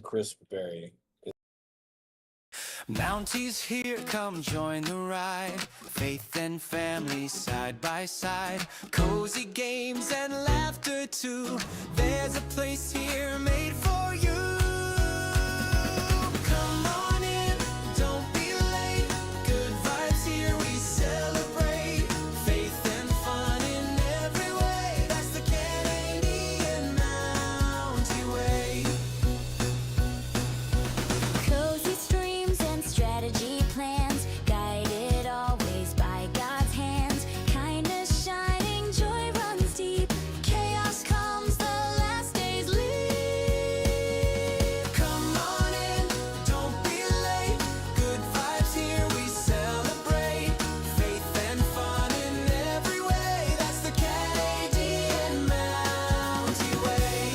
crisp berry. Mounties here, come join the ride. Faith and family side by side. Cozy games and laughter too. There's a place here made for you. Come on in, don't be late. Good vibes here, we celebrate. Faith and fun in every way. That's the Canadian Mountie way. Cozy streams and strategy plans, guided always by God's hands. Kindness shining, joy runs deep. Chaos comes, the last days leave. Come on in, don't be late. Good vibes here, we celebrate. Faith and fun in every way. That's the Canadian Mountie way.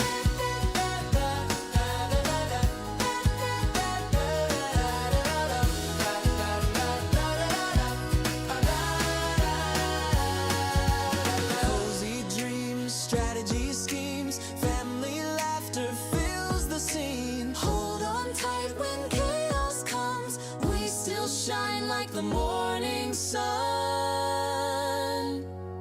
Cozy dreams, strategy schemes, family laughter fills the scene. Hold on tight when chaos comes, we still shine like the morning sun.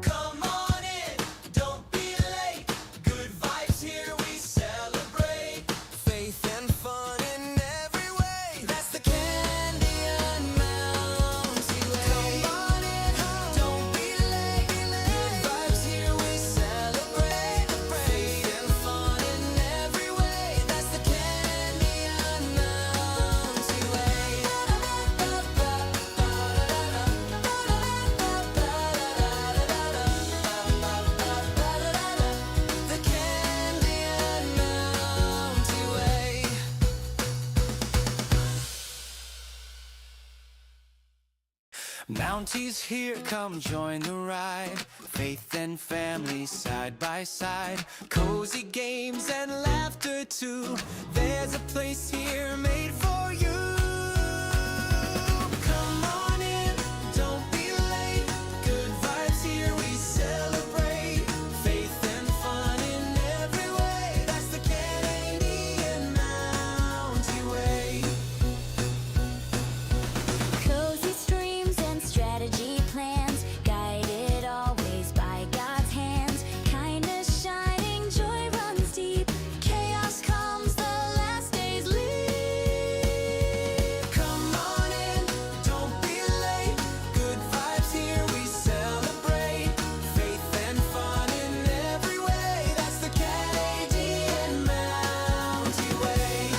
Come on in, don't be late. Good vibes here, we celebrate. Faith and fun in every way. That's the Canadian Mountie way. Come on in, don't be late. Good vibes here, we celebrate. Faith and fun in every way. That's the Canadian Mountie way. The Canadian Mountie way. Mounties here, come join the ride. Faith and family side by side. Cozy games and laughter too. There's a place here made for you. Come on in, don't be late. Good vibes here, we celebrate. Faith and fun in every way. That's the Canadian Mountie way. Cozy streams and strategy plans, guided always by God's hands. Kindness shining, joy runs deep. Chaos comes, the last days leave. Come on in, don't be late. Good vibes here, we celebrate. Faith and fun in every way. That's the Canadian Mountie way.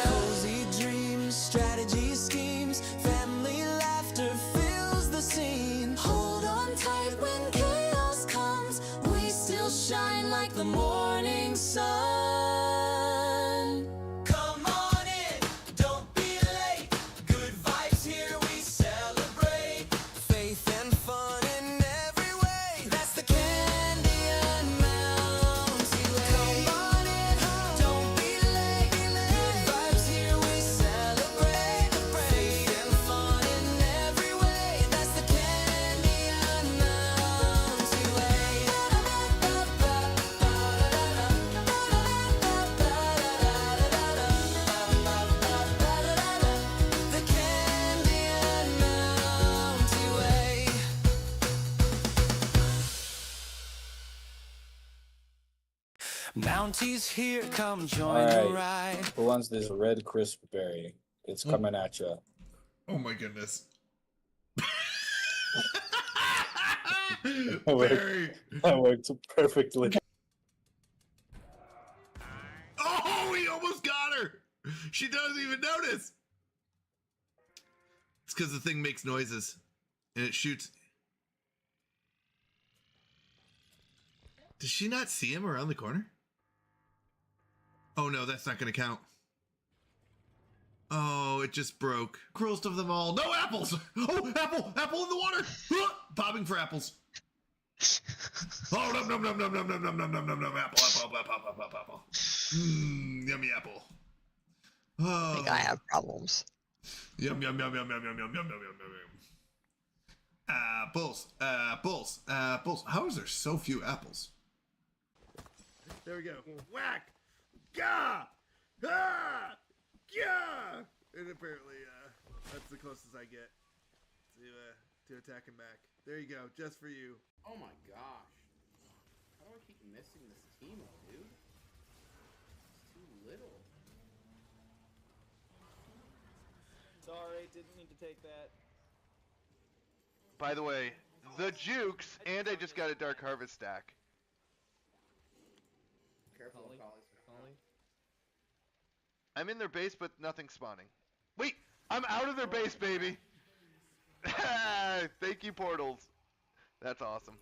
Cozy dreams, strategy schemes, family laughter fills the scene. Hold on tight when chaos comes, we still shine like the morning sun. Come on in, don't be late. Good vibes here, we celebrate. Faith and fun in every way. That's the Canadian Mountie way. Come on in, don't be late. Good vibes here, we celebrate. Faith and fun in every way. That's the Canadian Mountie way. The Canadian Mountie way. Mounties here, come join the Alright. ride. Who wants this red crisp berry? It's coming at you. Oh my goodness. Wait. Barry. That worked perfectly. Oh, he almost got her. She doesn't even notice. It's because the thing makes noises and it shoots. Does she not see him around the corner? Oh no, that's not going to count. Oh, it just broke. Cruelest of them all. No apples! Oh, apple! Apple in the water! Bobbing for apples. Oh, num num num num num num num num num num num. Apple, apple, apple, apple, apple, apple. Mmm, yummy apple. I think I Oh, have problems. Yum, yum, yum, yum, yum, yum, yum, yum, yum, yum, yum. Apples, apples, apples. How is there so few apples? There we go. Whack! Gah! Ah! Yeah! And apparently, that's the closest I get to attacking back. There you go, just for you. Oh my gosh. How do I keep missing this Teemo, dude? It's too little. Sorry, didn't mean to take that. By the way, the Jukes, and I just got a Dark Harvest stack. Careful of Collie. I'm in their base, but nothing's spawning. Wait, I'm out of their base, baby. Thank you, portals. That's awesome.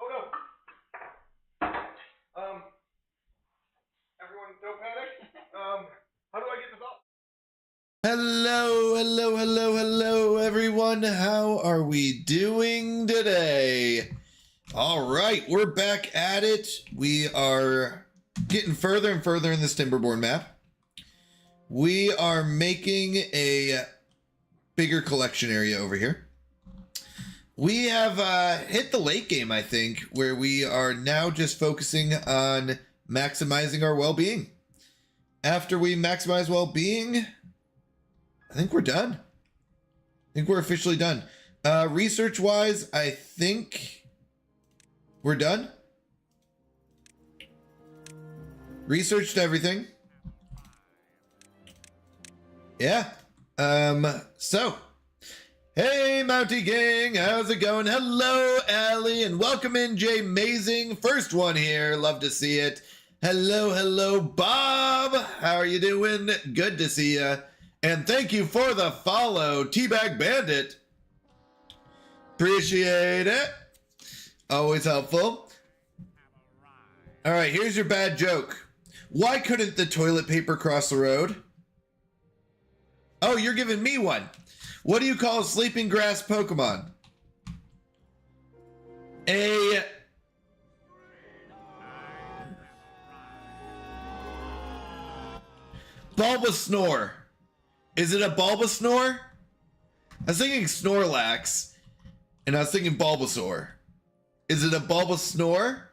Oh no! Everyone, don't panic. How do I get this up? Hello, hello, hello, hello, everyone. How are we doing today? All right, we're back at it. We are getting further and further in this Timberborn map. We are making a bigger collection area over here. We have hit the late game, I think, where we are now just focusing on maximizing our well-being. After we maximize well-being, I think we're done. I think we're officially done. Research-wise, I think we're done. Researched everything. Yeah. So, hey, Mountie Gang, how's it going? Hello, Allie, and welcome in, Jay Mazing. First one here, love to see it. Hello, hello, Bob. How are you doing? Good to see ya. And thank you for the follow, Teabag Bandit. Appreciate it. Always helpful. All right, here's your bad joke. Why couldn't the toilet paper cross the road? Oh, you're giving me one. What do you call a sleeping grass Pokemon? A Bulbasaur. Is it a Bulbasaur? I was thinking Snorlax, and I was thinking Bulbasaur. Is it a Bulbasaur?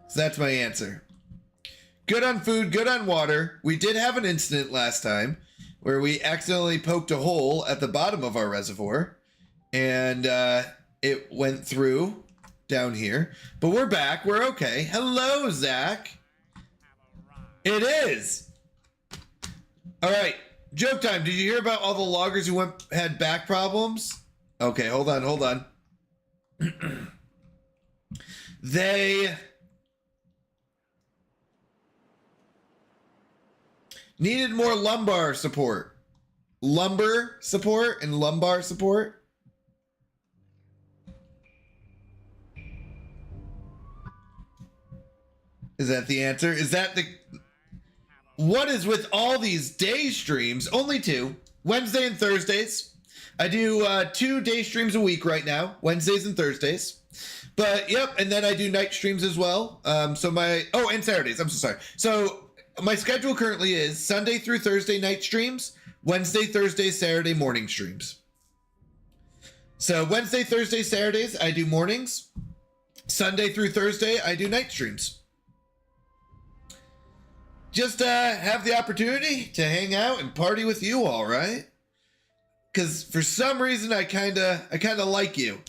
So that's my answer. Good on food, good on water. We did have an incident last time where we accidentally poked a hole at the bottom of our reservoir, and it went through down here. But we're back. We're okay. Hello, Zach. It is. All right. Joke time. Did you hear about all the loggers who had back problems? Okay, hold on. They needed more lumbar support. Lumbar support and lumbar support. Is that the answer? Is that the... What is with all these day streams? Only two. Wednesday and Thursdays. I do 2 day streams a week right now. Wednesdays and Thursdays. But, yep, and then I do night streams as well. And Saturdays. I'm so sorry. So, my schedule currently is Sunday through Thursday night streams. Wednesday, Thursday, Saturday morning streams. So, Wednesday, Thursday, Saturdays, I do mornings. Sunday through Thursday, I do night streams. Just have the opportunity to hang out and party with you all, right? Because for some reason, I kind of like you.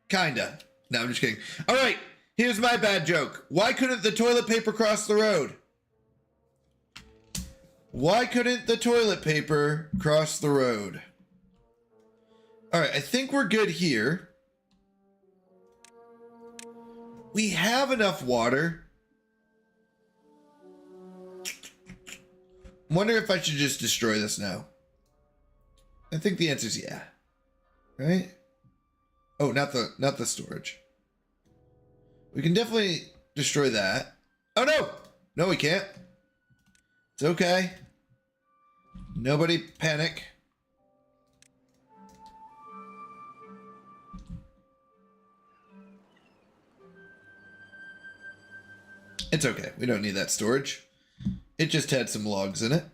Kinda. No, I'm just kidding. All right, here's my bad joke. Why couldn't the toilet paper cross the road? Why couldn't the toilet paper cross the road? All right, I think we're good here. We have enough water. I'm wondering if I should just destroy this now. I think the answer is yeah. Right? Oh, not the storage. We can definitely destroy that. Oh no! No, we can't. It's okay. Nobody panic. It's okay. We don't need that storage. It just had some logs in it.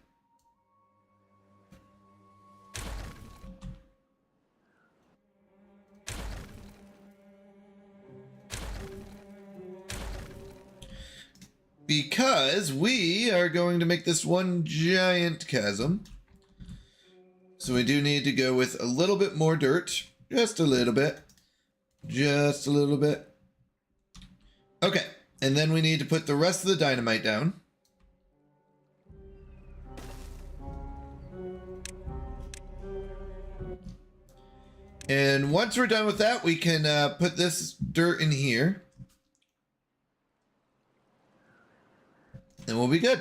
Because we are going to make this one giant chasm. So we do need to go with a little bit more dirt. Just a little bit. Just a little bit. Okay. And then we need to put the rest of the dynamite down. And once we're done with that, we can put this dirt in here. And we'll be good.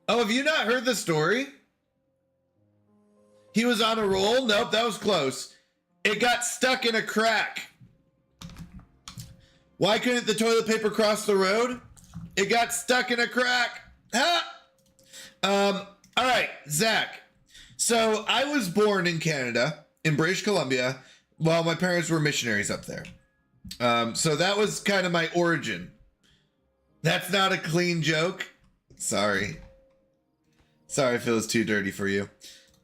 Oh, have you not heard the story? He was on a roll? Nope, that was close. It got stuck in a crack. Why couldn't the toilet paper cross the road? It got stuck in a crack. Huh? All right, Zach. So I was born in Canada, in British Columbia, while my parents were missionaries up there. So that was kind of my origin. That's not a clean joke. Sorry. Sorry if it was too dirty for you.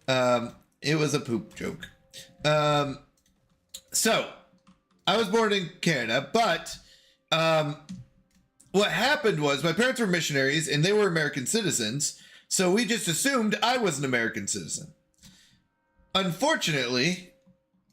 It was a poop joke. So I was born in Canada, but what happened was my parents were missionaries and they were American citizens. So we just assumed I was an American citizen. Unfortunately,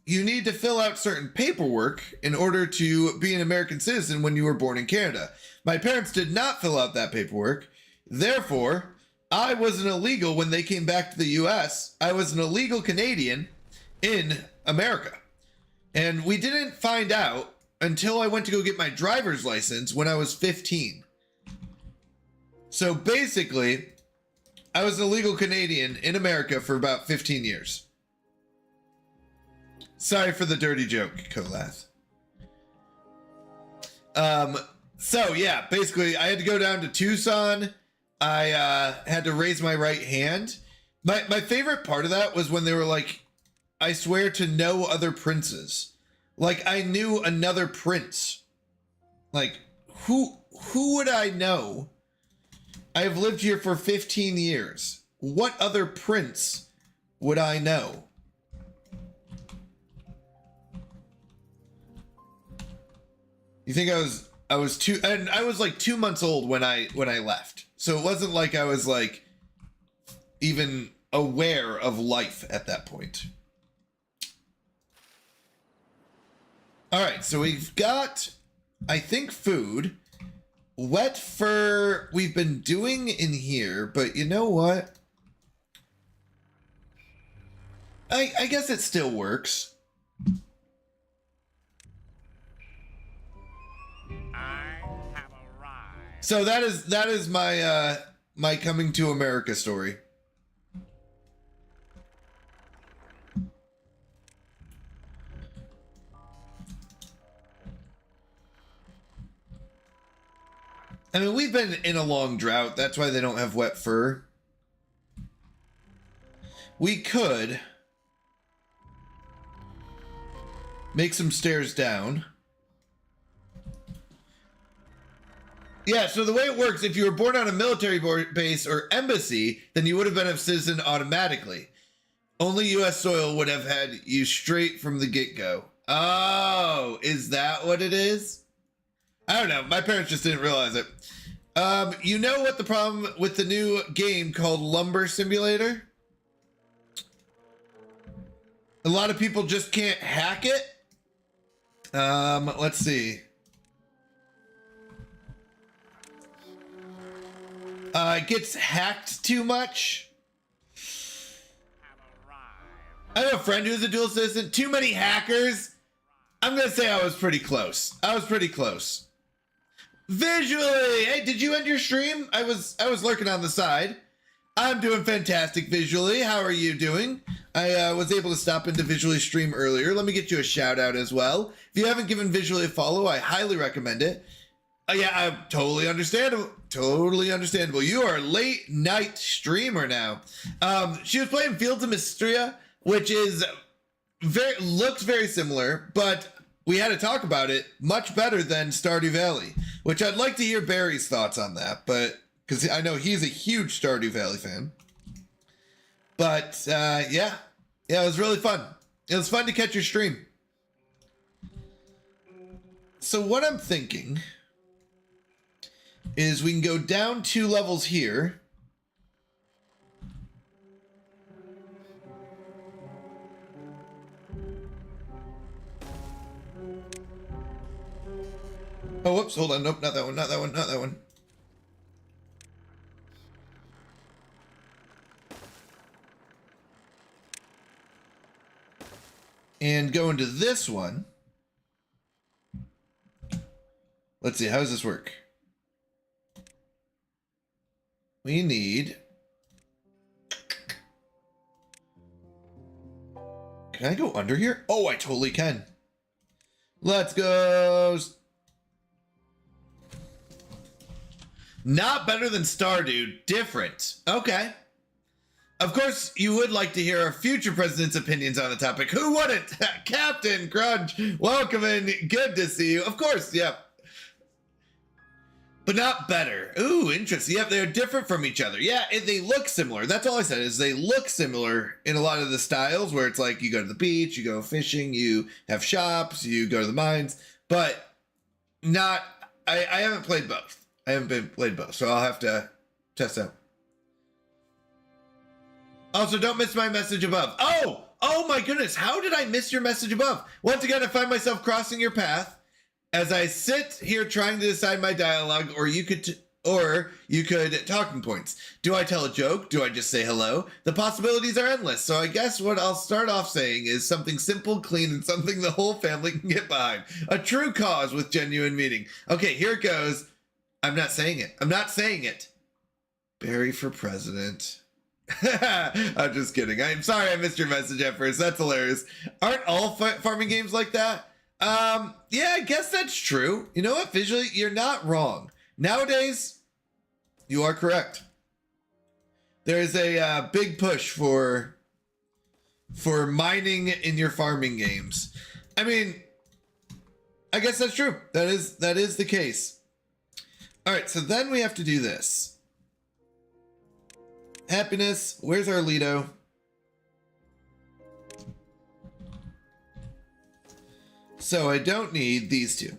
you need to fill out certain paperwork in order to be an American citizen when you were born in Canada. My parents did not fill out that paperwork. Therefore, I was an illegal when they came back to the US. I was an illegal Canadian in America. And we didn't find out until I went to go get my driver's license when I was 15. So basically, I was an illegal Canadian in America for about 15 years. Sorry for the dirty joke, Kolath. So yeah, basically I had to go down to Tucson. I had to raise my right hand. My favorite part of that was when they were like, I swear to no other princes. Like I knew another prince. Like who would I know? I have lived here for 15 years. What other prince would I know? You think I was two, and I was like 2 months old when I left. So it wasn't like I was like even aware of life at that point. All right, so we've got, I think, food. Wet fur we've been doing in here, but you know what? I guess it still works. So that is my my coming to America story. I mean, we've been in a long drought. That's why they don't have wet fur. We could make some stairs down. Yeah, so the way it works, if you were born on a military base or embassy, then you would have been a citizen automatically. Only U.S. soil would have had you straight from the get-go. Oh, is that what it is? I don't know. My parents just didn't realize it. You know what the problem with the new game called Lumber Simulator? A lot of people just can't hack it. Let's see. It gets hacked too much. I have a friend who's a dual citizen. Too many hackers. I'm gonna say I was pretty close. I was pretty close. Visually, hey, did you end your stream? I was lurking on the side. I'm doing fantastic visually. How are you doing? I was able to stop into visually stream earlier. Let me get you a shout out as well. If you haven't given visually a follow, I highly recommend it. Yeah, I'm totally understandable. Totally understandable. You are a late night streamer now. She was playing Fields of Mystria. which is looks very similar, but we had to talk about it. Much better than Stardew Valley, which I'd like to hear Barry's thoughts on that, but because I know he's a huge Stardew Valley fan. But yeah, it was really fun. It was fun to catch your stream. So what I'm thinking is we can go down 2 levels here. Oh, whoops, hold on. Nope, not that one, not that one, not that one. And go into this one. Let's see, how does this work? We need... Can I go under here? Oh, I totally can. Let's go. Not better than Stardew, different. Okay. Of course, you would like to hear our future president's opinions on the topic. Who wouldn't? Captain Grudge, welcome in. Good to see you. Of course, yep. But not better. Ooh, interesting. Yep, they're different from each other. Yeah, they look similar. That's all I said, is they look similar in a lot of the styles, where it's like you go to the beach, you go fishing, you have shops, you go to the mines, but not... I haven't played both. I haven't played both, so I'll have to test out. Also, don't miss my message above. Oh my goodness. How did I miss your message above? Once again, I find myself crossing your path as I sit here trying to decide my dialogue, or you could talking points. Do I tell a joke? Do I just say hello? The possibilities are endless. So I guess what I'll start off saying is something simple, clean, and something the whole family can get behind. A true cause with genuine meaning. Okay, here it goes. I'm not saying it. I'm not saying it. Barry for president. I'm just kidding. I'm sorry I missed your message at first. That's hilarious. Aren't all farming games like that? Yeah, I guess that's true. You know what? Visually, you're not wrong. Nowadays, you are correct. There is a big push for mining in your farming games. I mean, I guess that's true. That is the case. All right, so then we have to do this. Happiness. Where's our Lido? So I don't need these two.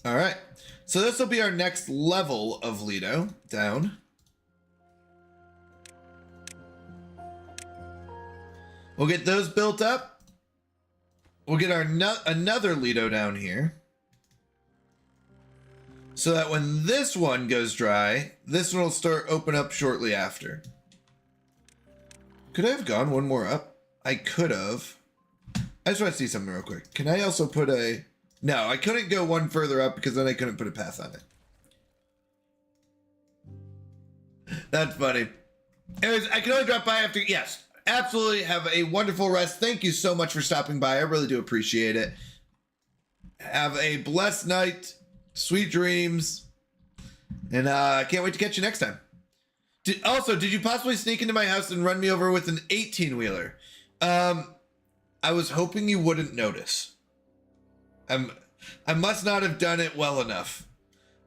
All right. So this will be our next level of Lido. Down. We'll get those built up. We'll get our another Lido down here. So that when this one goes dry, this one will start open up shortly after. Could I have gone one more up? I could have. I just want to see something real quick. Can I also put a... No, I couldn't go one further up because then I couldn't put a path on it. That's funny. Anyways, I can only drop by after... Yes, absolutely. Have a wonderful rest. Thank you so much for stopping by. I really do appreciate it. Have a blessed night. Sweet dreams. And I can't wait to catch you next time. Did you possibly sneak into my house and run me over with an 18-wheeler? I was hoping you wouldn't notice. I must not have done it well enough.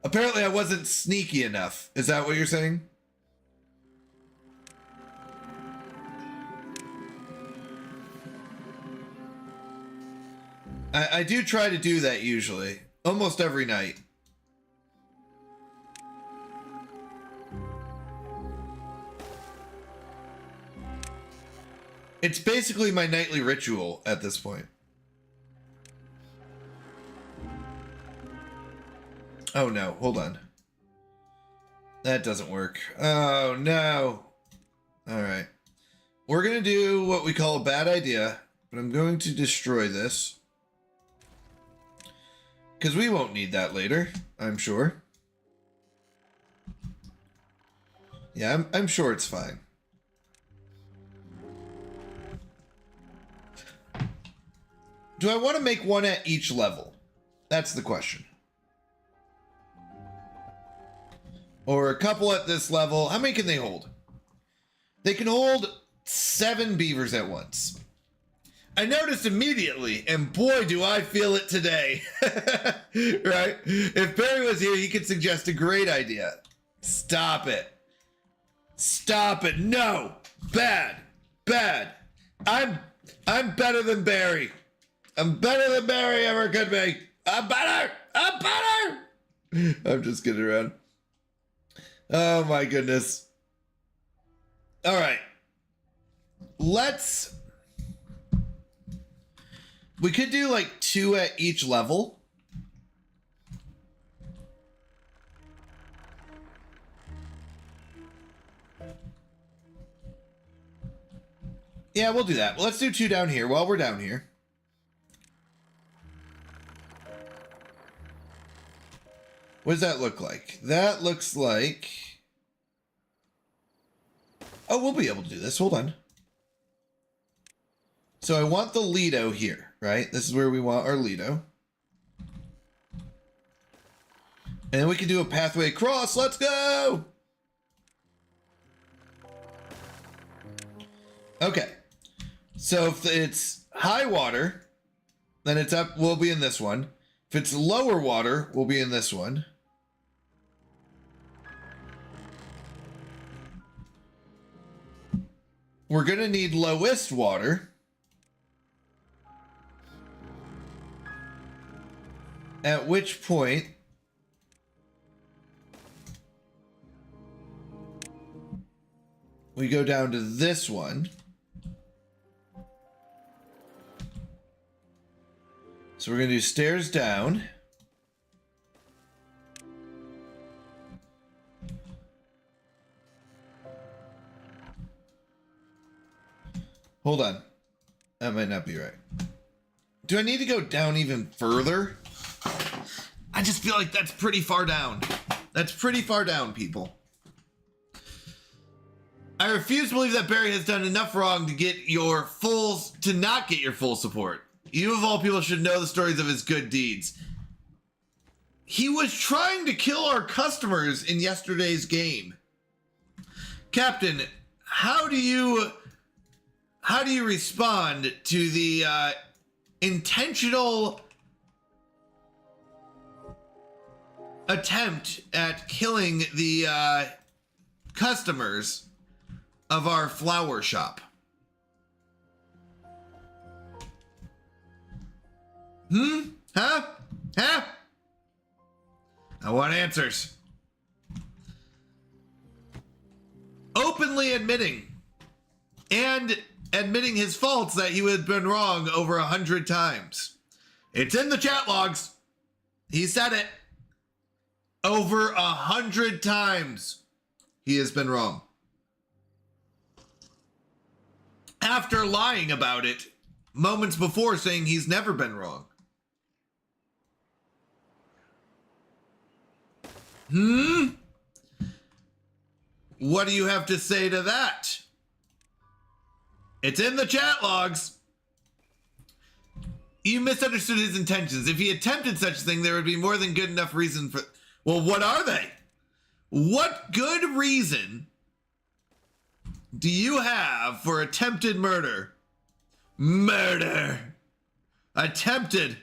Apparently I wasn't sneaky enough. Is that what you're saying? I do try to do that usually. Almost every night. It's basically my nightly ritual at this point. Oh no, hold on. That doesn't work. Oh no. Alright. We're gonna do what we call a bad idea, but I'm going to destroy this. Because we won't need that later, I'm sure. Yeah, I'm sure it's fine. Do I want to make one at each level? That's the question. or a couple at this level. How many can they hold? They can hold 7 beavers at once. I noticed immediately, and boy, do I feel it today. Right? If Barry was here, he could suggest a great idea. Stop it. Stop it. No. Bad. Bad. I'm better than Barry. I'm better than Barry ever could be. I'm better. I'm better. I'm just kidding around. Oh my goodness. All right. We could do like 2 at each level. Yeah, we'll do that. Let's do 2 down here while we're down here. What does that look like? That looks like... Oh, we'll be able to do this. Hold on. So I want the Lido here, right? This is where we want our Lido. And then we can do a pathway across. Let's go! Okay. So if it's high water, then it's up, we'll be in this one. If it's lower water, we'll be in this one. We're going to need lowest water. At which point we go down to this one. So we're going to do stairs down. Hold on. That might not be right. Do I need to go down even further? I just feel like that's pretty far down. That's pretty far down, people. I refuse to believe that Barry has done enough wrong to get your full, to not get your full support. You of all people should know the stories of his good deeds. He was trying to kill our customers in yesterday's game. Captain, how do you respond to the intentional attempt at killing the customers of our flower shop? Huh? I want answers. Openly admitting and admitting his faults that he had been wrong over 100 times. It's in the chat logs. He said it. Over 100 times he has been wrong. After lying about it moments before, saying he's never been wrong. What do you have to say to that? It's in the chat logs. You misunderstood his intentions. If he attempted such a thing, there would be more than good enough reason for... Well, what are they? What good reason do you have for attempted murder? Murder. Attempted.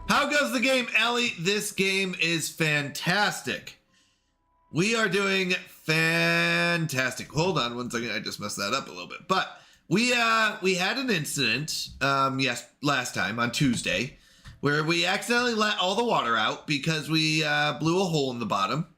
How goes the game, Ellie? This game is fantastic. We are doing fantastic. Hold on one second. I just messed that up a little bit. But we had an incident last time on Tuesday where we accidentally let all the water out because we blew a hole in the bottom.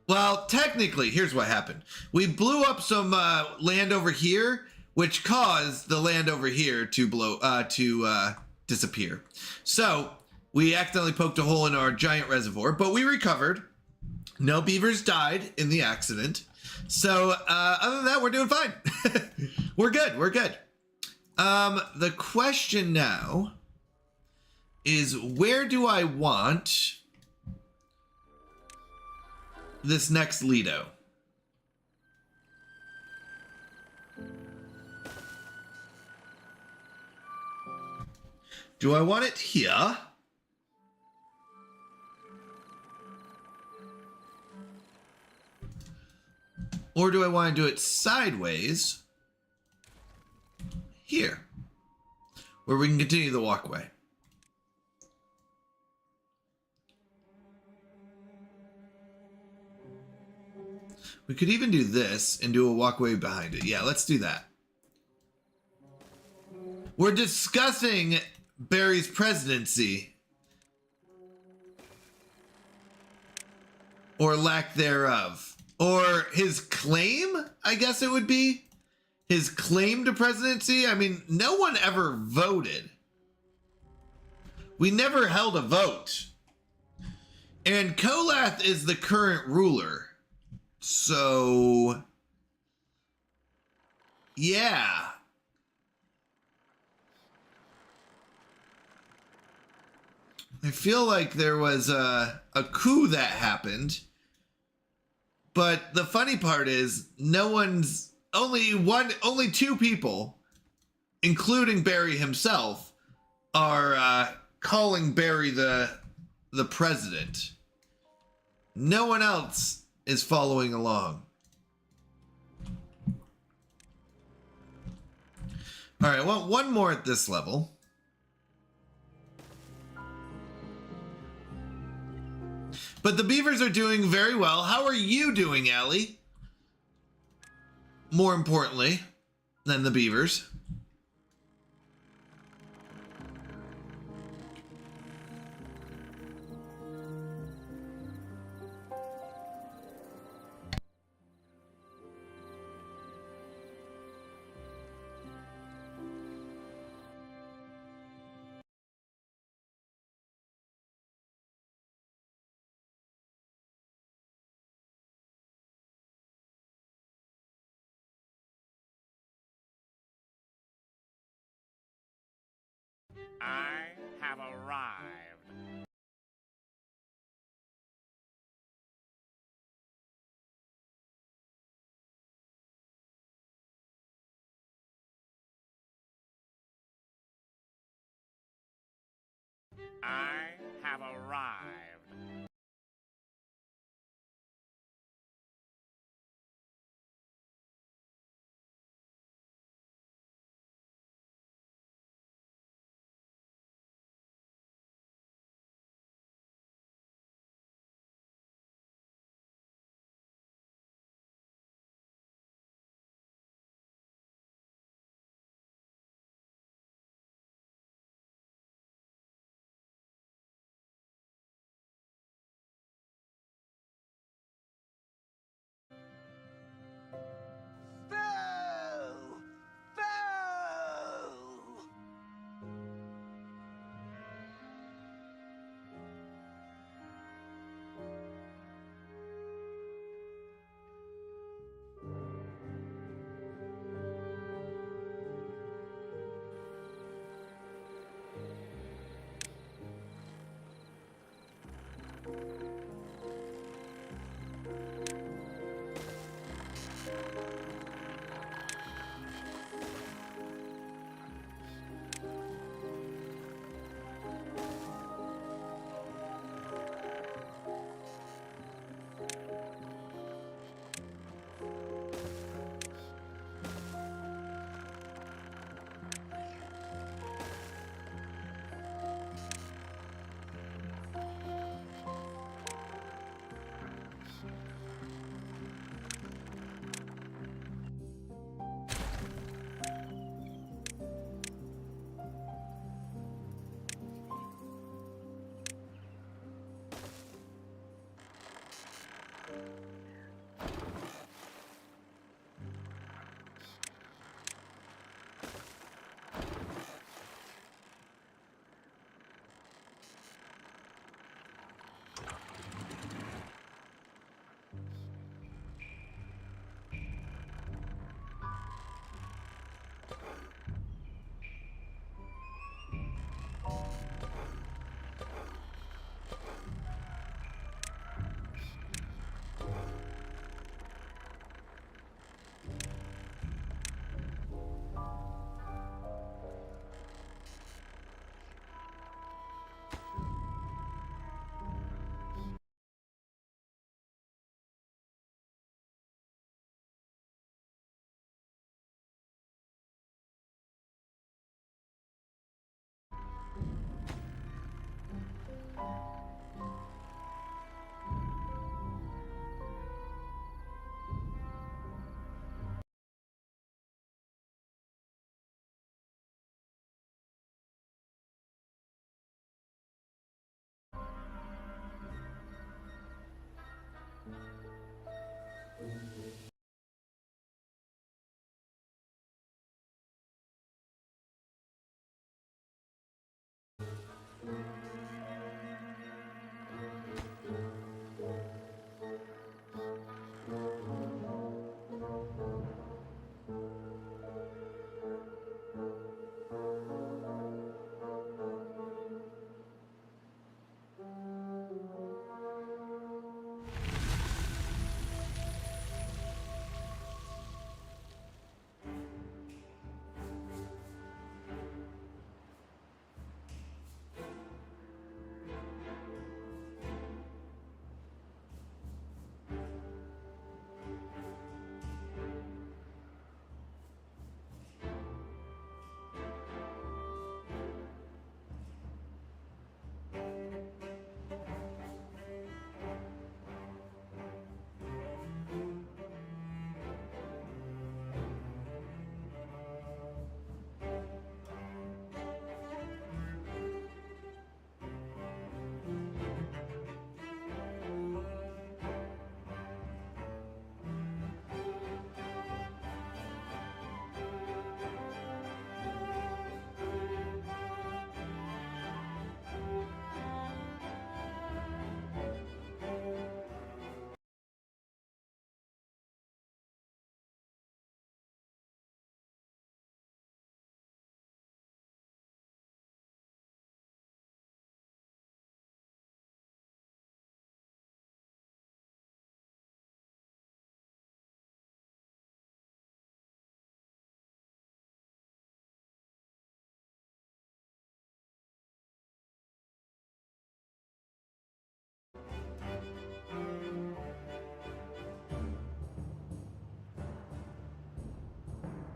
Well, technically, here's what happened. We blew up some land over here, which caused the land over here to disappear. So we accidentally poked a hole in our giant reservoir, but we recovered. No beavers died in the accident. So other than that, we're doing fine. We're good. We're good. The question now is, where do I want this next Lido? Do I want it here? Or do I want to do it sideways here, where we can continue the walkway? We could even do this and do a walkway behind it. Yeah, let's do that. We're discussing Barry's presidency. Or lack thereof. Or his claim, I guess it would be. His claim to presidency. I mean, no one ever voted. We never held a vote. And Kolath is the current ruler. So, yeah. I feel like there was a coup that happened. But the funny part is only two people, including Barry himself, are calling Barry the president. No one else is following along. All right, I want one more at this level. But the Beavers are doing very well. How are you doing, Allie? More importantly than the Beavers. I have arrived. I have arrived.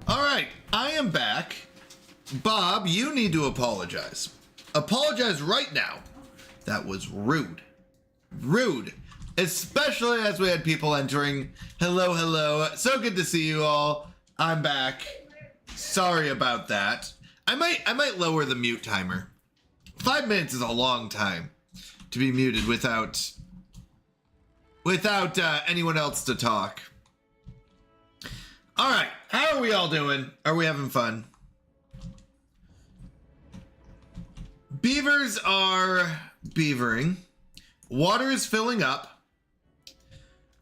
All right, I am back. Bob, you need to apologize. Apologize right now. That was rude. Rude. Especially as we had people entering. Hello, hello. So good to see you all. I'm back. Sorry about that. I might lower the mute timer. 5 minutes is a long time to be muted without anyone else to talk. All right, how are we all doing? Are we having fun? Beavers are beavering. Water is filling up.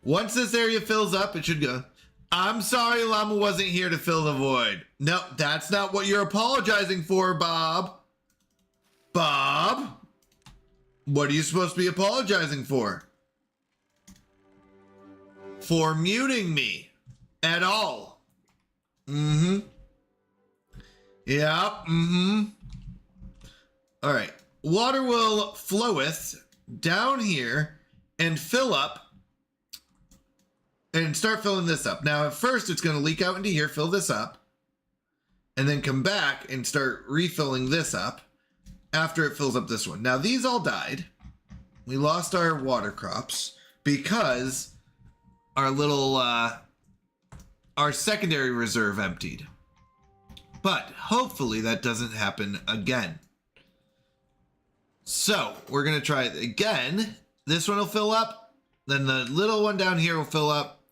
Once this area fills up, it should go. I'm sorry Llama wasn't here to fill the void. No, that's not what you're apologizing for, Bob. Bob? What are you supposed to be apologizing for? For muting me. At all. Mm-hmm. Yeah, mm-hmm. All right. Water will floweth down here and fill up and start filling this up. Now, at first, it's going to leak out into here, fill this up, and then come back and start refilling this up after it fills up this one. Now, these all died. We lost our water crops because our little... our secondary reserve emptied. But hopefully that doesn't happen again. So we're going to try it again. This one will fill up. Then the little one down here will fill up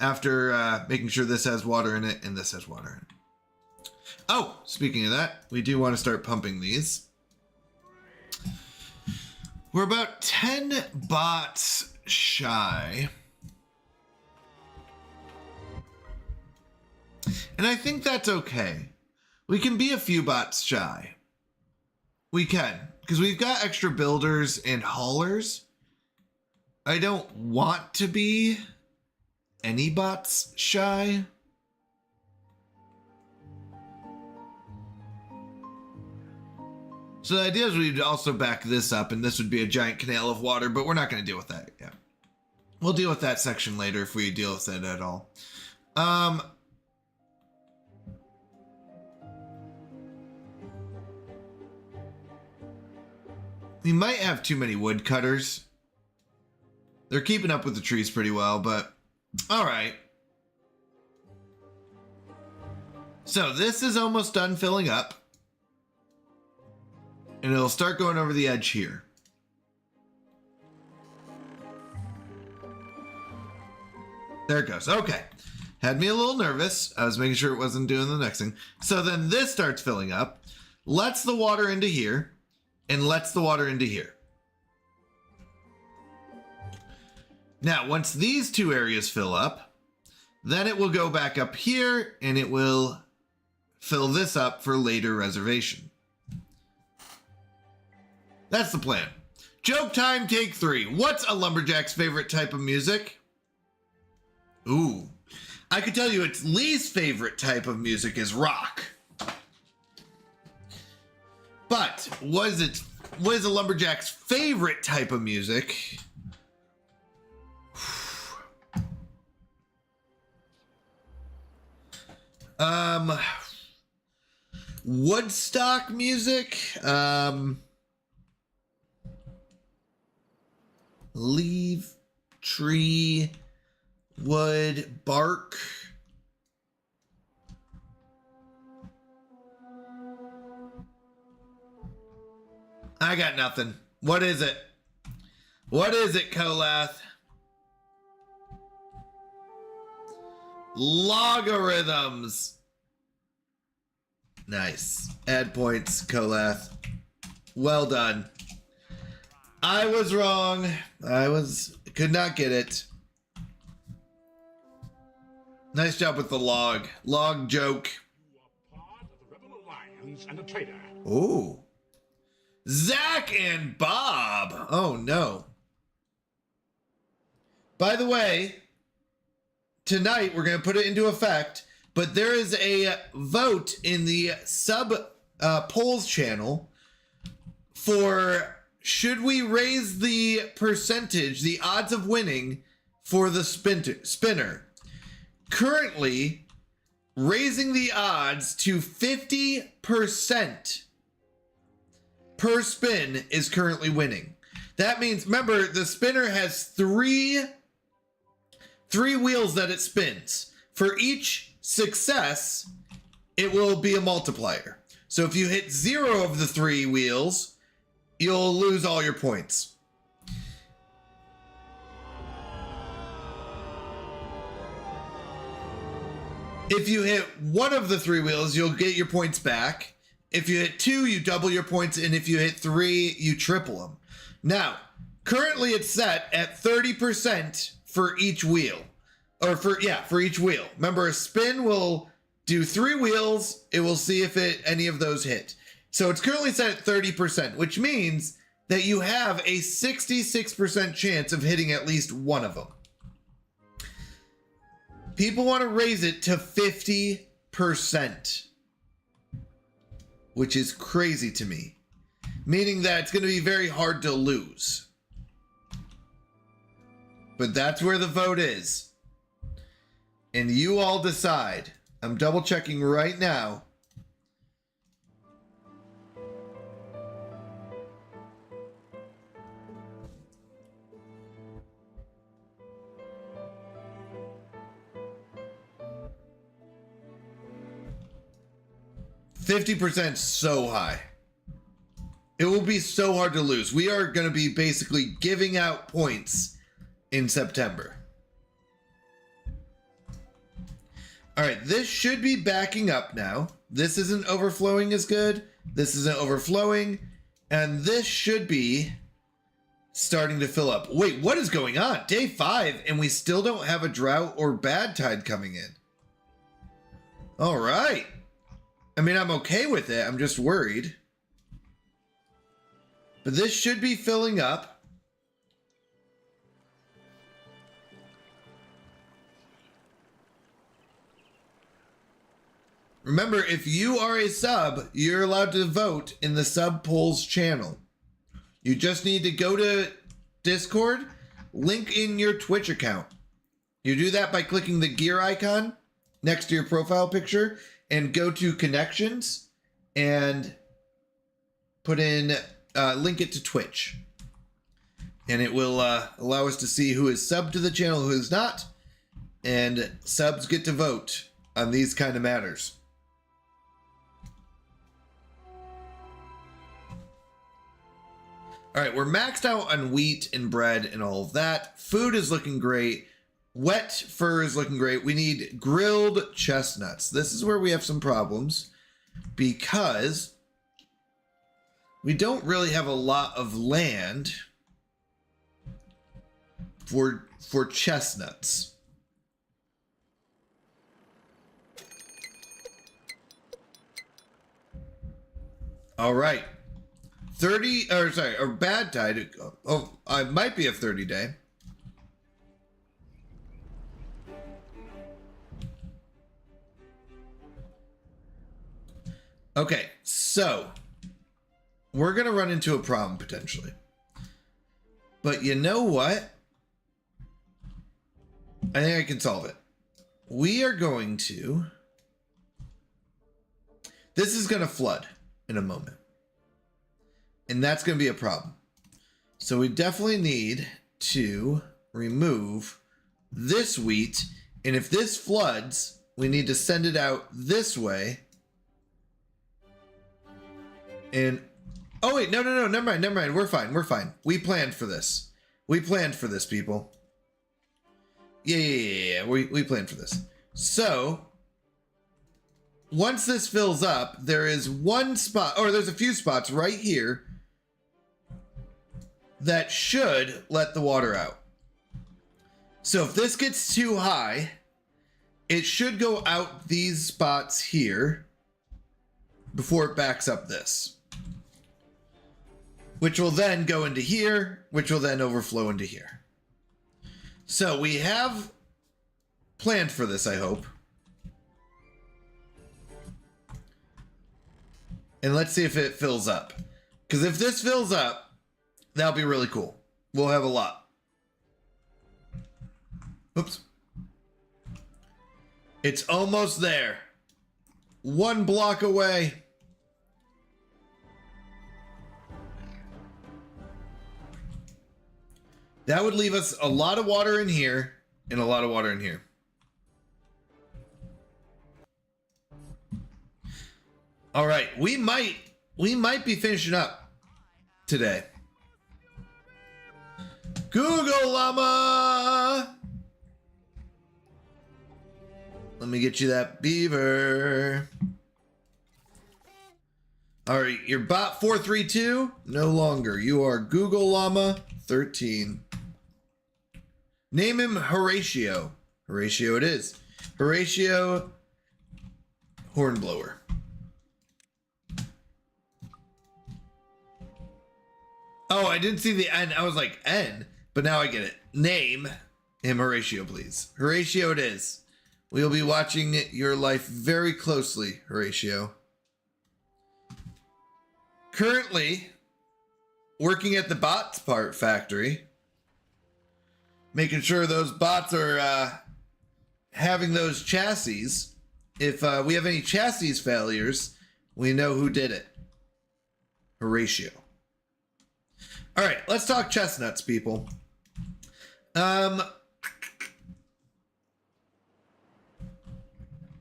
after making sure this has water in it and this has water in it. Oh, speaking of that, we do want to start pumping these. We're about 10 bots shy. And I think that's okay. We can be a few bots shy. We can, because we've got extra builders and haulers. I don't want to be any bots shy. So the idea is we'd also back this up, and this would be a giant canal of water, but we're not going to deal with that yet. We'll deal with that section later if we deal with it at all. We might have too many woodcutters. They're keeping up with the trees pretty well, but all right. So this is almost done filling up. And it'll start going over the edge here. There it goes. Okay. Had me a little nervous. I was making sure it wasn't doing the next thing. So then this starts filling up, lets the water into here, and lets the water into here. Now, once these two areas fill up, then it will go back up here and it will fill this up for later reservation. That's the plan. Joke time, take 3. What's a lumberjack's favorite type of music? Ooh. I could tell you its least favorite type of music is rock. But what is a lumberjack's favorite type of music? Woodstock music? Leaf, tree, wood, bark. I got nothing. What is it? What is it, Kolath? Logarithms. Nice. Add points, Kolath. Well done. I was wrong. Could not get it. Nice job with the log. Log joke. You are part of the Rebel Alliance and a traitor. Ooh. Zach and Bob. Oh, no. By the way, tonight we're going to put it into effect, but there is a vote in the sub polls channel for should we raise the percentage, the odds of winning for the spinner. Currently, raising the odds to 50% per spin is currently winning. That means, remember, the spinner has three wheels that it spins. For each success, it will be a multiplier. So if you hit 0 of the 3 wheels, you'll lose all your points. If you hit 1 of the 3 wheels, you'll get your points back. If you hit 2, you double your points, and if you hit 3, you triple them. Now, currently it's set at 30% for each wheel. Or for each wheel. Remember, a spin will do 3 wheels. It will see if any of those hit. So it's currently set at 30%, which means that you have a 66% chance of hitting at least one of them. People want to raise it to 50%, which is crazy to me, meaning that it's going to be very hard to lose. But that's where the vote is. And you all decide. I'm double checking right now. %, so high. It will be so hard to lose. We are going to be basically giving out points in September. All right, this should be backing up now. This isn't overflowing as good. This isn't overflowing. And this should be starting to fill up. Wait, what is going on? Day 5, and we still don't have a drought or bad tide coming in. All right. I mean, I'm okay with it. I'm just worried. But this should be filling up. Remember, if you are a sub, you're allowed to vote in the sub polls channel. You just need to go to Discord, link in your Twitch account. You do that by clicking the gear icon next to your profile picture and go to connections and put in link it to Twitch. And it will allow us to see who is subbed to the channel, who is not. And subs get to vote on these kind of matters. All right, we're maxed out on wheat and bread and all of that. Food is looking great. Wet fur is looking great. We need grilled chestnuts. This is where we have some problems because we don't really have a lot of land for chestnuts. All right. 30, or sorry, a bad tide. Oh, I might be a 30 day. Okay, so we're going to run into a problem potentially. But you know what? I think I can solve it. We are going to... This is going to flood in a moment. And that's going to be a problem. So we definitely need to remove this wheat. And if this floods, we need to send it out this way. And, oh wait, no, never mind. We're fine. We planned for this. We planned for this, people. Yeah. We planned for this. So, once this fills up, there is one spot, or there's a few spots right here that should let the water out. So if this gets too high, it should go out these spots here before it backs up this, which will then go into here, which will then overflow into here. So we have planned for this, I hope. And let's see if it fills up. Because if this fills up, that'll be really cool. We'll have a lot. Oops. It's almost there. One block away. That would leave us a lot of water in here and a lot of water in here. All right, we might be finishing up today. Google Llama! Let me get you that beaver. All right, you're bot 432? No longer. You are Google Llama 13. Name him Horatio. Horatio it is. Horatio Hornblower. Oh, I didn't see the N. I was like, N, but now I get it. Name him Horatio, please. Horatio it is. We'll be watching your life very closely, Horatio. Currently, working at the bots part factory, making sure those bots are having those chassis. If we have any chassis failures, we know who did it. Horatio. All right, let's talk chestnuts, people.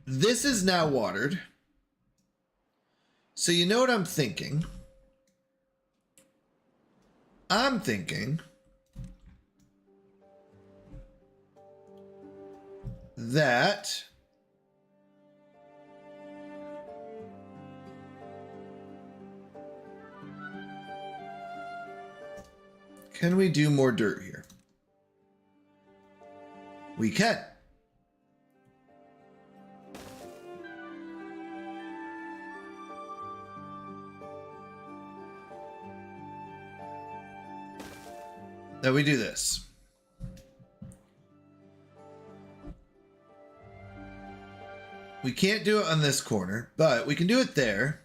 This is now watered. So you know what I'm thinking? I'm thinking that can we do more dirt here? We can. Now we do this. We can't do it on this corner, but we can do it there.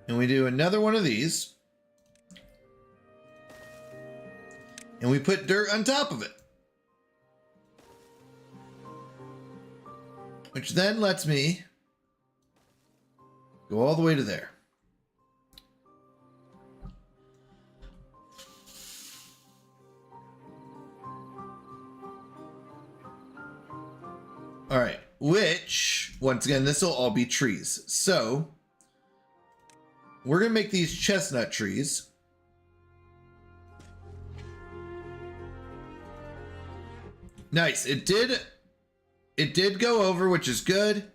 And we do another one of these. And we put dirt on top of it. which then lets me go all the way to there. All right, which, once again, this will all be trees. So we're going to make these chestnut trees. Nice. It did go over, which is good.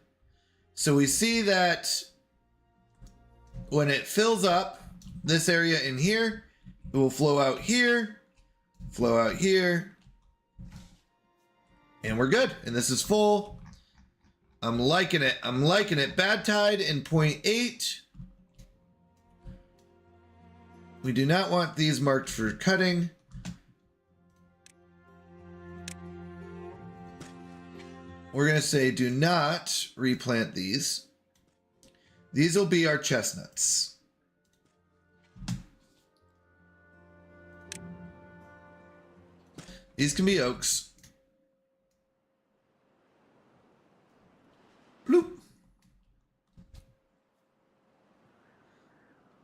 So we see that when it fills up this area in here, it will flow out here, and we're good. And this is full. I'm liking it. I'm liking it. Bad tide in 0.8. We do not want these marked for cutting. We're going to say do not replant these. These will be our chestnuts. These can be oaks. Bloop.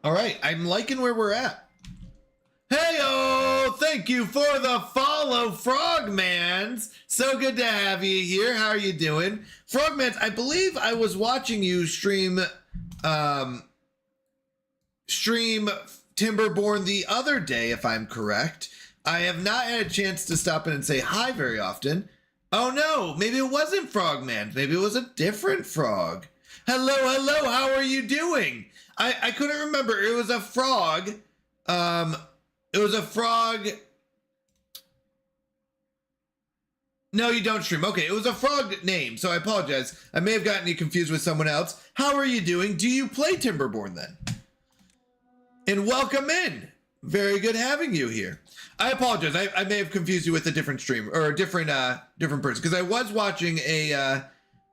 All right, I'm liking where we're at. Hey-oh! Thank you for the follow, Frogmans. So good to have you here. How are you doing? Frogmans, I believe I was watching you stream Timberborn the other day, if I'm correct. I have not had a chance to stop in and say hi very often. Oh no, maybe it wasn't Frogman. Maybe it was a different frog. Hello, hello, how are you doing? I couldn't remember. It was a frog. It was a frog. No, you don't stream. Okay, it was a frog name, so I apologize. I may have gotten you confused with someone else. How are you doing? Do you play Timberborn then? And welcome in. Very good having you here. I apologize. I may have confused you with a different streamer or a different person because I was watching a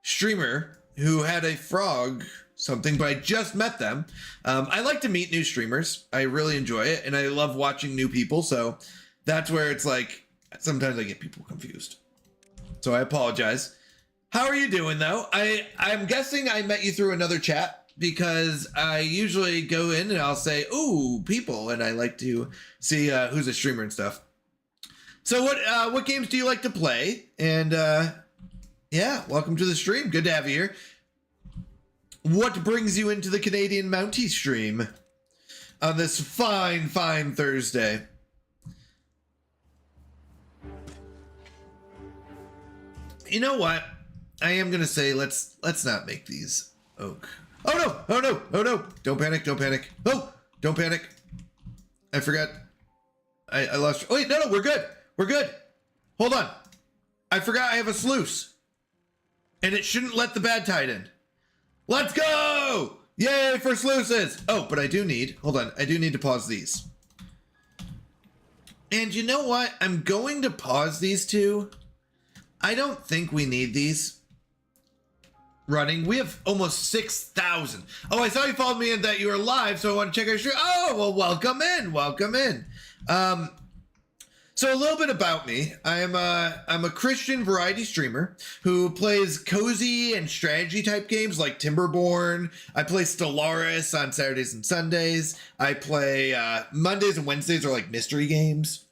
streamer who had a frog something, but I just met them. I like to meet new streamers. I really enjoy it, and I love watching new people. So that's where it's like sometimes I get people confused. So I apologize. How are you doing though? I'm guessing I met you through another chat because I usually go in and I'll say, "Ooh, people," and I like to see who's a streamer and stuff. So what games do you like to play? And yeah, welcome to the stream. Good to have you here. What brings you into the Canadian Mountie stream on this fine Thursday? You know what? I am gonna say let's not make these oak. Oh no! Oh no! Oh no! Don't panic! Don't panic! Oh! Don't panic! I forgot. I lost. Oh wait! No! We're good. We're good. Hold on. I forgot I have a sluice, and it shouldn't let the bad tide in. Let's go! Yay for sluices! Oh, but I do need. Hold on. I do need to pause these. And you know what? I'm going to pause these two. I don't think we need these running. We have almost 6,000. Oh, I saw you followed me and that you were live, so I want to check out your stream. Oh, well, welcome in. Welcome in. So a little bit about me. I'm a Christian variety streamer who plays cozy and strategy type games like Timberborn. I play Stellaris on Saturdays and Sundays. I play Mondays and Wednesdays are like mystery games.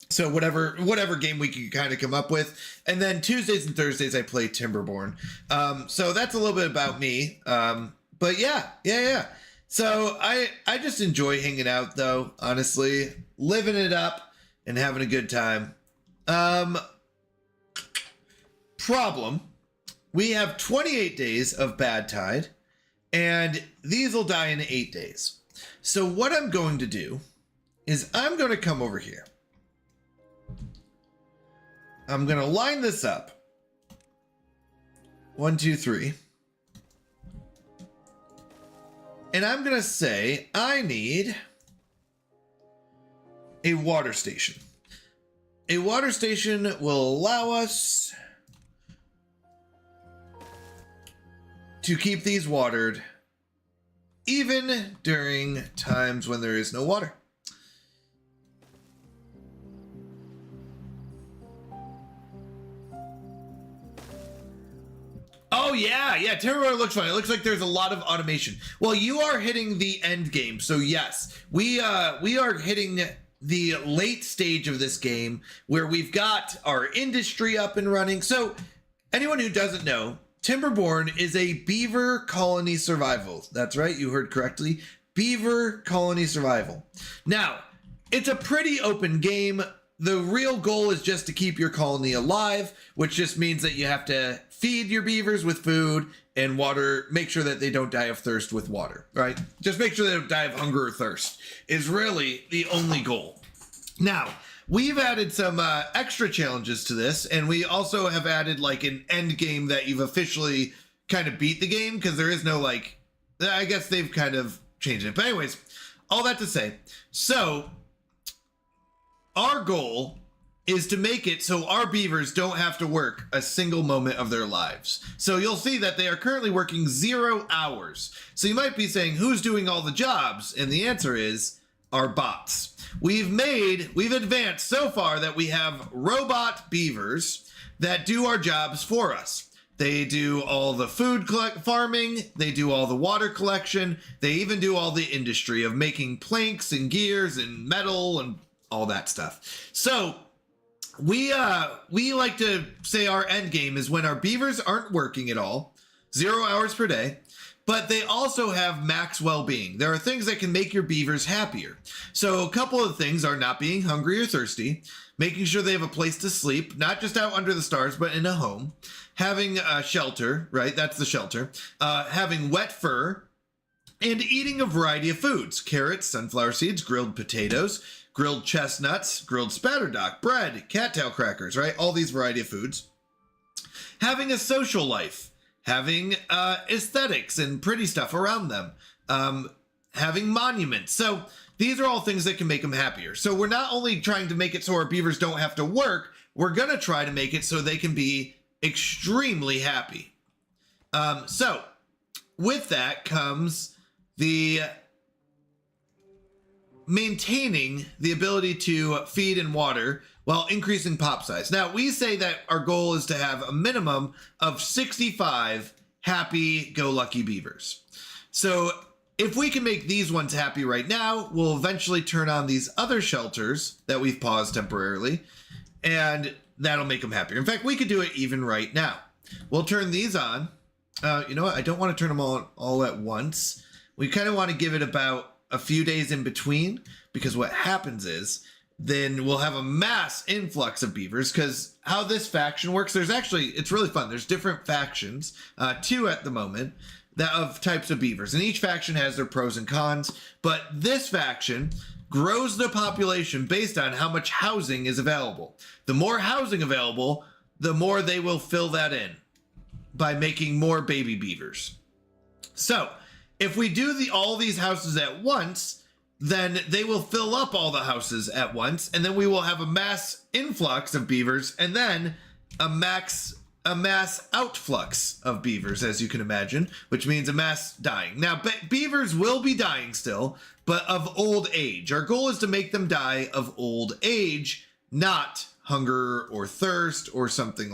So whatever game we can kind of come up with. And then Tuesdays and Thursdays I play Timberborn. So that's a little bit about me. But yeah. So I just enjoy hanging out though, honestly, living it up and having a good time. Problem. We have 28 days of bad tide and these will die in 8 days. So what I'm going to do is I'm going to come over here. I'm going to line this up. 1, 2, 3. And I'm going to say I need a water station. A water station will allow us to keep these watered even during times when there is no water. Oh yeah, Terror looks fun. It looks like there's a lot of automation. Well, you are hitting the end game, so yes, we are hitting the late stage of this game where we've got our industry up and running. So anyone who doesn't know, Timberborn is a beaver colony survival. That's right, you heard correctly. Beaver colony survival. Now, it's a pretty open game. The real goal is just to keep your colony alive, which just means that you have to feed your beavers with food and water, make sure that they don't die of thirst with water, right? Just make sure they don't die of hunger or thirst is really the only goal. Now, we've added some extra challenges to this, and we also have added like an end game that you've officially kind of beat the game, because there is no like, I guess they've kind of changed it. But anyways, all that to say, so our goal is to make it so our beavers don't have to work a single moment of their lives. So you'll see that they are currently working 0 hours. So you might be saying, who's doing all the jobs? And the answer is our bots. We've advanced so far that we have robot beavers that do our jobs for us. They do all the food farming, they do all the water collection, they even do all the industry of making planks and gears and metal and all that stuff. So we like to say our end game is when our beavers aren't working at all, 0 hours per day, but they also have max well-being. There are things that can make your beavers happier. So a couple of things are not being hungry or thirsty, making sure they have a place to sleep, not just out under the stars, but in a home, having a shelter, right? That's the shelter, having wet fur, and eating a variety of foods: carrots, sunflower seeds, grilled potatoes, grilled chestnuts, grilled spatterdock, bread, cattail crackers, right? All these variety of foods. Having a social life, having aesthetics and pretty stuff around them, having monuments. So these are all things that can make them happier. So we're not only trying to make it so our beavers don't have to work, we're gonna try to make it so they can be extremely happy. So with that comes the maintaining the ability to feed and water while increasing pop size. Now, we say that our goal is to have a minimum of 65 happy-go-lucky beavers. So if we can make these ones happy right now, we'll eventually turn on these other shelters that we've paused temporarily, and that'll make them happier. In fact, we could do it even right now. We'll turn these on. You know what? I don't want to turn them all at once. We kind of want to give it about a few days in between, because what happens is then we'll have a mass influx of beavers, because how this faction works, it's really fun. There's different factions, 2 at the moment, that of types of beavers, and each faction has their pros and cons, but this faction grows the population based on how much housing is available. The more housing available, the more they will fill that in by making more baby beavers. So if we do all these houses at once, then they will fill up all the houses at once, and then we will have a mass influx of beavers, and then a mass outflux of beavers, as you can imagine, which means a mass dying. Now, beavers will be dying still, but of old age. Our goal is to make them die of old age, not hunger or thirst or something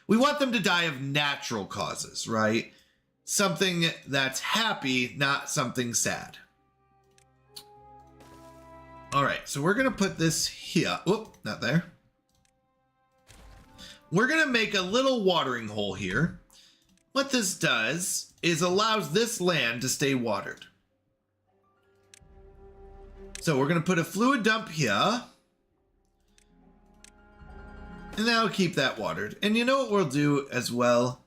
we want them to die of natural causes, right? Something that's happy, not something sad. All right, so we're gonna put this here. Whoop, not there. We're gonna make a little watering hole here. What this does is allows this land to stay watered. So we're gonna put a fluid dump here. And that'll keep that watered. And you know what we'll do as well?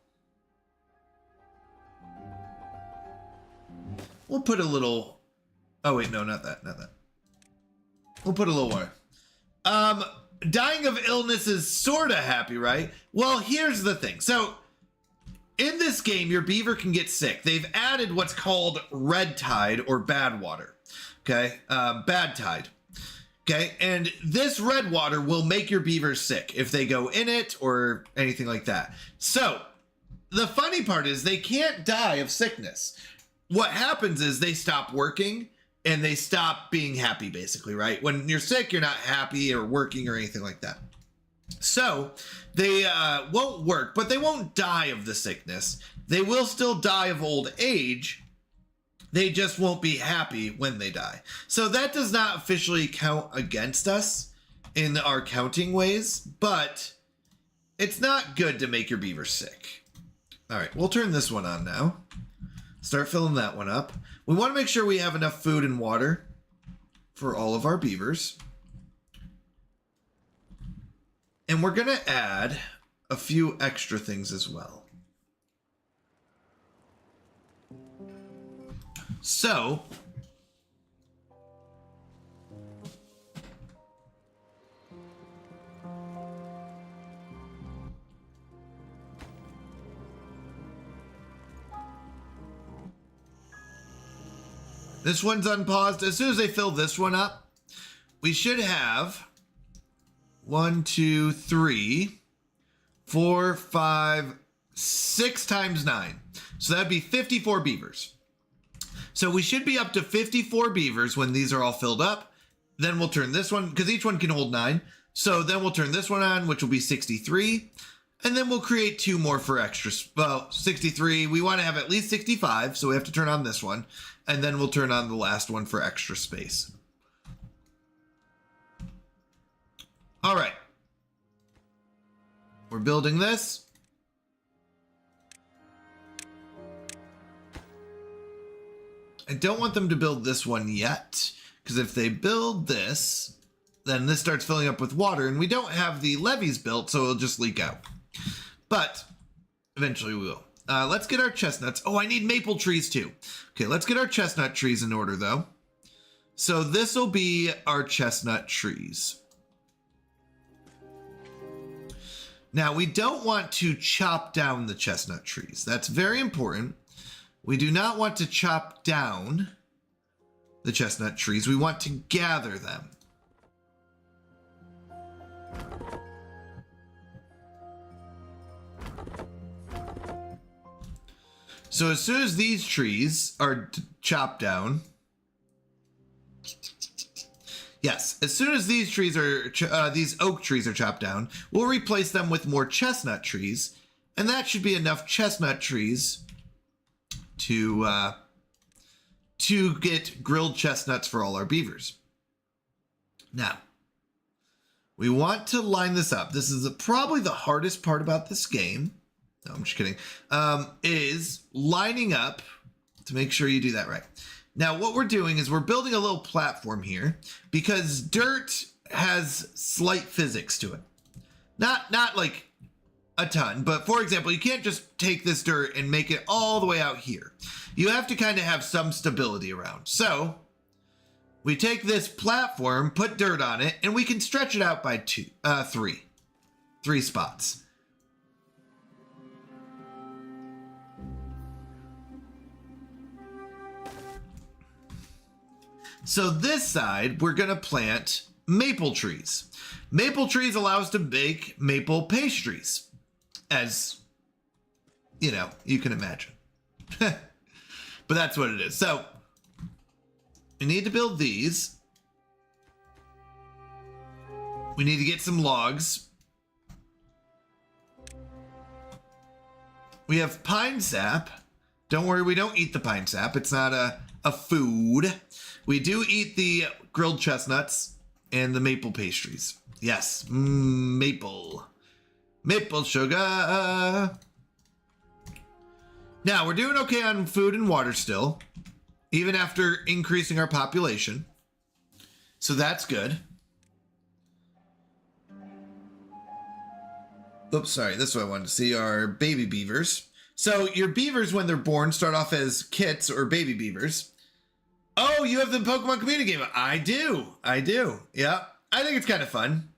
We'll put a little, oh wait, no, not that. We'll put a little water. Dying of illness is sort of happy, right? Well, here's the thing. So in this game, your beaver can get sick. They've added what's called red tide or bad water. Okay, bad tide. Okay, and this red water will make your beavers sick if they go in it or anything like that. So the funny part is they can't die of sickness. What happens is they stop working and they stop being happy, basically, right? When you're sick, you're not happy or working or anything like that. So they won't work, but they won't die of the sickness. They will still die of old age. They just won't be happy when they die. So that does not officially count against us in our counting ways, but it's not good to make your beaver sick. All right, we'll turn this one on now. Start filling that one up. We want to make sure we have enough food and water for all of our beavers. And we're going to add a few extra things as well. So, this one's unpaused. As soon as they fill this one up, we should have 1, 2, 3, 4, 5, 6 times 9. So that'd be 54 beavers. So we should be up to 54 beavers when these are all filled up. Then we'll turn this one, because each one can hold 9. So then we'll turn this one on, which will be 63. And then we'll create 2 more for extra. Well, 63. We want to have at least 65, so we have to turn on this one. And then we'll turn on the last one for extra space. All right. We're building this. I don't want them to build this one yet, because if they build this, then this starts filling up with water, and we don't have the levees built, so it'll just leak out. But eventually we will. Let's get our chestnuts. Oh, I need maple trees too. Okay, let's get our chestnut trees in order though. So this will be our chestnut trees. Now we don't want to chop down the chestnut trees. That's very important. We do not want to chop down the chestnut trees. We want to gather them. So as soon as these trees are chopped down, yes, as soon as these trees are, these oak trees are chopped down, we'll replace them with more chestnut trees, and that should be enough chestnut trees to get grilled chestnuts for all our beavers. Now, we want to line this up. This is probably the hardest part about this game. No, I'm just kidding. Is lining up to make sure you do that right. Now, what we're doing is we're building a little platform here because dirt has slight physics to it. Not like a ton, but for example, you can't just take this dirt and make it all the way out here. You have to kind of have some stability around. So we take this platform, put dirt on it, and we can stretch it out by three spots. So this side, we're going to plant maple trees. Maple trees allow us to bake maple pastries, as, you know, you can imagine. But that's what it is. So we need to build these. We need to get some logs. We have pine sap. Don't worry, we don't eat the pine sap. It's not a food. We do eat the grilled chestnuts and the maple pastries. Yes, maple. Maple sugar. Now, we're doing okay on food and water still, even after increasing our population. So that's good. Oops, sorry. This is what I wanted to see, are baby beavers. So your beavers, when they're born, start off as kits or baby beavers. Oh, you have the Pokemon community game. I do. Yeah. I think it's kind of fun.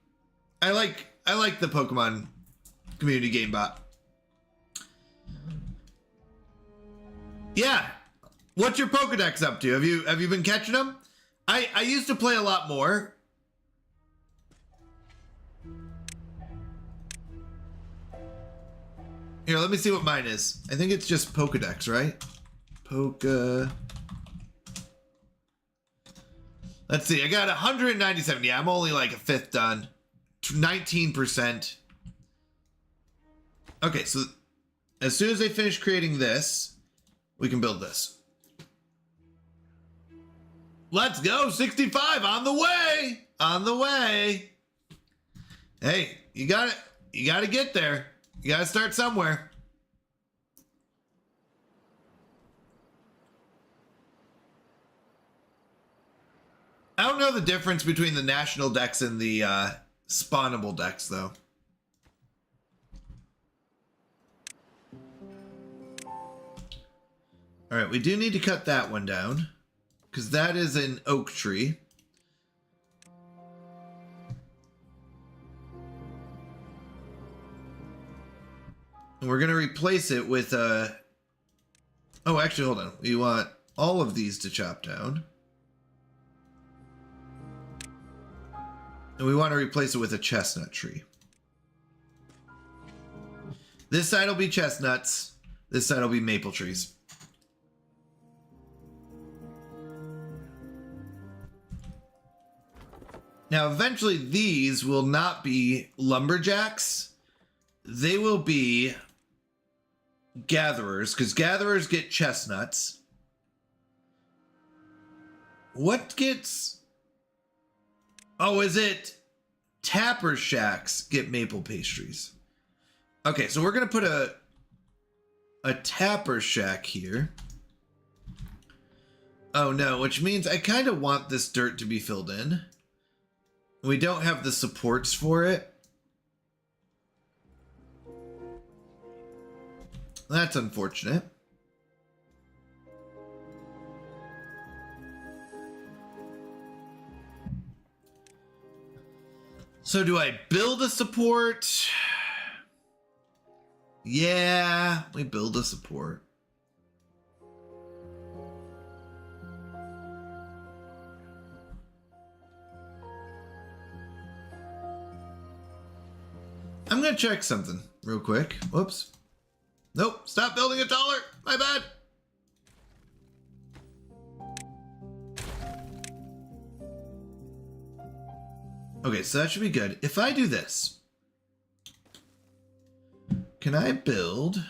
I like the Pokemon community game bot. Yeah. What's your Pokedex up to? Have you been catching them? I used to play a lot more. Here, let me see what mine is. I think it's just Pokedex, right? Let's see. I got 197. Yeah, I'm only like a fifth done. 19%. Okay, so as soon as they finish creating this, we can build this. Let's go, 65 on the way. On the way. Hey, you got it. You got to get there. You got to start somewhere. I don't know the difference between the national decks and the spawnable decks, though. All right, we do need to cut that one down because that is an oak tree. And we're going to replace it with a... Oh, actually, hold on. We want all of these to chop down. And we want to replace it with a chestnut tree. This side will be chestnuts. This side will be maple trees. Now, eventually, these will not be lumberjacks. They will be gatherers, because gatherers get chestnuts. What gets... Oh, is it tapper shacks get maple pastries? Okay, so we're going to put a tapper shack here. Oh, no, which means I kind of want this dirt to be filled in. We don't have the supports for it. That's unfortunate. So do I build a support? Yeah, we build a support. I'm going to check something real quick. Whoops. Nope, stop building it taller. My bad. Okay, so that should be good. If I do this, can I build?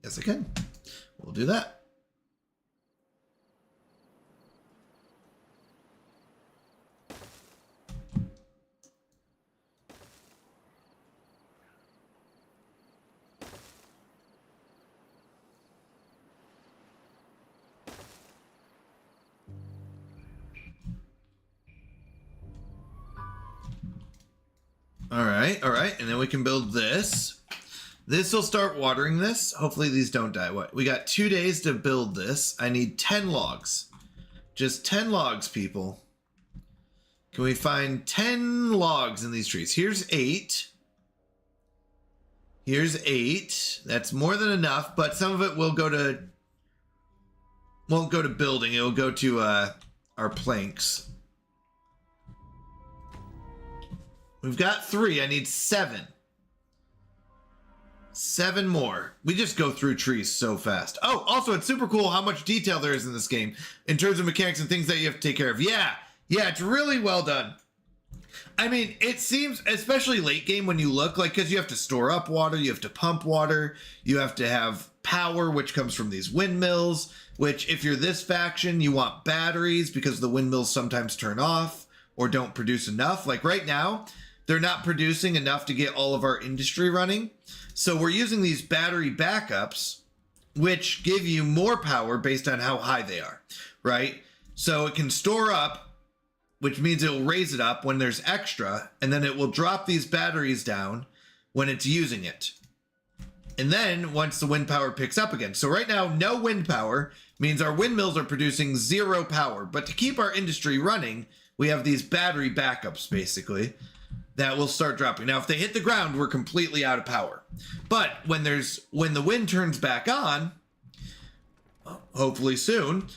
Yes, I can. We'll do that. All right, and then we can build this. This will start watering this. Hopefully these don't die. What? We got 2 days to build this. I need 10 logs. Just 10 logs, people. Can we find 10 logs in these trees? Here's 8. Here's 8. That's more than enough, but some of it will go to... won't go to building. It will go to our planks. We've got 3. I need 7. 7 more. We just go through trees so fast. Oh, also, it's super cool how much detail there is in this game in terms of mechanics and things that you have to take care of. Yeah, it's really well done. I mean, it seems, especially late game when you look, like, because you have to store up water, you have to pump water, you have to have power, which comes from these windmills, which if you're this faction, you want batteries because the windmills sometimes turn off or don't produce enough. Like right now, they're not producing enough to get all of our industry running. So we're using these battery backups, which give you more power based on how high they are, right? So it can store up, which means it will raise it up when there's extra, and then it will drop these batteries down when it's using it. And then once the wind power picks up again. So right now, no wind power means our windmills are producing 0 power. But to keep our industry running, we have these battery backups, basically, that will start dropping. Now, if they hit the ground, we're completely out of power. But when the wind turns back on, hopefully soon,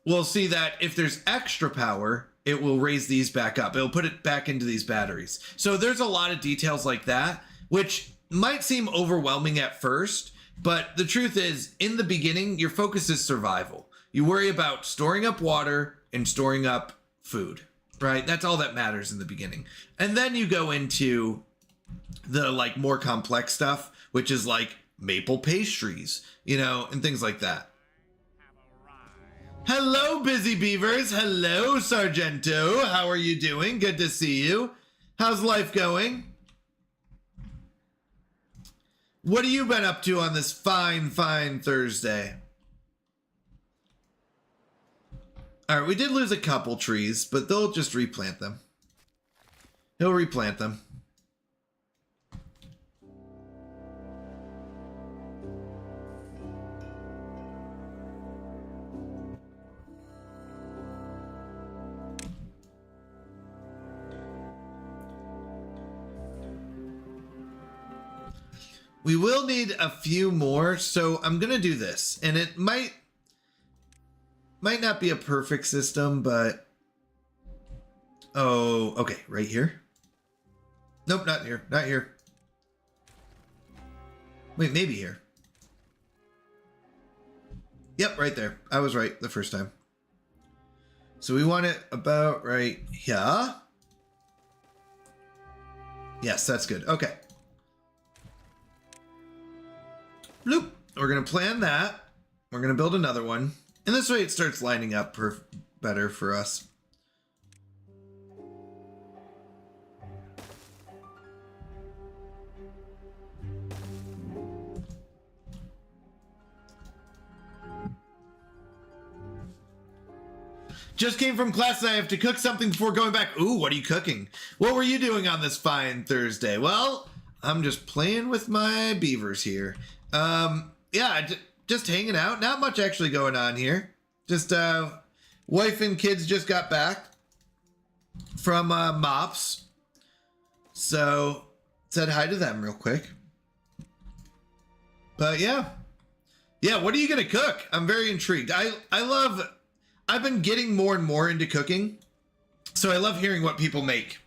we'll see that if there's extra power, it will raise these back up. It'll put it back into these batteries. So there's a lot of details like that, which might seem overwhelming at first, but the truth is, in the beginning, your focus is survival. You worry about storing up water, and storing up food, right? That's all that matters in the beginning. And then you go into the like more complex stuff, which is like maple pastries, you know, and things like that. Hello, Busy Beavers. Hello, Sargento. How are you doing? Good to see you. How's life going? What have you been up to on this fine Thursday? All right, we did lose a couple trees, but they'll just replant them. He'll replant them. We will need a few more, so I'm gonna do this, and it might not be a perfect system, but oh, okay, right here. Nope, not here, not here. Wait, maybe here. Yep, right there. I was right the first time. So we want it about right here. Yes, that's good. Okay. Bloop. We're going to plan that. We're going to build another one. And this way it starts lining up better for us. Just came from class and I have to cook something before going back. Ooh, what are you cooking? What were you doing on this fine Thursday? Well, I'm just playing with my beavers here. Yeah, just hanging out. Not much actually going on here. Just wife and kids just got back from mops. So said hi to them real quick. But yeah. Yeah, what are you gonna cook? I'm very intrigued. I've been getting more and more into cooking, so I love hearing what people make.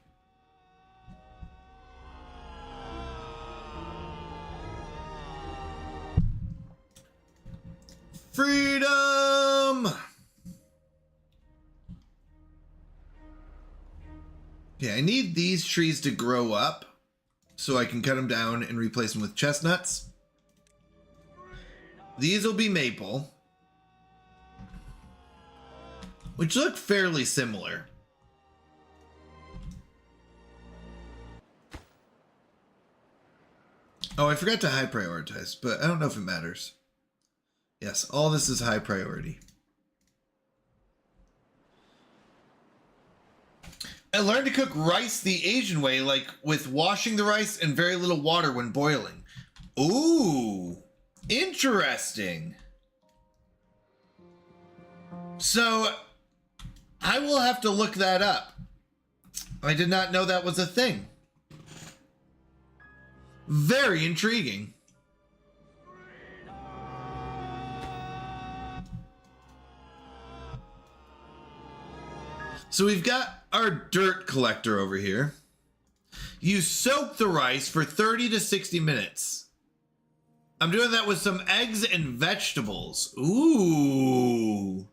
Freedom! Okay, I need these trees to grow up so I can cut them down and replace them with chestnuts. These will be maple, which look fairly similar. Oh, I forgot to high prioritize, but I don't know if it matters. Yes, all this is high priority. I learned to cook rice the Asian way, like with washing the rice and very little water when boiling. Ooh, interesting. So I will have to look that up. I did not know that was a thing. Very intriguing. So we've got our dirt collector over here. You soak the rice for 30 to 60 minutes. I'm doing that with some eggs and vegetables. Ooh.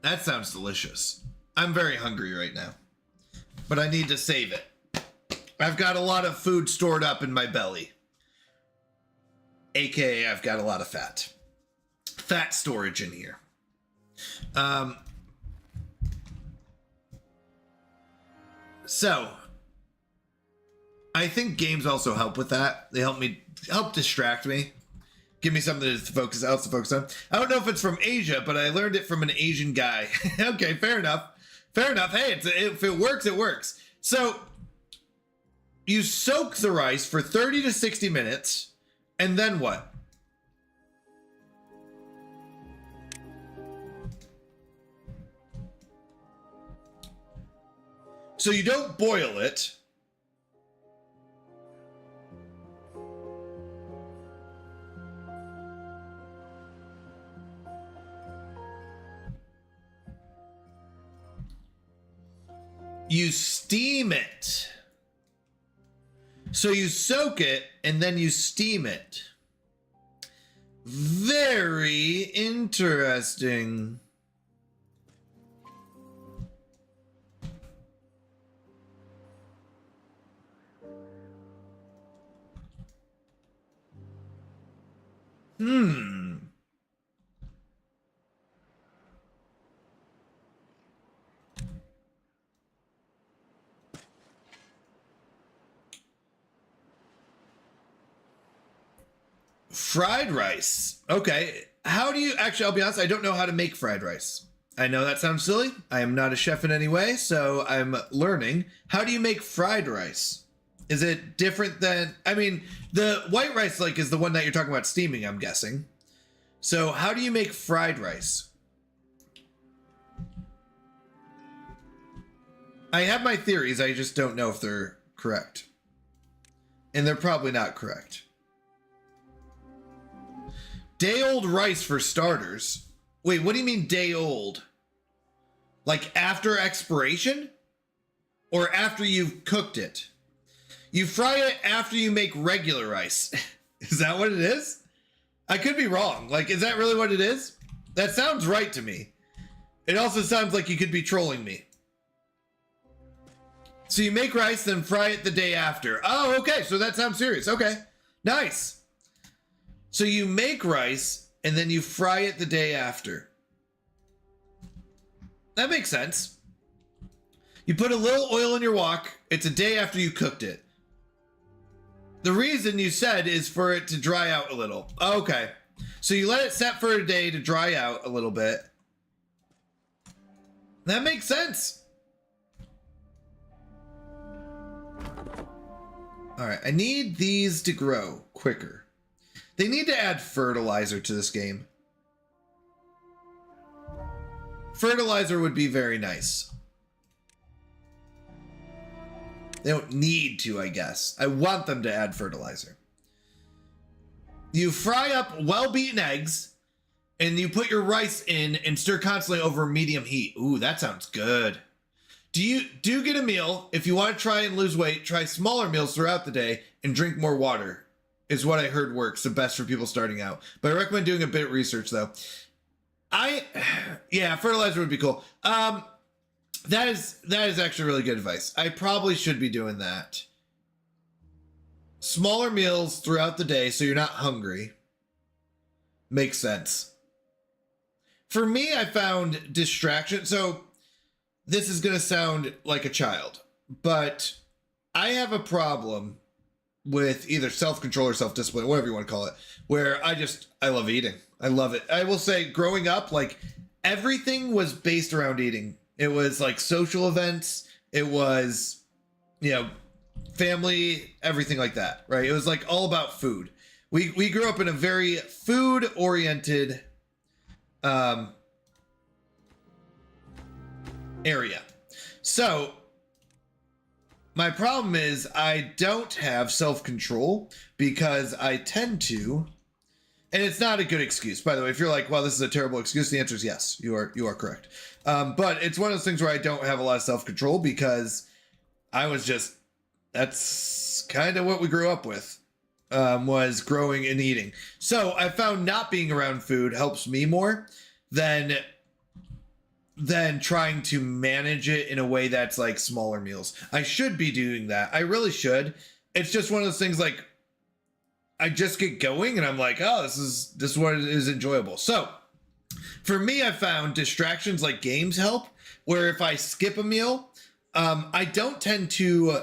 That sounds delicious. I'm very hungry right now, but I need to save it. I've got a lot of food stored up in my belly. AKA I've got a lot of fat. Fat storage in here. So I think games also help with that. They help distract me. Give me something else to focus on. I don't know if it's from Asia, but I learned it from an Asian guy. Okay, fair enough. Fair enough. Hey, if it works, it works. So you soak the rice for 30 to 60 minutes, and then what? So you don't boil it. You steam it. So you soak it and then you steam it. Very interesting. Fried rice. Okay. How do you actually? I'll be honest. I don't know how to make fried rice. I know that sounds silly. I am not a chef in any way, so I'm learning. How do you make fried rice? Is it different than? I mean, the white rice like is the one that you're talking about steaming. I'm guessing. So how do you make fried rice? I have my theories. I just don't know if they're correct, and they're probably not correct. Day old rice for starters. Wait, what do you mean day old? Like after expiration? Or after you've cooked it? You fry it after you make regular rice. Is that what it is? I could be wrong. Like, is that really what it is? That sounds right to me. It also sounds like you could be trolling me. So you make rice, then fry it the day after. Oh, okay. So that sounds serious. Okay. Nice. So you make rice and then you fry it the day after. That makes sense. You put a little oil in your wok. It's a day after you cooked it. The reason you said is for it to dry out a little. Okay. So you let it set for a day to dry out a little bit. That makes sense. All right. I need these to grow quicker. They need to add fertilizer to this game. Fertilizer would be very nice. They don't need to, I guess. I want them to add fertilizer. You fry up well-beaten eggs, and you put your rice in and stir constantly over medium heat. Ooh, that sounds good. Do get a meal. If you want to try and lose weight, try smaller meals throughout the day and drink more water. Is what I heard works the best for people starting out. But I recommend doing a bit of research though. Yeah, fertilizer would be cool. That is actually really good advice. I probably should be doing that. Smaller meals throughout the day so you're not hungry. Makes sense. For me, I found distraction. So this is going to sound like a child, but I have a problem with either self-control or self-discipline, whatever you want to call it, where I love eating. I love it. I will say growing up, like everything was based around eating. It was like social events. It was, family, everything like that, right? It was like all about food. We grew up in a very food-oriented area. So my problem is I don't have self-control because I tend to, and it's not a good excuse, by the way. If you're like, well, this is a terrible excuse, the answer is yes, you are correct. But it's one of those things where I don't have a lot of self-control because that's kind of what we grew up with, was growing and eating. So I found not being around food helps me more than trying to manage it in a way that's like smaller meals. I should be doing that. I really should. It's just one of those things like I just get going and I'm like, oh, this is what is enjoyable. So for me, I found distractions like games help, where if I skip a meal, I don't tend to,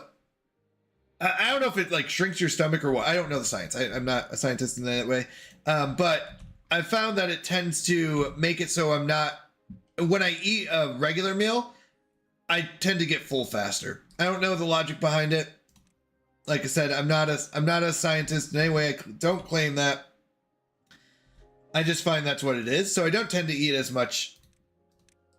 I don't know if it like shrinks your stomach or what. I don't know the science. I'm not a scientist in that way. But I found that it tends to make it so I'm not, when I eat a regular meal, I tend to get full faster. I don't know the logic behind it. Like I said, I'm not a scientist in any way. I don't claim that. I just find that's what it is. So I don't tend to eat as much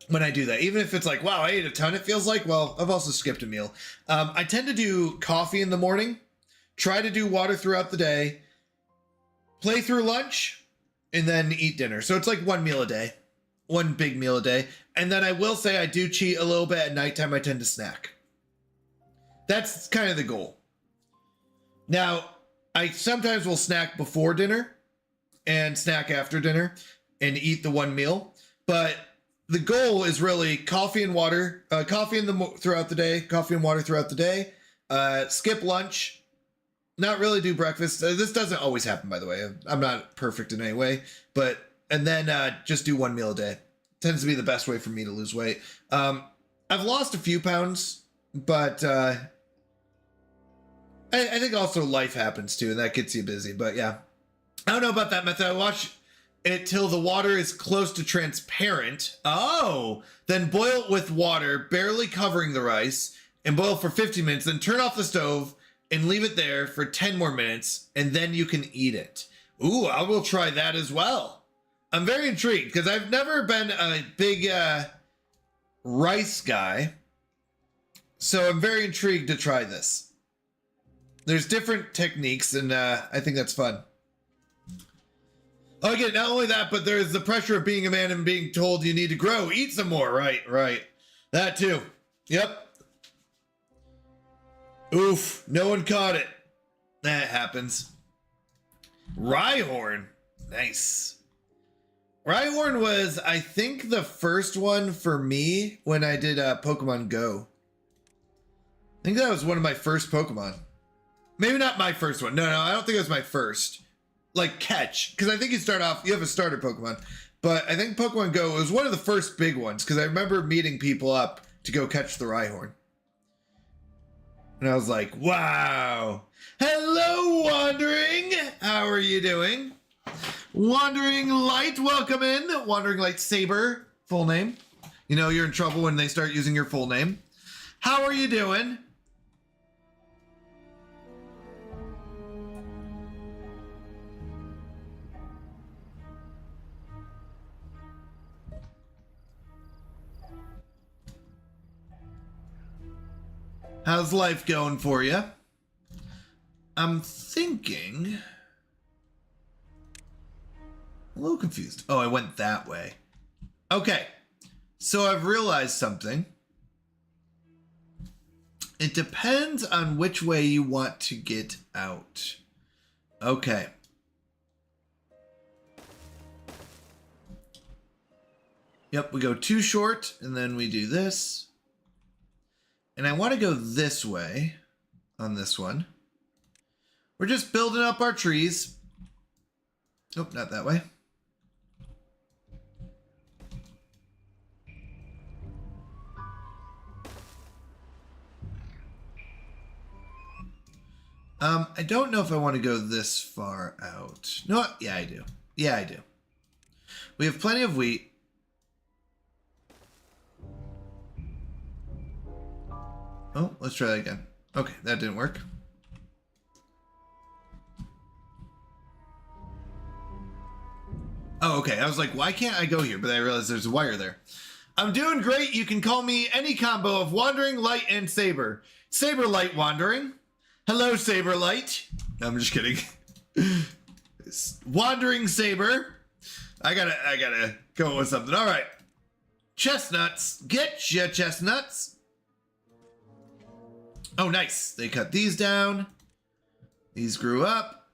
when I do that. Even if it's like, wow, I ate a ton, it feels like, well, I've also skipped a meal. I tend to do coffee in the morning, try to do water throughout the day, play through lunch, and then eat dinner. So it's like one meal a day. One big meal a day. And then I will say I do cheat a little bit at nighttime. I tend to snack. That's kind of the goal. Now, I sometimes will snack before dinner and snack after dinner and eat the one meal. But the goal is really coffee and water, throughout the day, coffee and water throughout the day, skip lunch, not really do breakfast. This doesn't always happen, by the way. I'm not perfect in any way, and then just do one meal a day. Tends to be the best way for me to lose weight. I've lost a few pounds, but I think also life happens too, and that gets you busy. But yeah, I don't know about that method. I watch it till the water is close to transparent. Oh, then boil it with water, barely covering the rice, and boil for 50 minutes. Then turn off the stove and leave it there for 10 more minutes, and then you can eat it. Ooh, I will try that as well. I'm very intrigued because I've never been a big rice guy, so I'm very intrigued to try this. There's different techniques, and I think that's fun. Oh, again, not only that, but there's the pressure of being a man and being told you need to grow. Eat some more. Right. That too. Yep. Oof. No one caught it. That happens. Rhyhorn. Nice. Rhyhorn was, I think, the first one for me when I did Pokemon Go. I think that was one of my first Pokemon. Maybe not my first one. No, I don't think it was my first. Like catch, because I think you start off, you have a starter Pokemon, but I think Pokemon Go was one of the first big ones because I remember meeting people up to go catch the Rhyhorn. And I was like, wow. Hello, Wandering. How are you doing? Wandering Light, welcome in. Wandering Light Saber, full name. You know you're in trouble when they start using your full name. How are you doing? How's life going for you? I'm thinking... a little confused. Oh, I went that way. Okay. So I've realized something. It depends on which way you want to get out. Okay. Yep, we go too short, and then we do this. And I want to go this way on this one. We're just building up our trees. Oh, not that way. I don't know if I want to go this far out. No, yeah, I do. Yeah, I do. We have plenty of wheat. Oh, let's try that again. Okay, that didn't work. Oh, okay. I was like, why can't I go here? But I realized there's a wire there. I'm doing great. You can call me any combo of Wandering, Light, and Saber. Saber Light Wandering. Hello, Saber Light. No, I'm just kidding. Wandering Saber. I gotta go with something. All right. Chestnuts. Get ya, chestnuts. Oh, nice. They cut these down. These grew up.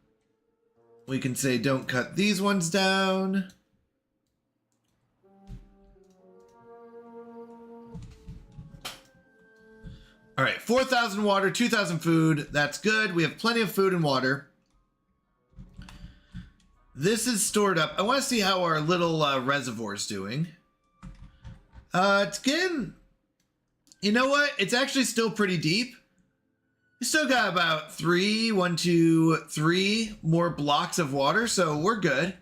We can say don't cut these ones down. All right, 4,000 water, 2,000 food. That's good. We have plenty of food and water. This is stored up. I want to see how our little reservoir's doing. It's getting... You know what? It's actually still pretty deep. We still got about 3 more blocks of water, so we're good.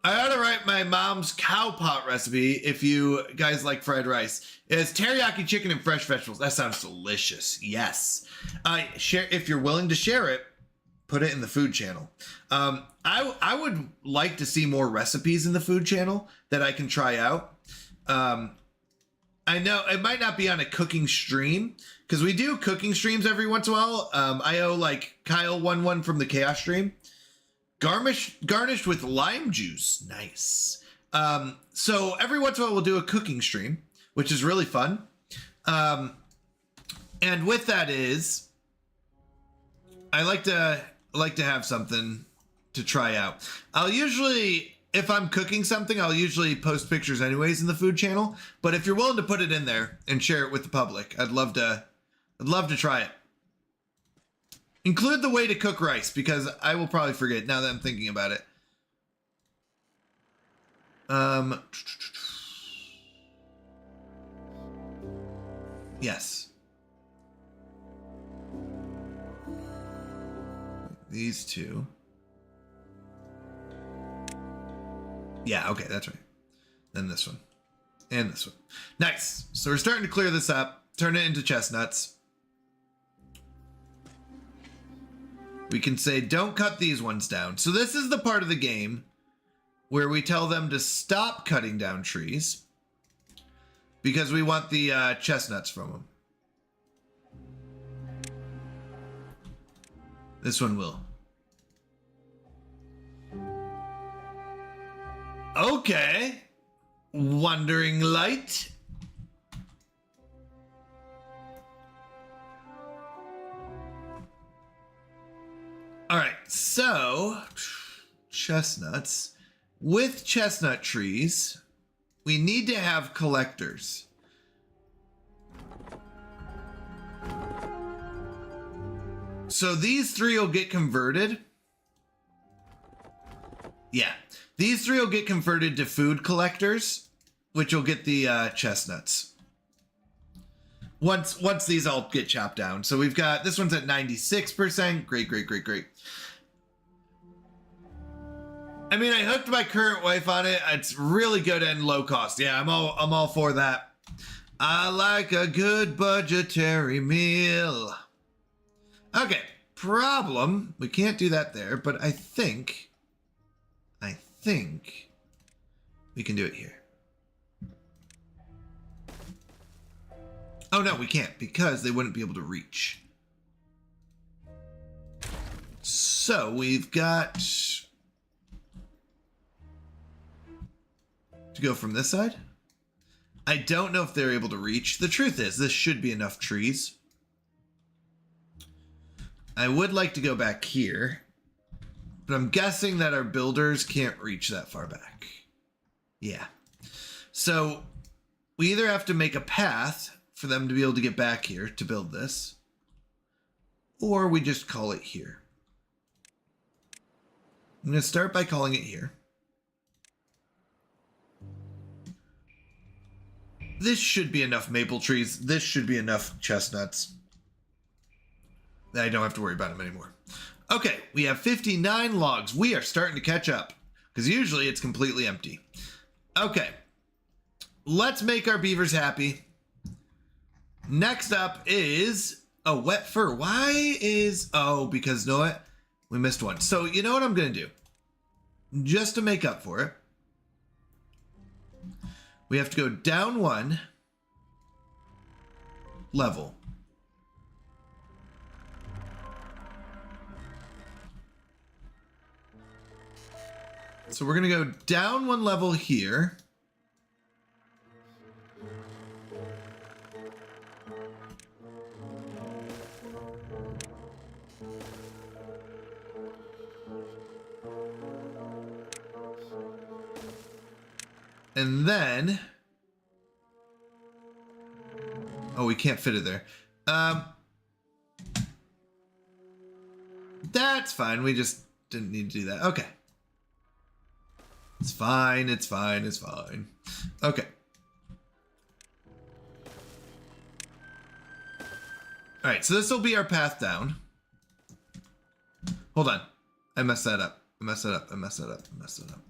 I ought to write my mom's cow pot recipe if you guys like fried rice. It's teriyaki chicken and fresh vegetables. That sounds delicious. Yes. Share if you're willing to share it. Put it in the food channel. I would like to see more recipes in the food channel that I can try out. I know it might not be on a cooking stream because we do cooking streams every once in a while. I owe like Kyle one from the Chaos stream. Garnished with lime juice. Nice. So every once in a while we'll do a cooking stream, which is really fun. And with that is, I like to have something to try out. I'll usually, if I'm cooking something, I'll usually post pictures anyways in the food channel. But if you're willing to put it in there and share it with the public, I'd love to try it. Include the way to cook rice, because I will probably forget now that I'm thinking about it. Yes. These two. Yeah, okay, that's right. Then this one. And this one. Nice. So we're starting to clear this up. Turn it into chestnuts. We can say, don't cut these ones down. So this is the part of the game where we tell them to stop cutting down trees because we want the chestnuts from them. This one will. Okay. Wandering light. All right, so chestnuts. With chestnut trees, we need to have collectors. So these three will get converted. Yeah, these three will get converted to food collectors, which will get the chestnuts. Once these all get chopped down. So we've got, this one's at 96%. Great, great, great, great. I mean, I hooked my current wife on it. It's really good and low cost. Yeah, I'm all for that. I like a good budgetary meal. Okay, problem. We can't do that there, but I think we can do it here. Oh no, we can't because they wouldn't be able to reach. So we've got to go from this side. I don't know if they're able to reach. The truth is, this should be enough trees. I would like to go back here, but I'm guessing that our builders can't reach that far back. Yeah. So we either have to make a path for them to be able to get back here to build this, or we just call it here. I'm going to start by calling it here. This should be enough maple trees. This should be enough chestnuts. I don't have to worry about them anymore. Okay, we have 59 logs. We are starting to catch up because usually it's completely empty. Okay, let's make our beavers happy. Next up is a wet fur. Why is, oh, because you know what? We missed one. So you know what I'm going to do? Just to make up for it, we have to go down one level. So we're going to go down one level here. And then, oh, we can't fit it there. That's fine. We just didn't need to do that. Okay. It's fine. It's fine. It's fine. Okay. All right. So this will be our path down. Hold on. I messed that up. I messed that up. I messed that up. I messed that up.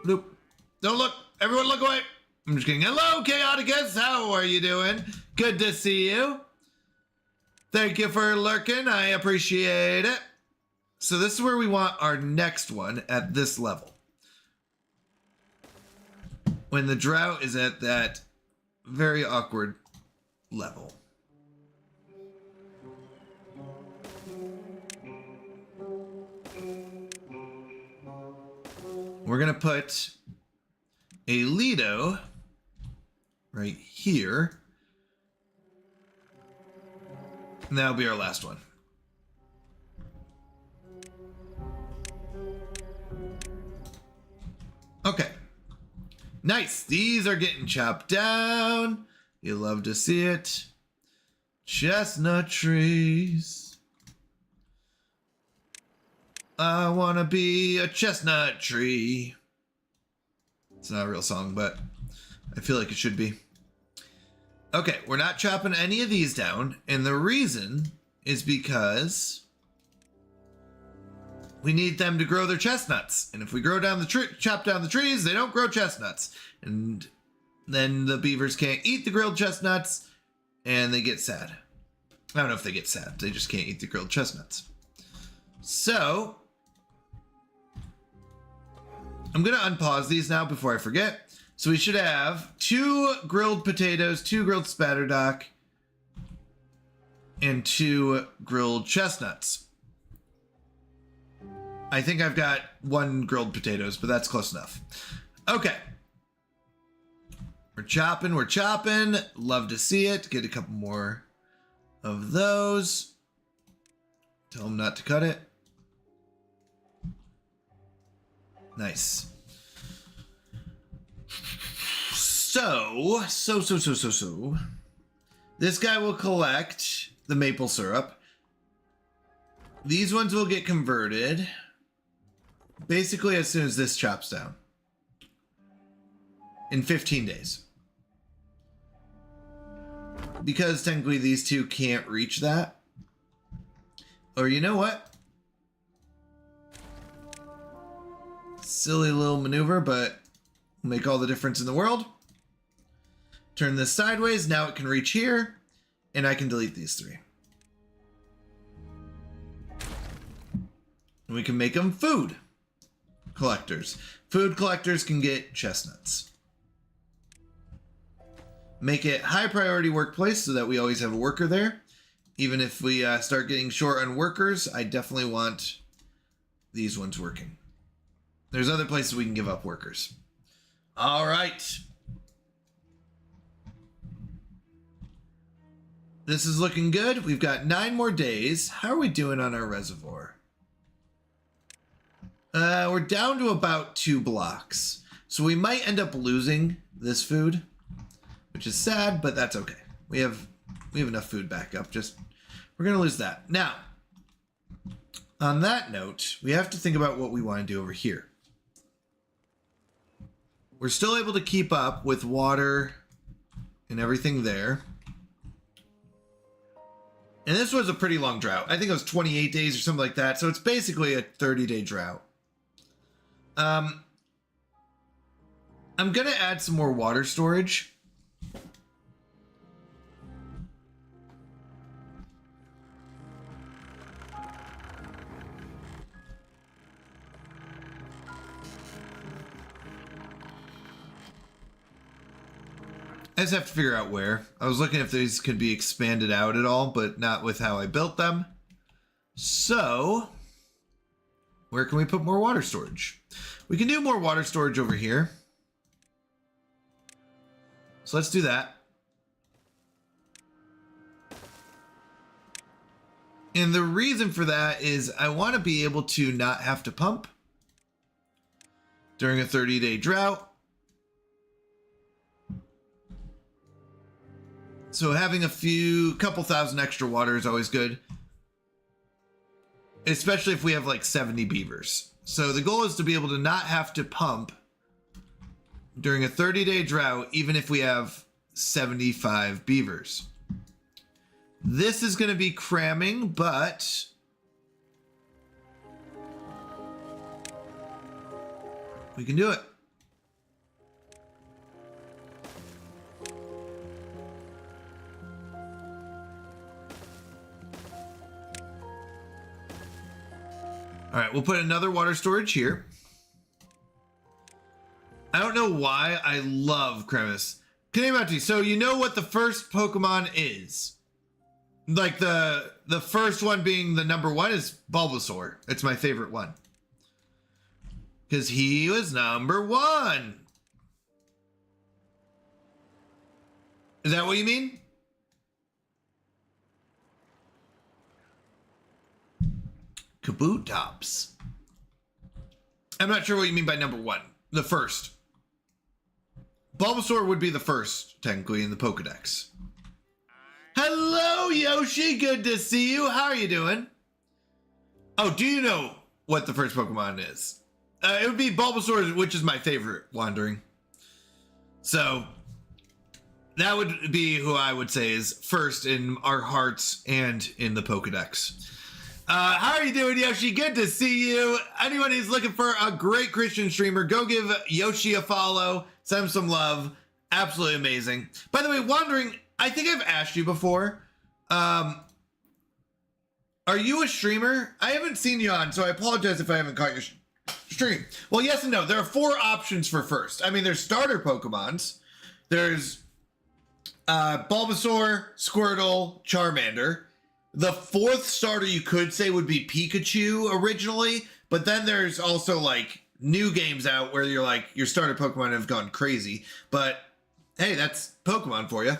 Bloop. Don't look. Everyone look away. I'm just kidding. Hello, Chaoticus. How are you doing? Good to see you. Thank you for lurking. I appreciate it. So this is where we want our next one at this level. When the drought is at that very awkward level. We're going to put a Lido right here. And that'll be our last one. Okay. Nice. These are getting chopped down. You love to see it. Chestnut trees. I wanna be a chestnut tree. It's not a real song, but I feel like it should be. Okay, we're not chopping any of these down, and the reason is because we need them to grow their chestnuts. And if we grow down the chop down the trees, they don't grow chestnuts. And then the beavers can't eat the grilled chestnuts, and they get sad. I don't know if they get sad. They just can't eat the grilled chestnuts. So I'm going to unpause these now before I forget. So we should have 2 grilled potatoes, 2 grilled spatterdock, and 2 grilled chestnuts. I think I've got 1 grilled potatoes, but that's close enough. Okay. We're chopping, we're chopping. Love to see it. Get a couple more of those. Tell them not to cut it. Nice. So. This guy will collect the maple syrup. These ones will get converted basically as soon as this chops down. In 15 days. Because technically these two can't reach that. Or you know what? Silly little maneuver, but will make all the difference in the world. Turn this sideways. Now it can reach here. And I can delete these 3. And we can make them food collectors. Food collectors can get chestnuts. Make it high priority workplace so that we always have a worker there. Even if we start getting short on workers, I definitely want these ones working. There's other places we can give up workers. All right. This is looking good. We've got 9 more days. How are we doing on our reservoir? We're down to about 2 blocks. So we might end up losing this food, which is sad, but that's okay. We have enough food back up. We're going to lose that. Now, on that note, we have to think about what we want to do over here. We're still able to keep up with water and everything there. And this was a pretty long drought. I think it was 28 days or something like that. So it's basically a 30-day drought. I'm going to add some more water storage. I just have to figure out where. I was looking if these could be expanded out at all, but not with how I built them. So, where can we put more water storage? We can do more water storage over here. So let's do that. And the reason for that is I want to be able to not have to pump during a 30-day drought. So having a couple thousand extra water is always good. Especially if we have like 70 beavers. So the goal is to be able to not have to pump during a 30-day drought, even if we have 75 beavers. This is going to be cramming, but we can do it. All right, we'll put another water storage here. I don't know why I love Cremis. Kanemati, so you know what the first Pokemon is? Like the first one being the number 1 is Bulbasaur. It's my favorite one. Because he was number 1. Is that what you mean? Kabutops. I'm not sure what you mean by number 1. The first. Bulbasaur would be the first, technically, in the Pokedex. Hello, Yoshi. Good to see you. How are you doing? Oh, do you know what the first Pokemon is. It would be Bulbasaur, which is my favorite wandering. So that would be who I would say is first in our hearts and in the Pokedex. How are you doing, Yoshi? Good to see you. Anyone who's looking for a great Christian streamer, go give Yoshi a follow. Send him some love. Absolutely amazing. By the way, wandering, I think I've asked you before. Are you a streamer? I haven't seen you on, so I apologize if I haven't caught your stream. Well, yes and no. There are 4 options for first. I mean, there's starter Pokemons. There's Bulbasaur, Squirtle, Charmander. The 4th starter you could say would be Pikachu originally, but then there's also like new games out where you're like, your starter Pokemon have gone crazy. But hey, that's Pokemon for you.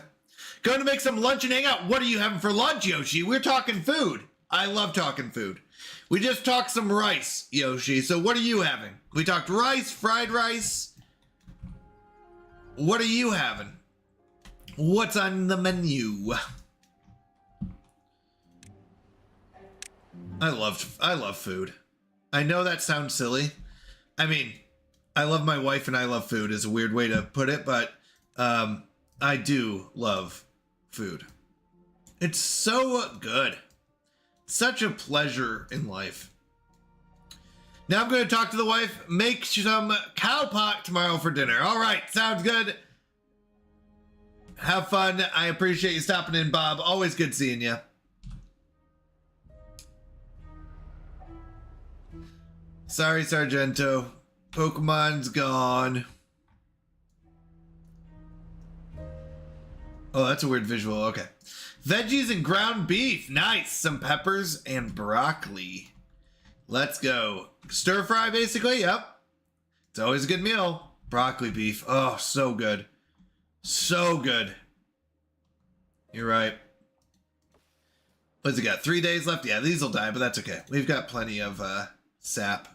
Going to make some lunch and hang out. What are you having for lunch, Yoshi? We're talking food. I love talking food. We just talked some rice, Yoshi. So what are you having? We talked rice, fried rice. What are you having? What's on the menu? I love food. I know that sounds silly. I mean, I love my wife and I love food is a weird way to put it, but I do love food. It's so good. Such a pleasure in life. Now I'm going to talk to the wife, make some cow pot tomorrow for dinner. All right, sounds good. Have fun. I appreciate you stopping in, Bob. Always good seeing you. Sorry, Sargento. Pokemon's gone. Oh, that's a weird visual. Okay. Veggies and ground beef. Nice. Some peppers and broccoli. Let's go. Stir fry, basically. Yep. It's always a good meal. Broccoli beef. Oh, so good. So good. You're right. What's it got? 3 days left? Yeah, these will die, but that's okay. We've got plenty of sap.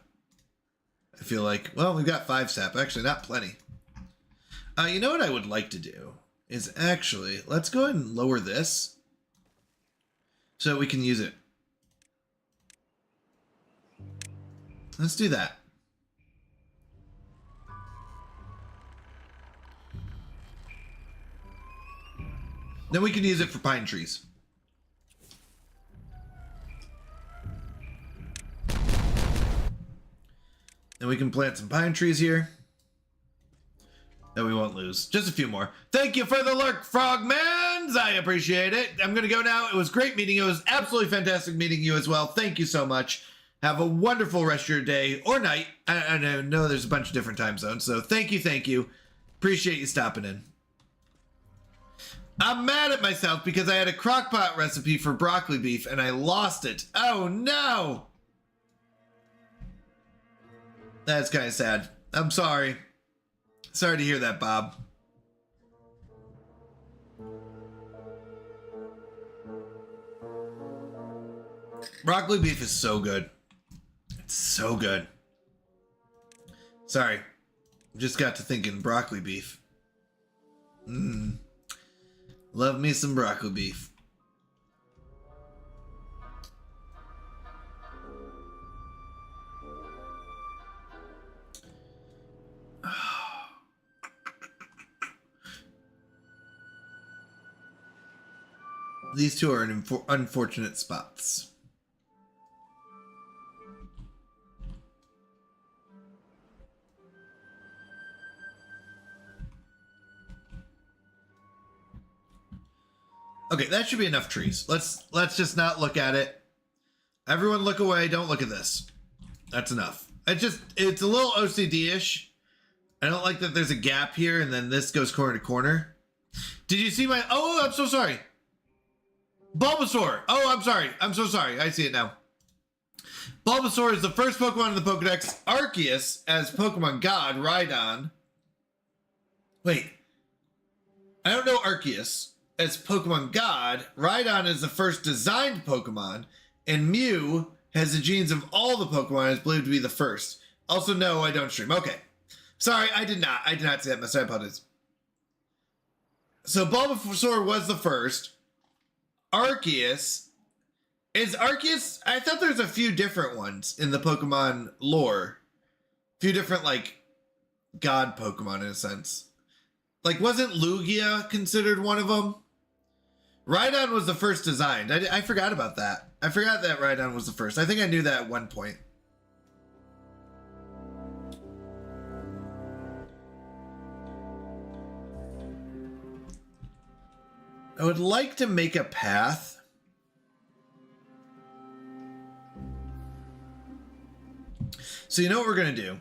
I feel like, well, we've got 5 sap. Actually, not plenty. You know what I would like to do is actually, let's go ahead and lower this so we can use it. Let's do that. Then we can use it for pine trees. Then we can plant some pine trees here that we won't lose. Just a few more. Thank you for the lurk, Frogmans. I appreciate it. I'm going to go now. It was great meeting you. It was absolutely fantastic meeting you as well. Thank you so much. Have a wonderful rest of your day or night. I know there's a bunch of different time zones. So thank you. Thank you. Appreciate you stopping in. I'm mad at myself because I had a crockpot recipe for broccoli beef and I lost it. Oh no. That's kind of sad. I'm sorry. Sorry to hear that, Bob. Broccoli beef is so good. It's so good. Sorry. Just got to thinking broccoli beef. Love me some broccoli beef. These two are in unfortunate spots. Okay, that should be enough trees. Let's just not look at it. Everyone look away. Don't look at this. That's enough. It's a little OCD-ish. I don't like that there's a gap here and then this goes corner to corner. Did you see my... Oh, I'm so sorry. Bulbasaur. Oh, I'm sorry. I'm so sorry. I see it now. Bulbasaur is the first Pokemon in the Pokedex. Arceus as Pokemon God. Rhydon. Wait. I don't know Arceus as Pokemon God. Rhydon is the first designed Pokemon. And Mew has the genes of all the Pokemon and is believed to be the first. Also, no, I don't stream. Okay. Sorry, I did not see that. My apologies. So Bulbasaur was the first. Arceus Is Arceus? I thought there's a few different ones in the Pokemon lore. A few different, like, god Pokemon in a sense. Like, wasn't Lugia considered one of them? Rhydon was the first designed. I forgot about that. I forgot that Rhydon was the first. I think I knew that at one point. I would like to make a path. So you know what we're going to do?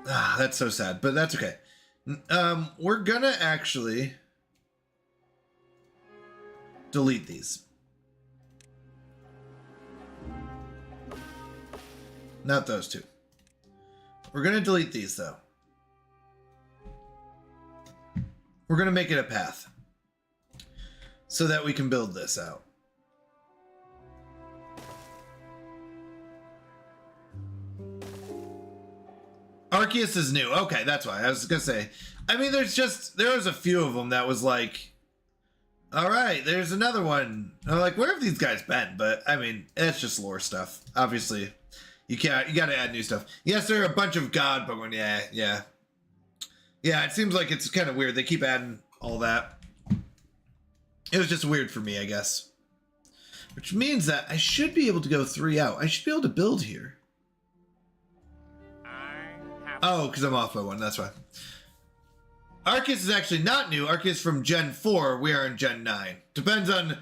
Ah, that's so sad, but that's okay. We're going to actually delete these. Not those two. We're going to delete these, though. We're going to make it a path so that we can build this out. Arceus is new. Okay, that's why. I was going to say. I mean, there was a few of them that was like, all right, there's another one. I'm like, where have these guys been? But I mean, it's just lore stuff. Obviously, you got to add new stuff. Yes, there are a bunch of god Pokemon. Yeah. Yeah, it seems like it's kind of weird. They keep adding all that. It was just weird for me, I guess. Which means that I should be able to go 3 out. I should be able to build here. Oh, because I'm off by 1. That's why. Arceus is actually not new. Arceus is from Gen 4. We are in Gen 9. Depends on.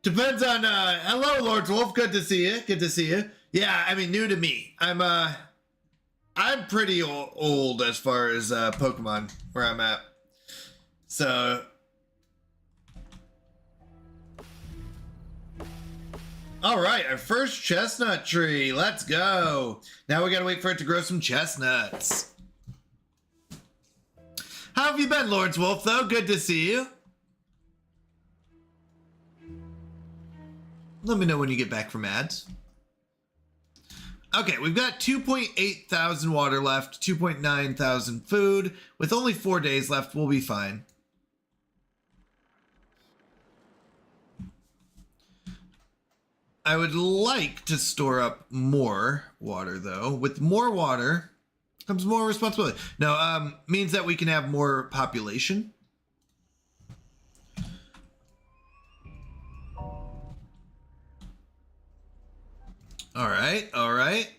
Hello, Lord Wolf. Good to see you. Good to see you. Yeah, I mean, new to me. I'm pretty old as far as Pokemon where I'm at. So. All right, our first chestnut tree. Let's go. Now we gotta wait for it to grow some chestnuts. How have you been, Lord's Wolf, though? Good to see you. Let me know when you get back from ads. Okay, we've got 2.8 thousand water left, 2.9 thousand food. With only 4 days left, we'll be fine. I would like to store up more water, though. With more water comes more responsibility. No, means that we can have more population. All right, all right.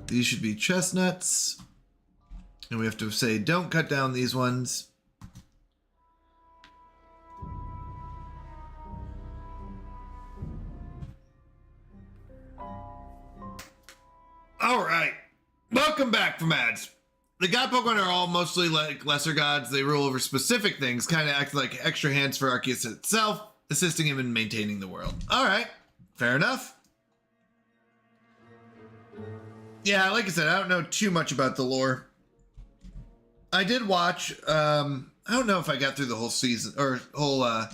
These should be chestnuts. And we have to say, don't cut down these ones. All right. Welcome back from ads. The god Pokemon are all mostly like lesser gods. They rule over specific things, kind of act like extra hands for Arceus itself, assisting him in maintaining the world. All right. Fair enough. Yeah, like I said, I don't know too much about the lore. I did watch, I don't know if I got through the whole season or whole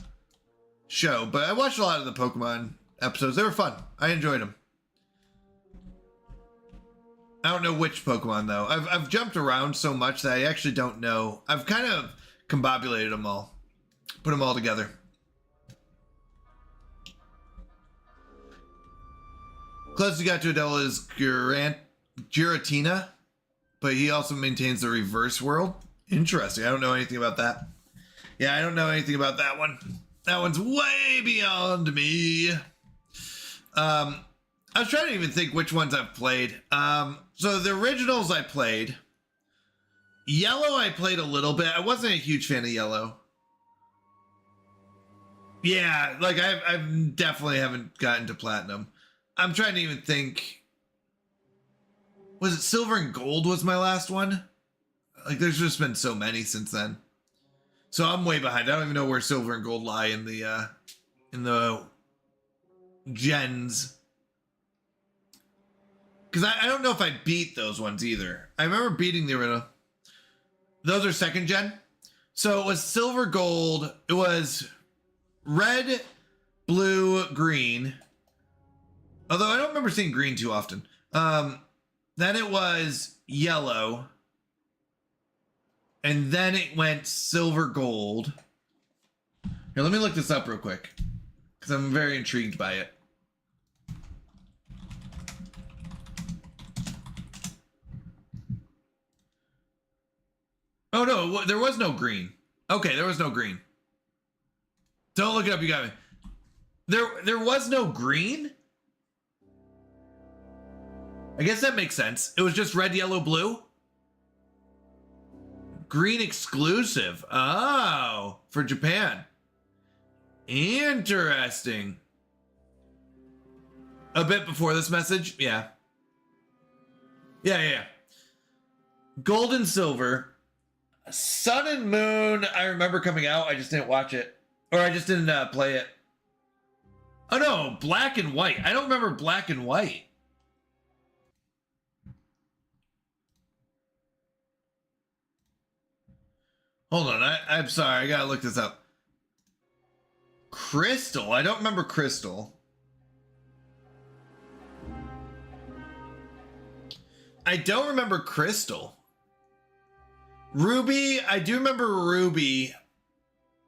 show, but I watched a lot of the Pokemon episodes. They were fun. I enjoyed them. I don't know which Pokemon, though. I've jumped around so much that I actually don't know. I've kind of combobulated them all. Put them all together. Closest we got to a devil is Giratina, but he also maintains the reverse world. Interesting. I don't know anything about that. Yeah, I don't know anything about that one. That one's way beyond me. I was trying to even think which ones I've played. So the originals I played. Yellow I played a little bit. I wasn't a huge fan of Yellow. Yeah, like I've definitely haven't gotten to Platinum. I'm trying to even think. Was it Silver and Gold was my last one? Like there's just been so many since then. So I'm way behind. I don't even know where Silver and Gold lie in the gens. Because I don't know if I beat those ones either. I remember beating the original. Those are second gen. So it was Silver, Gold. It was Red, Blue, Green. Although I don't remember seeing Green too often. Then it was Yellow. And then it went silver, gold. Here, let me look this up real quick, because I'm very intrigued by it. Oh no, there was no green. Okay, there was no green. Don't look it up, you got me. There was no green? I guess that makes sense. It was just red, yellow, blue? Green exclusive. Oh, for Japan. Interesting. A bit before this message? Yeah. Yeah. Gold and silver. Sun and Moon, I remember coming out. I just didn't watch it. Or I just didn't play it. Oh no, Black and White. I don't remember Black and White. Hold on, I'm sorry. I gotta look this up. Crystal. I don't remember Crystal. I don't remember Crystal. Ruby. I do remember Ruby.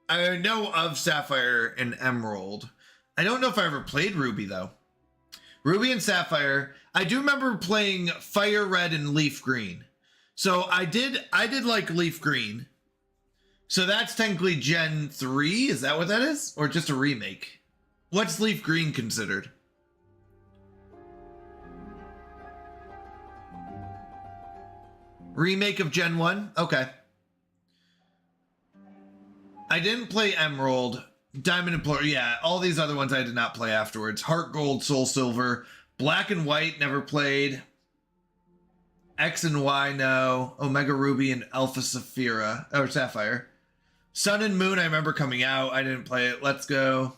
I know of Sapphire and Emerald. I don't know if I ever played Ruby though. Ruby and Sapphire. I do remember playing Fire Red and Leaf Green. So I did like Leaf Green. So that's technically Gen 3? Is that what that is? Or just a remake? What's Leaf Green considered? Remake of Gen 1? Okay. I didn't play Emerald, Diamond and Pearl. Yeah, all these other ones I did not play afterwards. Heart Gold, Soul Silver, Black and White, never played. X and Y, no. Omega Ruby and Alpha Sapphire. Or Sapphire. Sun and Moon, I remember coming out. I didn't play it. Let's Go.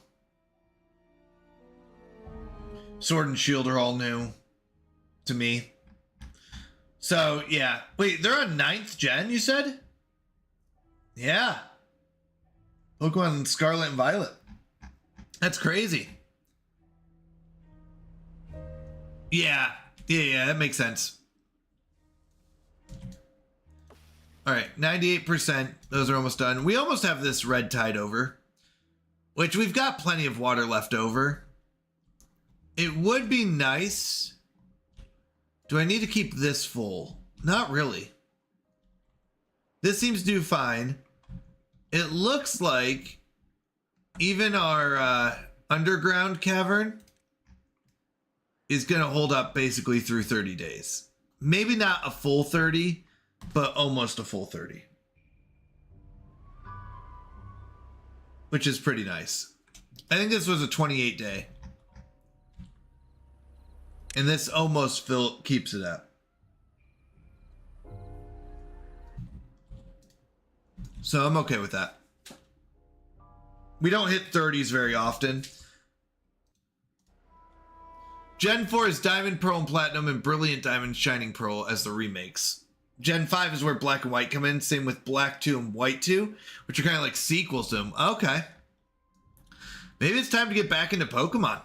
Sword and Shield are all new to me. So, yeah. Wait, they're on 9th gen, you said? Yeah. Pokemon Scarlet and Violet. That's crazy. Yeah, that makes sense. All right, 98%. Those are almost done. We almost have this red tide over, which we've got plenty of water left over. It would be nice. Do I need to keep this full? Not really. This seems to do fine. It looks like even our underground cavern is going to hold up basically through 30 days. Maybe not a full 30, but almost a full 30. Which is pretty nice. I think this was a 28 day. And this almost keeps it up. So I'm okay with that. We don't hit 30s very often. Gen 4 is Diamond, Pearl, and Platinum, and Brilliant Diamond, Shining Pearl as the remakes. Gen 5 is where Black and White come in. Same with Black 2 and White 2, which are kind of like sequels to them. Okay. Maybe it's time to get back into Pokemon.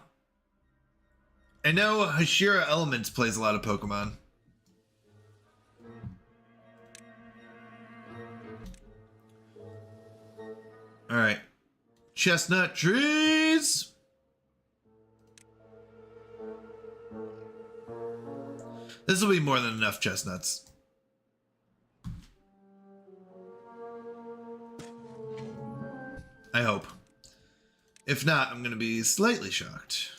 I know Hashira Elements plays a lot of Pokemon. All right. Chestnut trees. This will be more than enough chestnuts. I hope. If not, I'm going to be slightly shocked.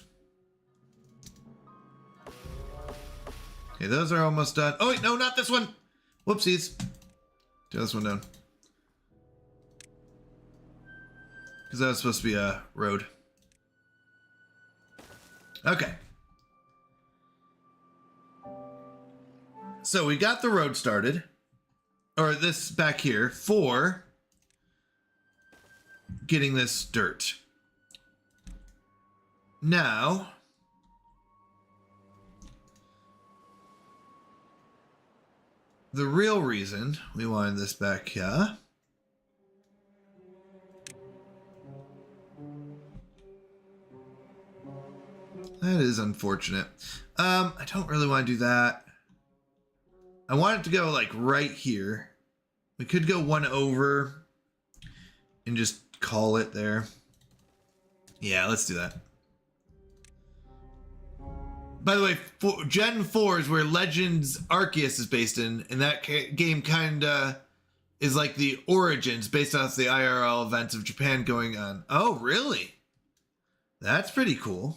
Okay, those are almost done. Oh, wait, no, not this one. Whoopsies. Tear this one down. Because that was supposed to be a road. Okay. So we got the road started. Or this back here for getting this dirt. Now, the real reason we wanted this back here that is unfortunate. I don't really want to do that. I want it to go like right here. We could go one over and just call it there. Yeah, let's do that. By the way, Gen 4 is where Legends Arceus is based in, and that game kind of is like the origins based off the IRL events of Japan going on. Oh, really? That's pretty cool.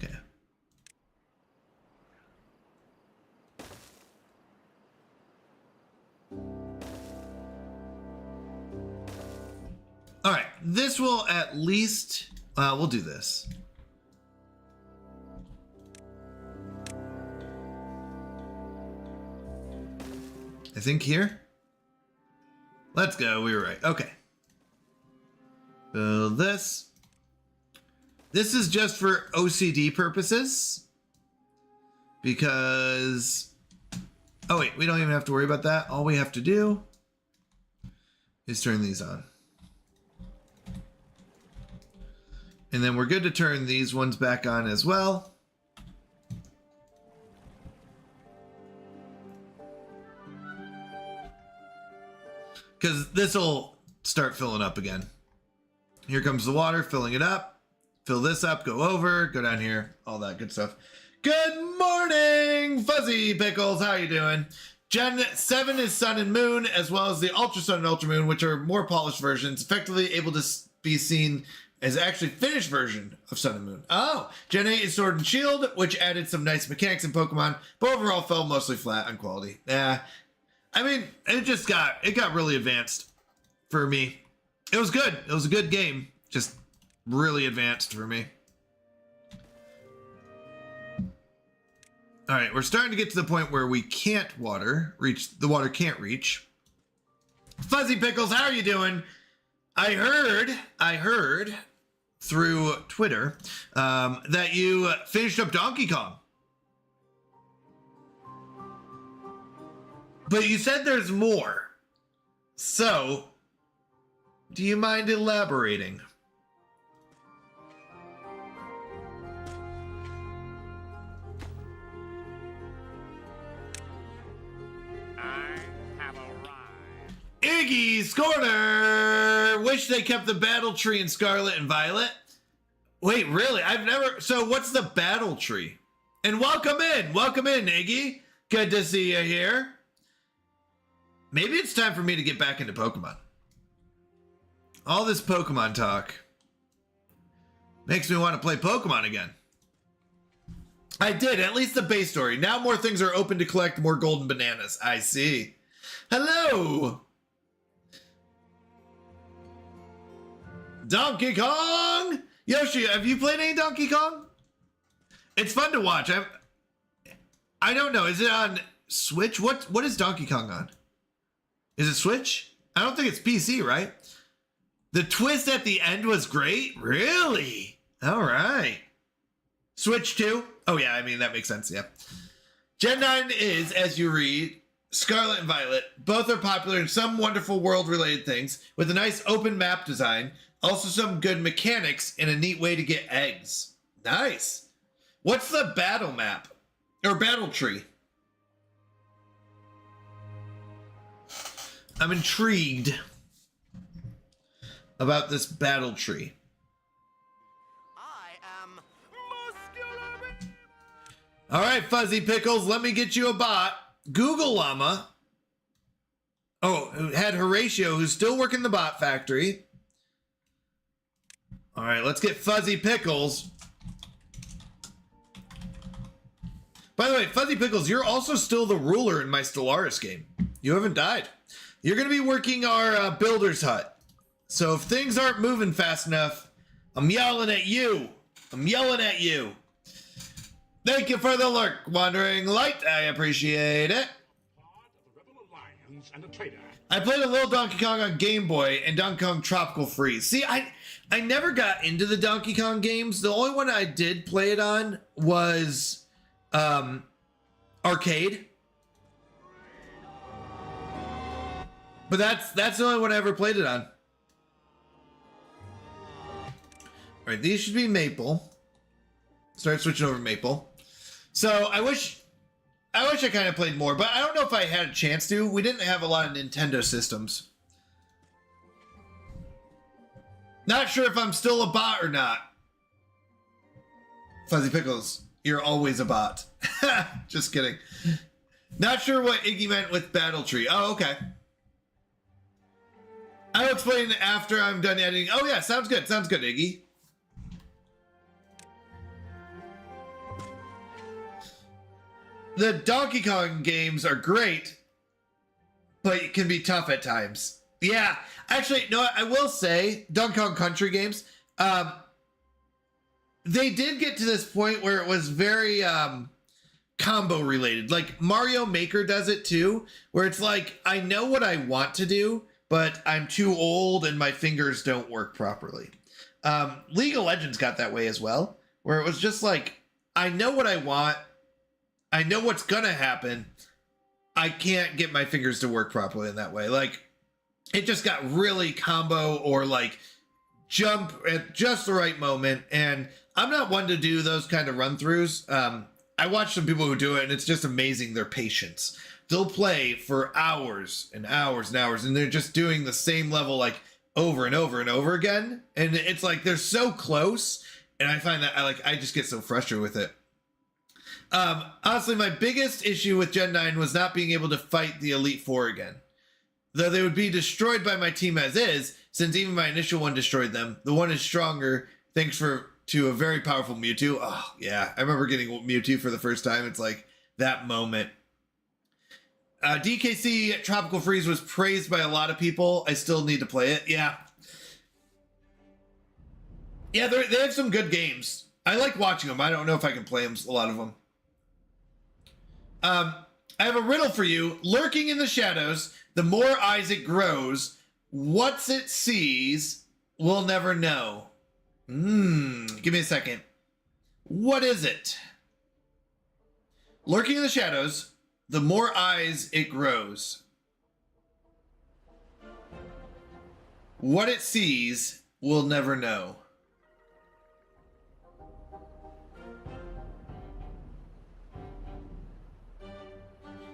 Okay. All right, this will at least, we'll do this. I think here. Let's go, we were right, okay. Build this. This is just for OCD purposes. Because, oh wait, we don't even have to worry about that. All we have to do is turn these on. And then we're good to turn these ones back on as well. Because this will start filling up again. Here comes the water, filling it up. Fill this up, go over, go down here, all that good stuff. Good morning, Fuzzy Pickles. How you doing? Gen 7 is Sun and Moon, as well as the Ultra Sun and Ultra Moon, which are more polished versions, effectively able to be seen as actually finished version of Sun and Moon. Oh, Gen 8 is Sword and Shield, which added some nice mechanics in Pokemon, but overall fell mostly flat on quality. I mean, it got really advanced for me. It was good. It was a good game. Just really advanced for me. All right, we're starting to get to the point where we can't the water can't reach. Fuzzy Pickles, how are you doing? I heard through Twitter that you finished up Donkey Kong. But you said there's more. So, do you mind elaborating? I have arrived. Iggy's Corner! Wish they kept the battle tree in Scarlet and Violet. Wait, really? So what's the battle tree? And welcome in, Iggy. Good to see you here. Maybe it's time for me to get back into Pokemon. All this Pokemon talk makes me want to play Pokemon again. I did, at least the base story. Now more things are open to collect more golden bananas. I see. Hello! Donkey Kong! Yoshi, have you played any Donkey Kong? It's fun to watch. I don't know. Is it on Switch? What is Donkey Kong on? Is it Switch? I don't think it's PC, right? The twist at the end was great? Really? All right. Switch 2? Oh, yeah, I mean, that makes sense, yeah. Gen 9 is, as you read, Scarlet and Violet. Both are popular in some wonderful world-related things, with a nice open map design, also some good mechanics, and a neat way to get eggs. Nice. What's the battle map? Or battle tree? I'm intrigued about this battle tree. I am All right, Fuzzy Pickles, let me get you a bot. Google Llama. Oh, it had Horatio, who's still working the bot factory. All right, let's get Fuzzy Pickles. By the way, Fuzzy Pickles, you're also still the ruler in my Stellaris game. You haven't died. You're going to be working our builder's hut. So if things aren't moving fast enough, I'm yelling at you. I'm yelling at you. Thank you for the lurk, Wandering Light. I appreciate it. Part of the Rebel Alliance and a traitor. I played a little Donkey Kong on Game Boy and Donkey Kong Tropical Freeze. See, I never got into the Donkey Kong games. The only one I did play it on was arcade. But that's the only one I ever played it on. All right, these should be maple. Start switching over maple. So I wish I wish I kind of played more, but I don't know if I had a chance to. We didn't have a lot of Nintendo systems. Not sure if I'm still a bot or not. Fuzzy Pickles, you're always a bot. Just kidding. Not sure what Iggy meant with Battle Tree. Oh, okay. I'll explain after I'm done editing. Oh yeah, sounds good. Sounds good, Iggy. The Donkey Kong games are great, but it can be tough at times. Yeah, actually, no, I will say Donkey Kong Country games, they did get to this point where it was very combo related. Like Mario Maker does it too, where it's like, I know what I want to do, but I'm too old and my fingers don't work properly. League of Legends got that way as well, where it was just like, I know what I want, I know what's gonna happen, I can't get my fingers to work properly in that way. Like, it just got really combo or like jump at just the right moment, and I'm not one to do those kind of run-throughs. I watch some people who do it, and it's just amazing their patience. They'll play for hours and hours and hours, and they're just doing the same level like over and over and over again, and it's like they're so close, and I find that I just get so frustrated with it. Honestly, my biggest issue with Gen 9 was not being able to fight the Elite Four again. Though they would be destroyed by my team as is, since even my initial one destroyed them. The one is stronger, thanks to a very powerful Mewtwo. Oh, yeah. I remember getting Mewtwo for the first time. It's like that moment. DKC Tropical Freeze was praised by a lot of people. I still need to play it. Yeah. Yeah, they have some good games. I like watching them. I don't know if I can play them, a lot of them. I have a riddle for you. Lurking in the shadows, the more eyes it grows, what it sees will never know. Give me a second. What is it? Lurking in the shadows, the more eyes it grows. What it sees will never know.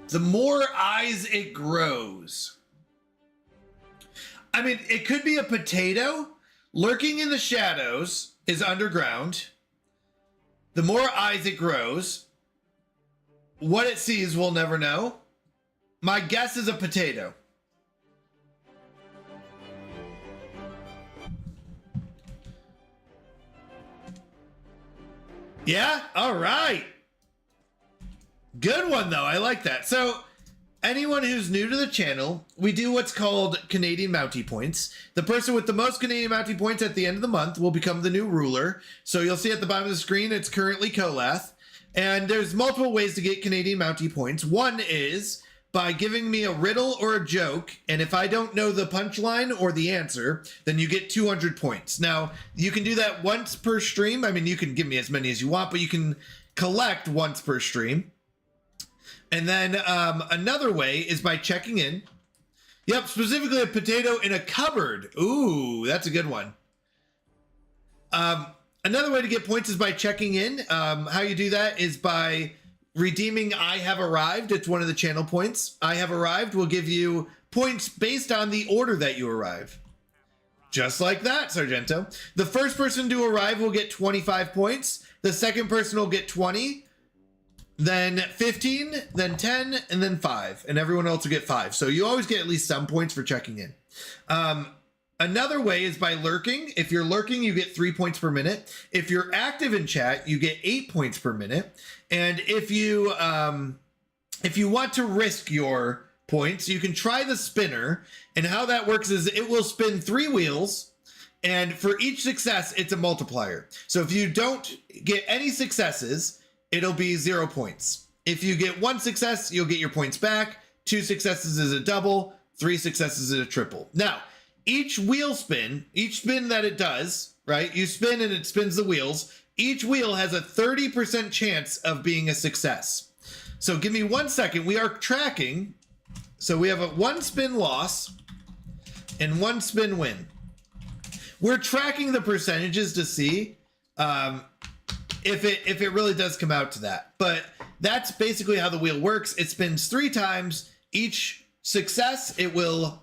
The more eyes it grows. I mean, it could be a potato. Lurking in the shadows is underground. The more eyes it grows. What it sees we'll never know. My guess is a potato. Yeah? All right. Good one, though. I like that. So, anyone who's new to the channel, we do what's called Canadian Mountie Points. The person with the most Canadian Mountie Points at the end of the month will become the new ruler. So you'll see at the bottom of the screen, it's currently Kolath. And there's multiple ways to get Canadian Mountie Points. One is by giving me a riddle or a joke, and if I don't know the punchline or the answer, then you get 200 points. Now, you can do that once per stream. I mean, you can give me as many as you want, but you can collect once per stream. And then another way is by checking in. Yep, specifically a potato in a cupboard. Ooh, that's a good one. Another way to get points is by checking in. How you do that is by redeeming I have arrived. It's one of the channel points. I have arrived will give you points based on the order that you arrive. Just like that, Sargento. The first person to arrive will get 25 points. The second person will get 20. Then 15, then 10, and then 5. And everyone else will get 5. So you always get at least some points for checking in. Another way is by lurking. If you're lurking, you get 3 points per minute. If you're active in chat, you get 8 points per minute. And if you want to risk your points, you can try the spinner. And how that works is it will spin 3 wheels. And for each success, it's a multiplier. So if you don't get any successes, it'll be 0 points. If you get 1 success, you'll get your points back. 2 successes is a double. 3 successes is a triple. Now, each wheel spin, each spin that it does, right? You spin and it spins the wheels. Each wheel has a 30% chance of being a success. So give me 1 second. We are tracking. So we have a 1 spin loss and 1 spin win. We're tracking the percentages to see if it really does come out to that. But that's basically how the wheel works. It spins 3 times. Each success, it will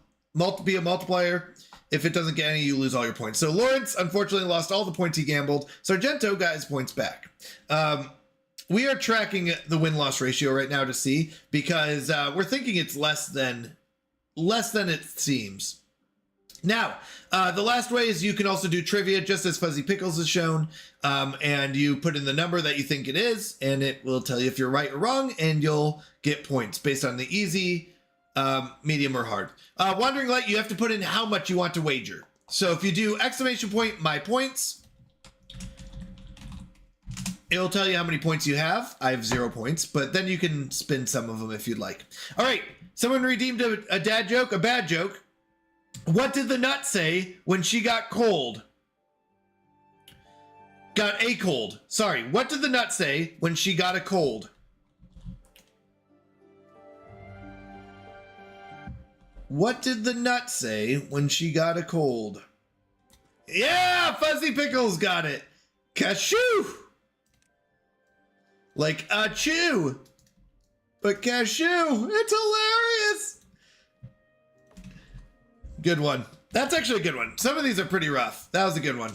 be a multiplier. If it doesn't get any, you lose all your points. So Lawrence, unfortunately, lost all the points he gambled. Sargento got his points back. We are tracking the win-loss ratio right now to see, because we're thinking it's less than it seems. Now, the last way is you can also do trivia, just as Fuzzy Pickles has shown, and you put in the number that you think it is, and it will tell you if you're right or wrong, and you'll get points based on the easy, medium, or hard. Wandering Light, you have to put in how much you want to wager. So if you do exclamation point, my points, it'll tell you how many points you have. I have 0 points, but then you can spin some of them if you'd like. All right, someone redeemed a dad joke, a bad joke. What did the nut say when she got cold? Got a cold. Sorry, what did the nut say when she got a cold? What did the nut say when she got a cold? Yeah, Fuzzy Pickles got it. Cashew. Like a chew. But cashew. It's hilarious. Good one. That's actually a good one. Some of these are pretty rough. That was a good one.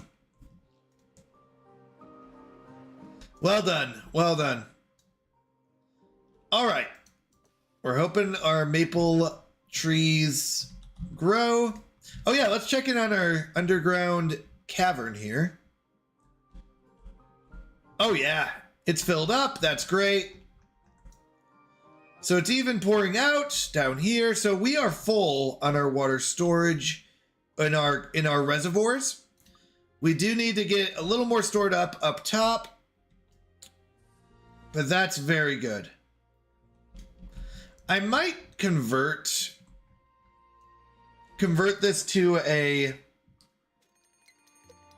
Well done. Well done. All right. We're hoping our maple trees grow. Oh yeah, let's check in on our underground cavern here. Oh yeah, it's filled up. That's great. So it's even pouring out down here. So we are full on our water storage in our reservoirs. We do need to get a little more stored up top, but that's very good. I might convert this to a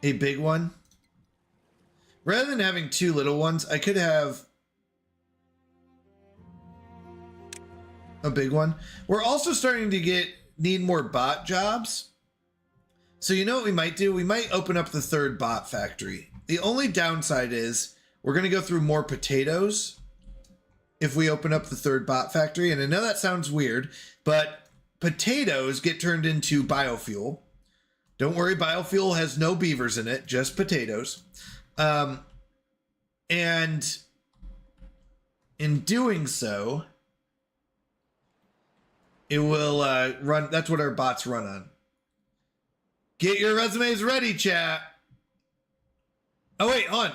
big one. Rather than having 2 little ones, I could have a big one. We're also starting to need more bot jobs. So you know what we might do? We might open up the 3rd bot factory. The only downside is we're going to go through more potatoes if we open up the 3rd bot factory. And I know that sounds weird, but potatoes get turned into biofuel. Don't worry, biofuel has no beavers in it, just potatoes. And in doing so, it will run. That's what our bots run on. Get your resumes ready, chat. Oh, wait, hold on.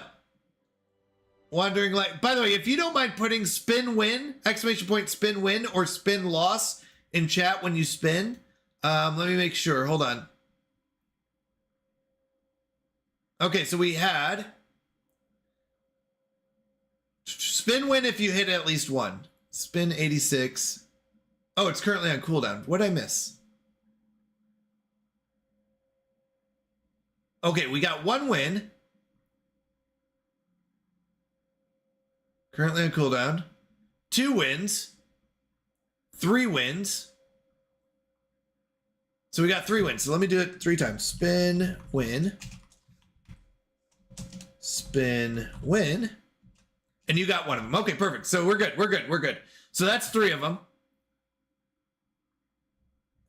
Wandering Light. By the way, if you don't mind putting spin win, exclamation point spin win, or spin loss in chat when you spin. Let me make sure. Hold on. Okay, so we had spin win if you hit at least 1. Spin 86. Oh, it's currently on cooldown. What did I miss? Okay, we got 1 win. Currently on cooldown. 2 wins. 3 wins. So we got 3 wins. So let me do it 3 times. Spin, win. Spin, win. And you got 1 of them. Okay, perfect. So we're good. We're good. We're good. So that's 3 of them.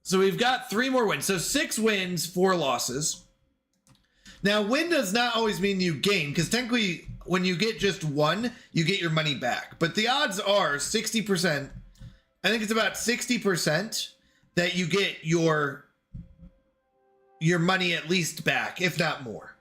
So we've got 3 more wins. So 6 wins, 4 losses. Now, win does not always mean you gain, because technically when you get just 1, you get your money back. But the odds are 60%. I think it's about 60% that you get your money at least back, if not more.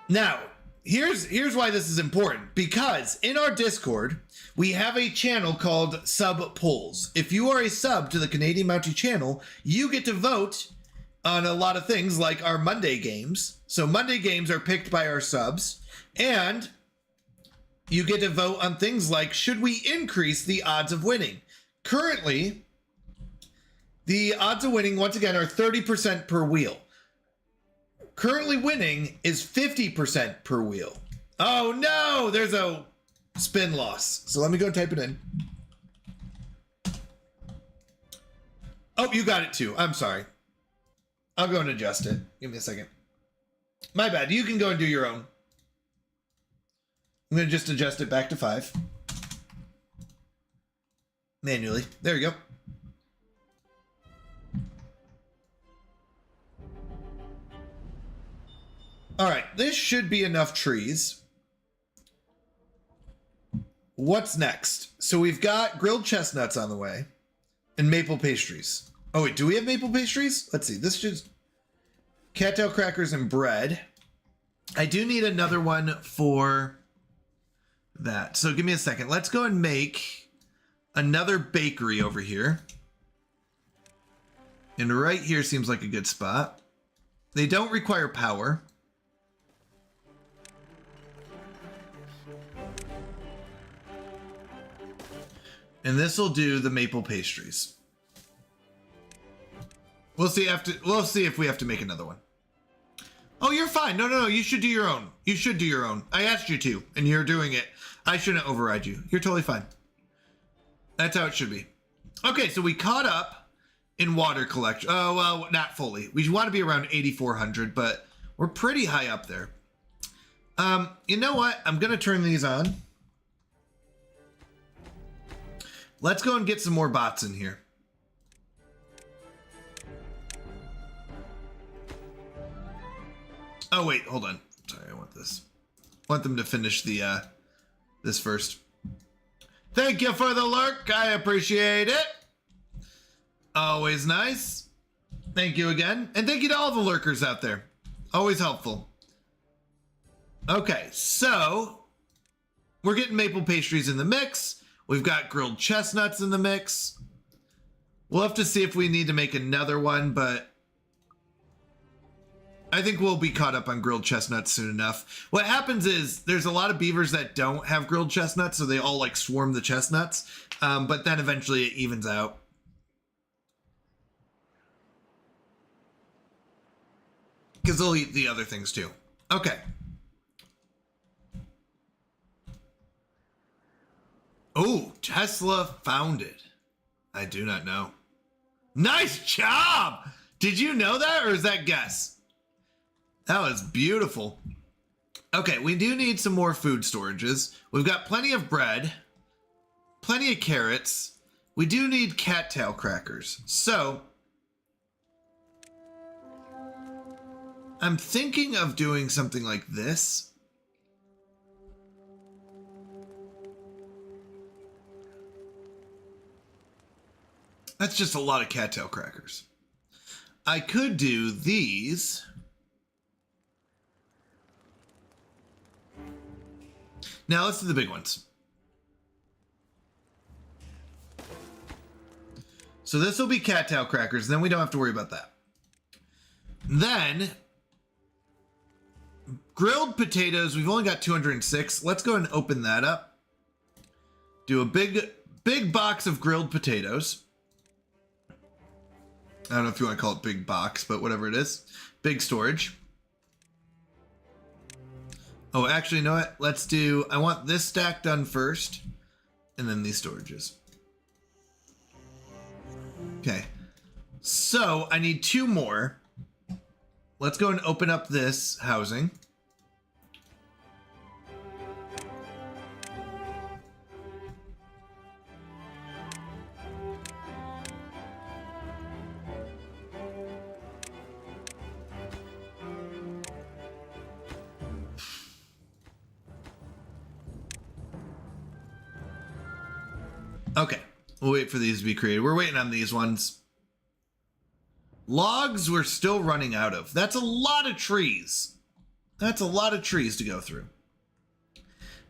Now, here's why this is important, because in our Discord, we have a channel called Sub Polls. If you are a sub to the Canadian Mountie channel, you get to vote on a lot of things like our Monday games. So Monday games are picked by our subs, and you get to vote on things like, should we increase the odds of winning? Currently, the odds of winning, once again, are 30% per wheel. Currently winning is 50% per wheel. Oh no, there's a spin loss. So let me go type it in. Oh, you got it too. I'm sorry. I'll go and adjust it. Give me a second. My bad. You can go and do your own. I'm going to just adjust it back to 5. Manually. There you go. All right. This should be enough trees. What's next? So we've got grilled chestnuts on the way and maple pastries. Oh, wait. Do we have maple pastries? Let's see. This is cattail crackers and bread. I do need another one for that. So give me a second. Let's go and make another bakery over here. And right here seems like a good spot. They don't require power. And this will do the maple pastries. We'll see if we have to make another one. Oh, you're fine. No. You should do your own. You should do your own. I asked you to, and you're doing it. I shouldn't override you. You're totally fine. That's how it should be. Okay, so we caught up in water collection. Oh, well, not fully. We want to be around 8,400, but we're pretty high up there. You know what? I'm going to turn these on. Let's go and get some more bots in here. Oh, wait, hold on. Sorry, I want this. I want them to finish the, this first. Thank you for the lurk. I appreciate it. Always nice. Thank you again. And thank you to all the lurkers out there. Always helpful. Okay, so we're getting maple pastries in the mix. We've got grilled chestnuts in the mix. We'll have to see if we need to make another one, but I think we'll be caught up on grilled chestnuts soon enough. What happens is there's a lot of beavers that don't have grilled chestnuts, so they all like swarm the chestnuts, but then eventually it evens out. Because they'll eat the other things too. Okay. Oh, Tesla founded. I do not know. Nice job! Did you know that, or is that guess? That was beautiful. Okay, we do need some more food storages. We've got plenty of bread, plenty of carrots. We do need cattail crackers. So, I'm thinking of doing something like this. That's just a lot of cattail crackers. I could do these. Now let's do the big ones. So this will be cattail crackers, then we don't have to worry about that. Then grilled potatoes, we've only got 206. Let's go and open that up. Do a big box of grilled potatoes. I don't know if you want to call it big box, but whatever it is. Big storage. Oh, actually, you know what? Let's do, I want this stack done first, and then these storages. Okay. So, I need 2 more. Let's go and open up this housing. Okay, we'll wait for these to be created. We're waiting on these ones. Logs we're still running out of. That's a lot of trees. That's a lot of trees to go through.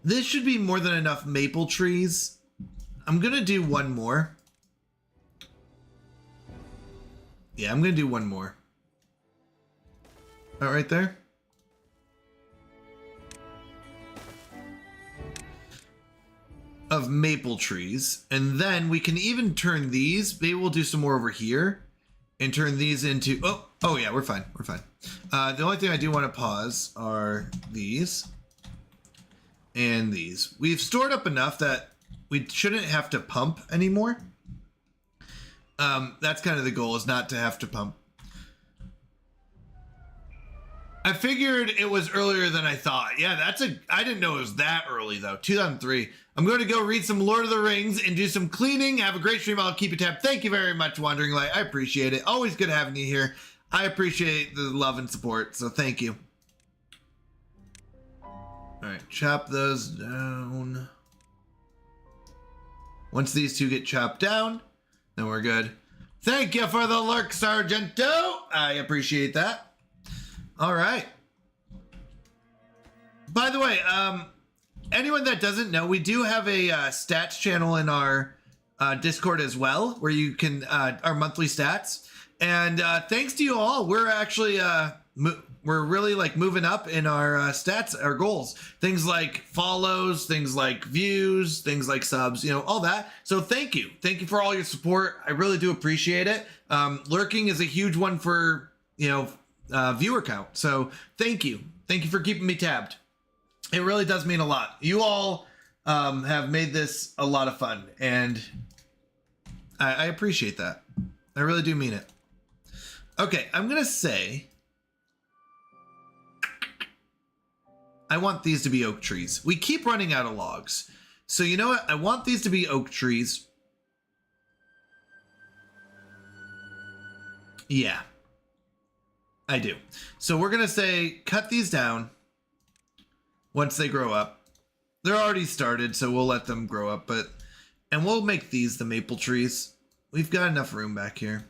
This should be more than enough maple trees. I'm going to do one more. Yeah, I'm going to do one more. All right there. Of maple trees, and then we can even turn these. Maybe we'll do some more over here and turn these into, oh yeah, we're fine. The only thing I do want to pause are these and these. We've stored up enough that we shouldn't have to pump anymore. That's kind of the goal, is not to have to pump. I figured it was earlier than I thought. Yeah, I didn't know it was that early though. 2003. I'm going to go read some Lord of the Rings and do some cleaning. Have a great stream. I'll keep you tapped. Thank you very much, Wandering Light. I appreciate it. Always good having you here. I appreciate the love and support. So thank you. All right, chop those down. Once these two get chopped down, then we're good. Thank you for the lurk, Sargento. I appreciate that. All right. By the way, anyone that doesn't know, we do have a stats channel in our Discord as well, where you can our monthly stats. And thanks to you all, we're actually we're really like moving up in our stats, our goals. Things like follows, things like views, things like subs, you know, all that. So thank you for all your support. I really do appreciate it. Lurking is a huge one for, you know, viewer count. So thank you for keeping me tabbed. It really does mean a lot. You all have made this a lot of fun, and I appreciate that. I really do mean it. Okay, I'm gonna say I want these to be oak trees. We keep running out of logs, so you know what, I want these to be oak trees. Yeah, I do. So we're gonna say cut these down once they grow up. They're already started, so we'll let them grow up, and we'll make these the maple trees. We've got enough room back here.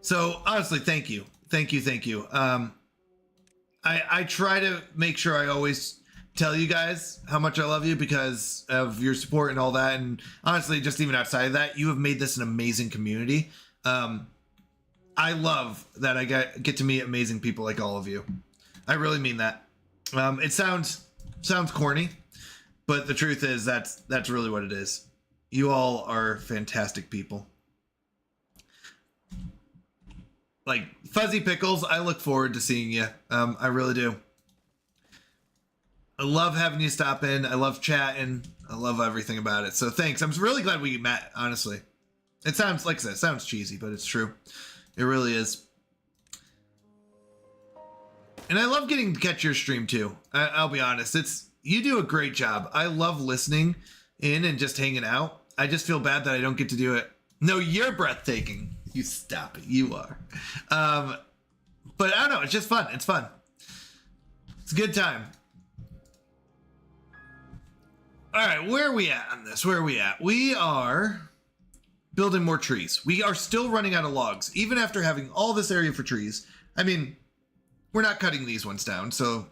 So honestly, thank you. I try to make sure I always tell you guys how much I love you because of your support and all that. And honestly, just even outside of that, you have made this an amazing community. I love that I get to meet amazing people like all of you. I really mean that. It sounds corny, but the truth is that's really what it is. You all are fantastic people. Like Fuzzy Pickles, I look forward to seeing you. I really do. I love having you stop in. I love chatting. I love everything about it. So thanks. I'm really glad we met, honestly. It sounds, like I said, it sounds cheesy, but it's true. It really is. And I love getting to catch your stream too. I'll be honest. You do a great job. I love listening in and just hanging out. I just feel bad that I don't get to do it. No, you're breathtaking. You stop it. You are. But I don't know. It's just fun. It's fun. It's a good time. All right. Where are we at on this? Where are we at? We are building more trees. We are still running out of logs, even after having all this area for trees. I mean, we're not cutting these ones down. So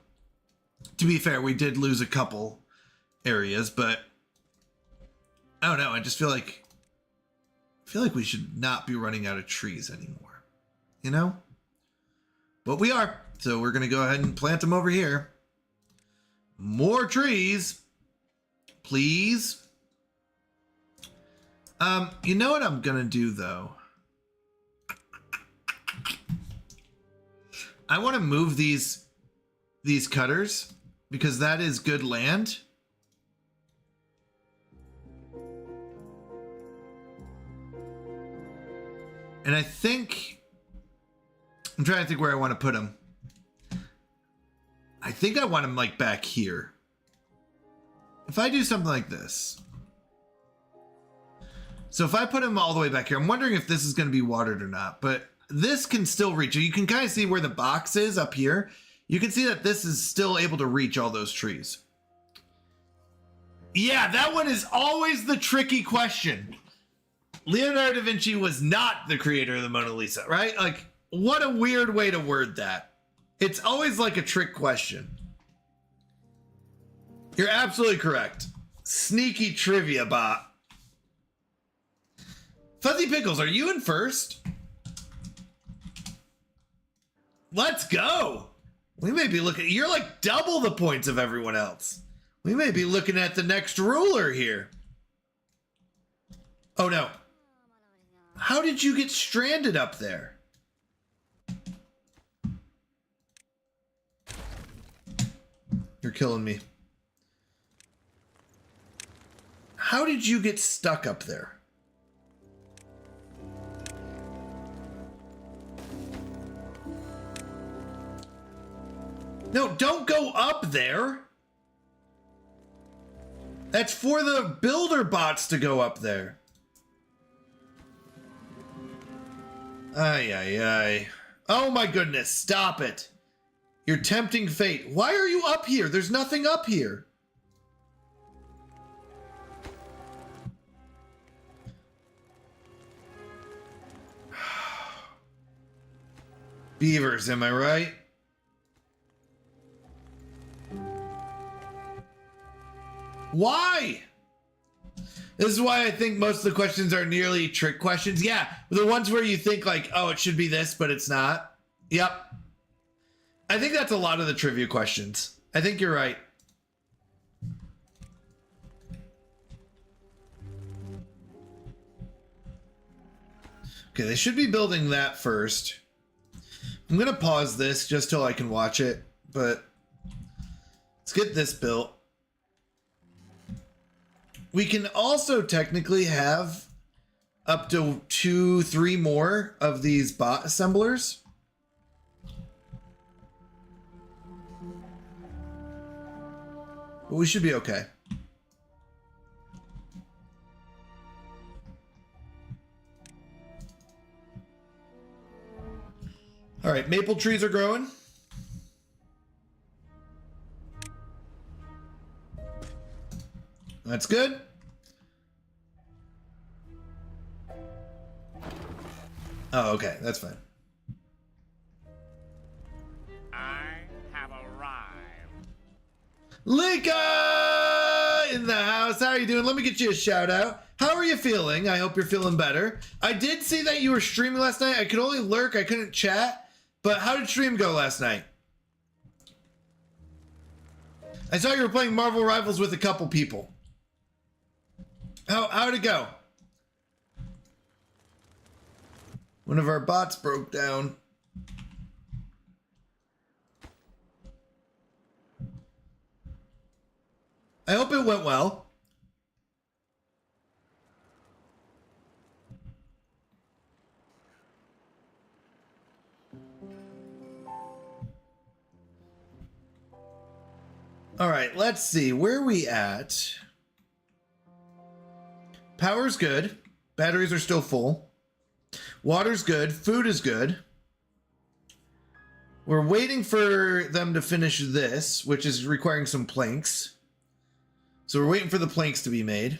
to be fair, we did lose a couple areas, but I don't know. I just feel like we should not be running out of trees anymore, you know? But we are. So we're going to go ahead and plant them over here. More trees, please. You know what I'm going to do though? I want to move these cutters because that is good land. And I think, I'm trying to think where I want to put them. I think I want them like back here. If I do something like this. So if I put them all the way back here, I'm wondering if this is going to be watered or not, but this can still reach. You can kind of see where the box is up here. You can see that this is still able to reach all those trees. Yeah, that one is always the tricky question. Leonardo da Vinci was not the creator of the Mona Lisa, right? Like, what a weird way to word that. It's always like a trick question. You're absolutely correct. Sneaky trivia bot. Fuzzy Pickles, are you in first? Let's go. We may be looking, you're like double the points of everyone else. We may be looking at the next ruler here. Oh no. How did you get stranded up there? You're killing me. How did you get stuck up there? No, don't go up there. That's for the builder bots to go up there. Ay, ay, ay. Oh my goodness, stop it. You're tempting fate. Why are you up here? There's nothing up here. Beavers, am I right? Why? This is why I think most of the questions are nearly trick questions. Yeah, the ones where you think like, oh, it should be this, but it's not. Yep. I think that's a lot of the trivia questions. I think you're right. Okay, they should be building that first. I'm going to pause this just till I can watch it, but let's get this built. We can also technically have up to 2-3 more of these bot assemblers. But we should be okay. All right, maple trees are growing. That's good. Oh, okay, that's fine. I have arrived. Lika in the house. How are you doing? Let me get you a shout out. How are you feeling? I hope you're feeling better. I did see that you were streaming last night. I could only lurk. I couldn't chat. But how did stream go last night? I saw you were playing Marvel Rivals with a couple people. How'd it go? One of our bots broke down. I hope it went well. All right, let's see. Where are we at? Power's good. Batteries are still full. Water's good. Food is good. We're waiting for them to finish this, which is requiring some planks. So we're waiting for the planks to be made.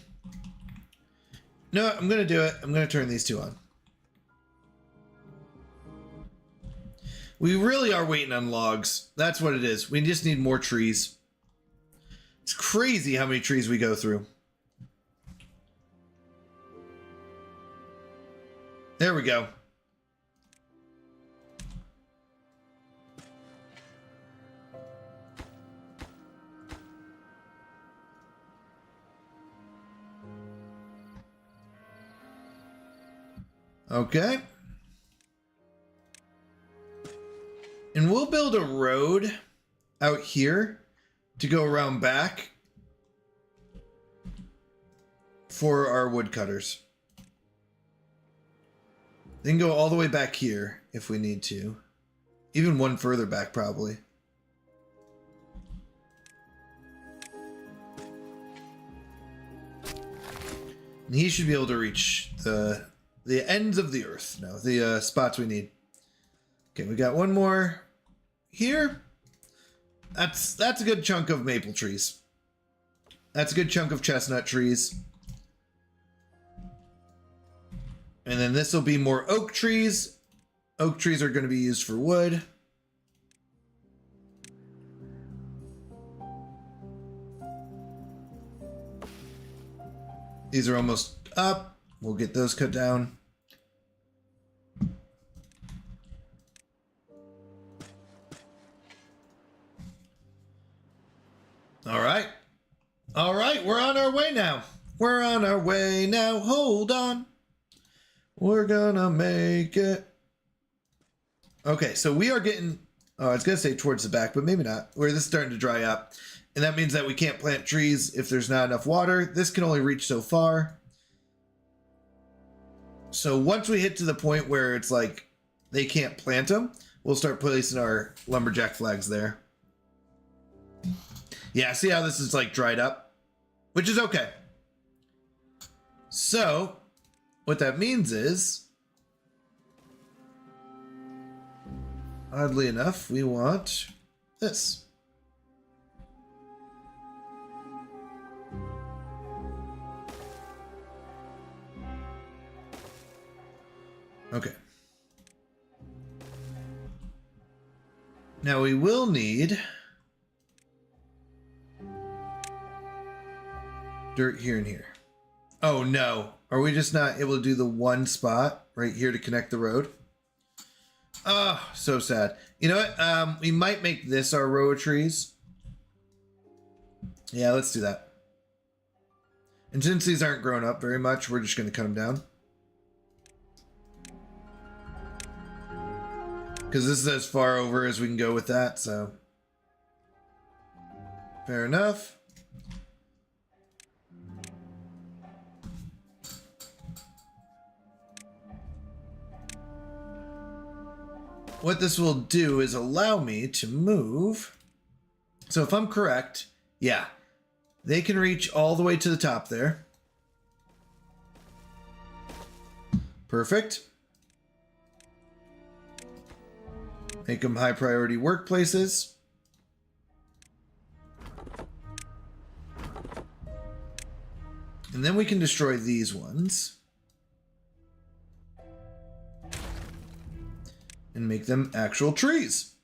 No, I'm going to do it. I'm going to turn these two on. We really are waiting on logs. That's what it is. We just need more trees. It's crazy how many trees we go through. There we go. Okay. And we'll build a road out here to go around back for our woodcutters. They can go all the way back here if we need to. Even one further back, probably. And he should be able to reach the ends of the earth. No, the spots we need. Okay, we got one more here. That's a good chunk of maple trees. That's a good chunk of chestnut trees. And then this will be more oak trees. Oak trees are going to be used for wood. These are almost up. We'll get those cut down. All right. All right, we're on our way now. We're on our way now. Hold on. We're gonna make it. Okay, so we are getting, oh, I was gonna say towards the back, but maybe not. Where this is starting to dry up. And that means that we can't plant trees if there's not enough water. This can only reach so far. So once we hit to the point where it's like they can't plant them, we'll start placing our lumberjack flags there. Yeah, see how this is like dried up? Which is okay. So, what that means is, oddly enough, we want this. Okay. Now we will need dirt here and here. Oh no. Are we just not able to do the one spot right here to connect the road? Oh, so sad. You know what? We might make this our row of trees. Yeah, let's do that. And since these aren't grown up very much, we're just going to cut them down. Because this is as far over as we can go with that, so. Fair enough. What this will do is allow me to move. So if I'm correct, yeah, they can reach all the way to the top there. Perfect. Make them high priority workplaces. And then we can destroy these ones. And make them actual trees.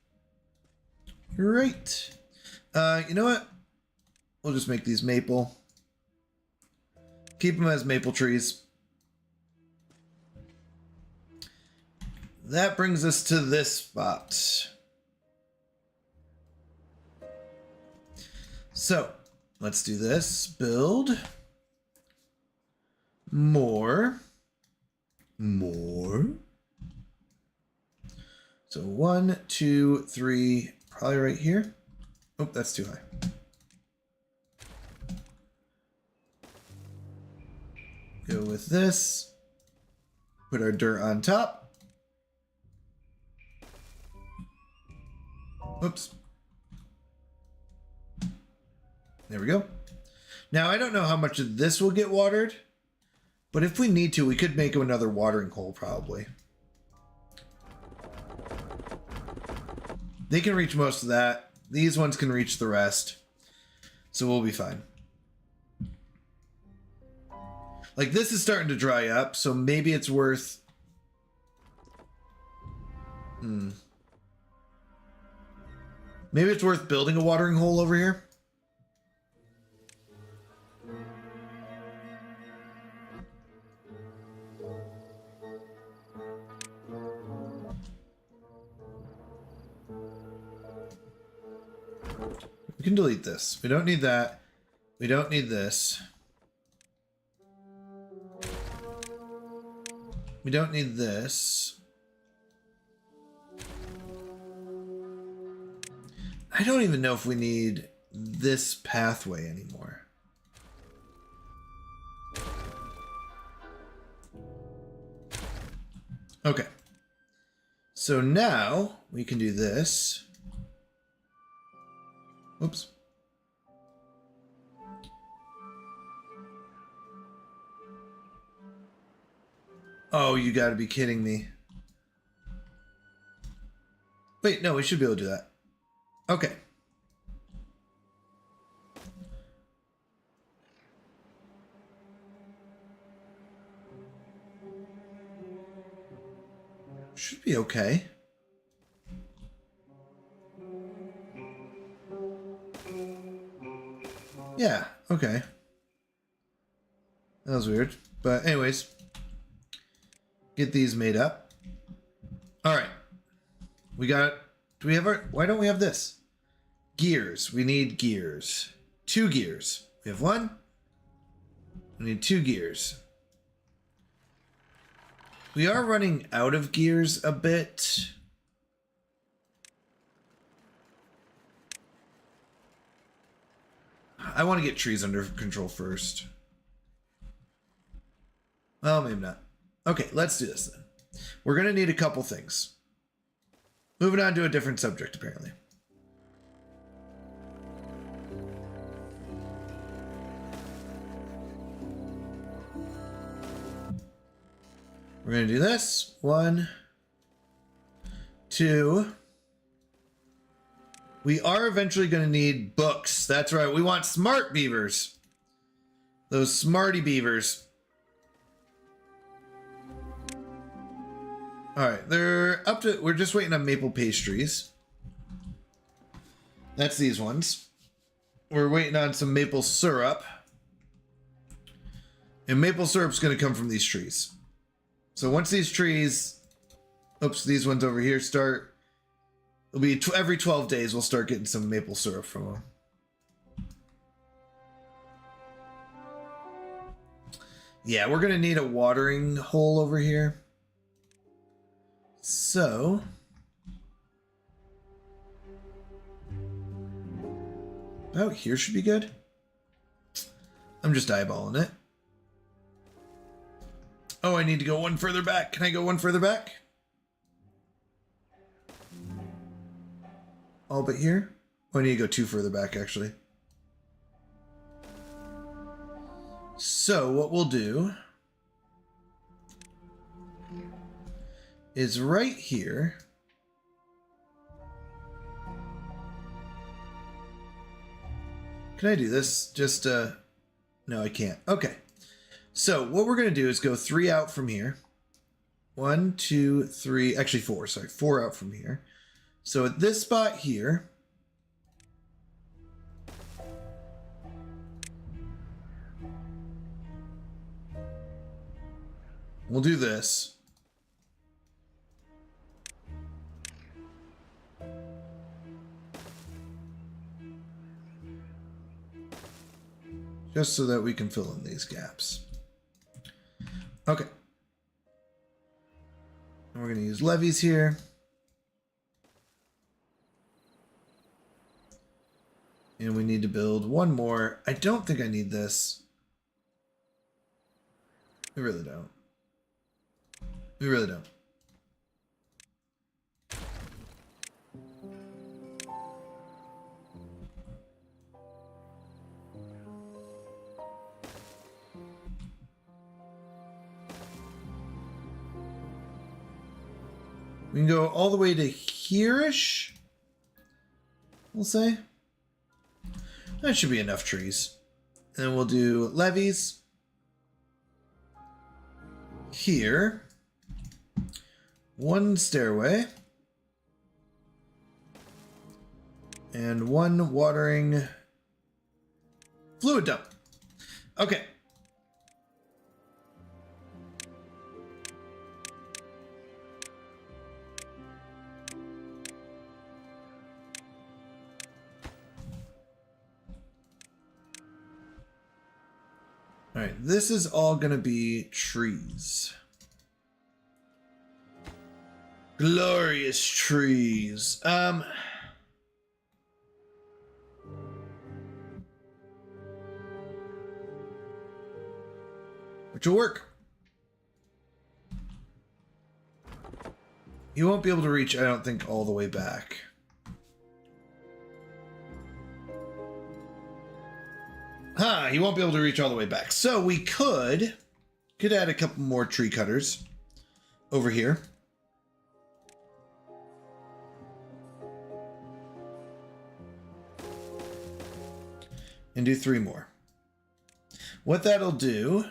Right. You know what? We'll just make these maple. Keep them as maple trees. That brings us to this spot. So, let's do this. Build. More. So 1, 2, 3, probably right here. Oh, that's too high. Go with this. Put our dirt on top. Oops. There we go. Now, I don't know how much of this will get watered, but if we need to, we could make another watering hole probably. They can reach most of that. These ones can reach the rest. So we'll be fine. Like, this is starting to dry up, so maybe it's worth... Maybe it's worth building a watering hole over here. We can delete this. We don't need that. We don't need this. We don't need this. I don't even know if we need this pathway anymore. Okay. So now we can do this. Oops. Oh, you gotta be kidding me. Wait, no, we should be able to do that. Okay. Should be okay. Yeah, okay. That was weird. But anyways, get these made up. All right. We got, do we have our, why don't we have this? Gears. We need gears. 2 gears. We have 1. We need 2 gears. We are running out of gears a bit. I want to get trees under control first. Well, maybe not. Okay, let's do this then. We're going to need a couple things. Moving on to a different subject, apparently. We're going to do this. 1, 2. We are eventually going to need books. That's right. We want smart beavers. Those smarty beavers. All right. They're up to... We're just waiting on maple pastries. That's these ones. We're waiting on some maple syrup. And maple syrup's going to come from these trees. So once these trees... Oops, these ones over here start... It'll be every 12 days we'll start getting some maple syrup from them. Yeah, we're going to need a watering hole over here. So... Oh, here should be good. I'm just eyeballing it. Oh, I need to go one further back. Can I go one further back? All but here? Oh, I need to go 2 further back, actually. So, what we'll do is right here. Can I do this? Just, no, I can't. Okay. So, what we're going to do is go 3 out from here. 1, 2, 3, actually 4, sorry. 4 out from here. So at this spot here, we'll do this. Just so that we can fill in these gaps. Okay. And we're going to use levees here. And we need to build one more. I don't think I need this. We really don't. We really don't. We can go all the way to here-ish, we'll say. That should be enough trees. And then we'll do levees here. 1 stairway. And 1 watering fluid dump. Okay. All right, this is all going to be trees. Glorious trees. Which will work. You won't be able to reach, I don't think, all the way back. He won't be able to reach all the way back. So we could add a couple more tree cutters over here. And do 3 more. What that'll do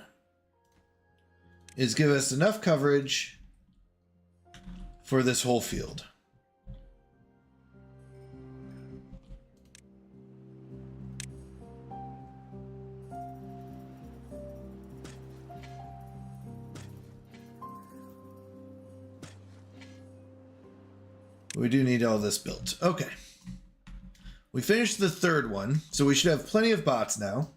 is give us enough coverage for this whole field. We do need all this built. Okay. We finished the 3rd one, so we should have plenty of bots now.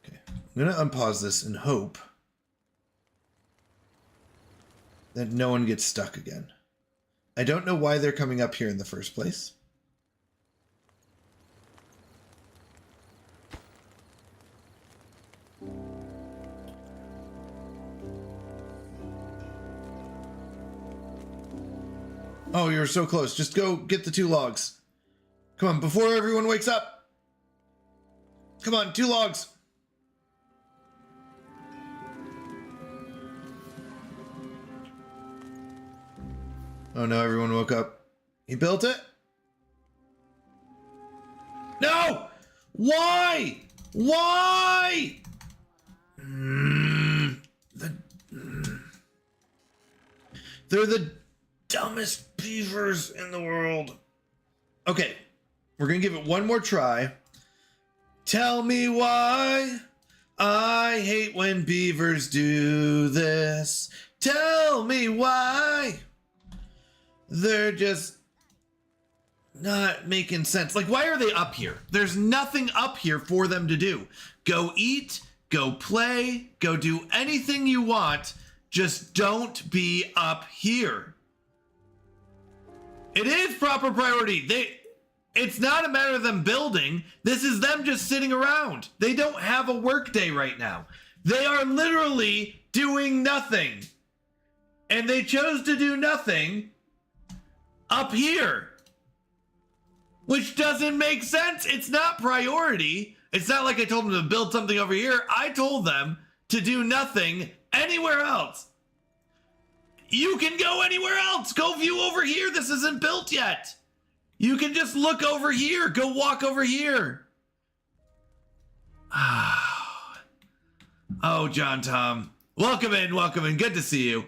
Okay. I'm going to unpause this and hope that no one gets stuck again. I don't know why they're coming up here in the first place. Oh, you're so close. Just go get the 2 logs. Come on, before everyone wakes up. Come on, 2 logs. Oh no, everyone woke up. He built it? No! Why? Why? They're the dumbest beavers in the world. Okay, we're gonna give it one more try. Tell me why I hate when beavers do this. Tell me why they're just not making sense. Like, why are they up here? There's nothing up here for them to do. Go eat, go play, go do anything you want. Just don't be up here. It is proper priority. It's not a matter of them building. This is them just sitting around. They don't have a work day right now. They are literally doing nothing. And they chose to do nothing up here, which doesn't make sense. It's not priority. It's not like I told them to build something over here. I told them to do nothing anywhere else. You can go anywhere else. Go view over here. This isn't built yet. You can just look over here. Go walk over here. Oh, John Tom. Welcome in. Welcome in. Good to see you.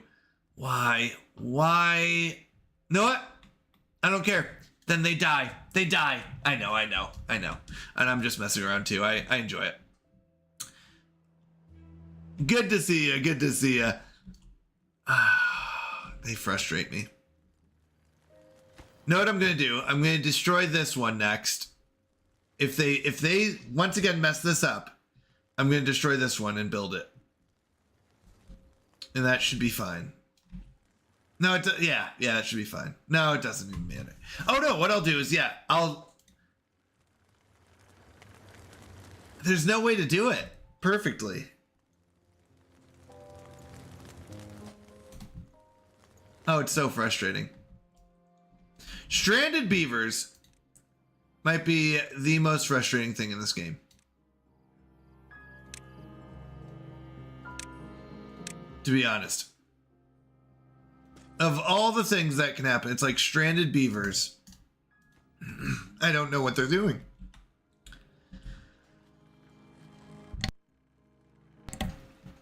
Why? You know what? I don't care. Then they die. They die. I know. And I'm just messing around too. I enjoy it. Good to see you. Good to see you. They frustrate me. Know what I'm going to do? I'm going to destroy this one next. If they once again mess this up, I'm going to destroy this one and build it. And that should be fine. No, yeah, it should be fine. No, it doesn't even matter. Oh no, what I'll do is, there's no way to do it perfectly. Oh, it's so frustrating. Stranded beavers might be the most frustrating thing in this game. To be honest. Of all the things that can happen, it's like stranded beavers. I don't know what they're doing.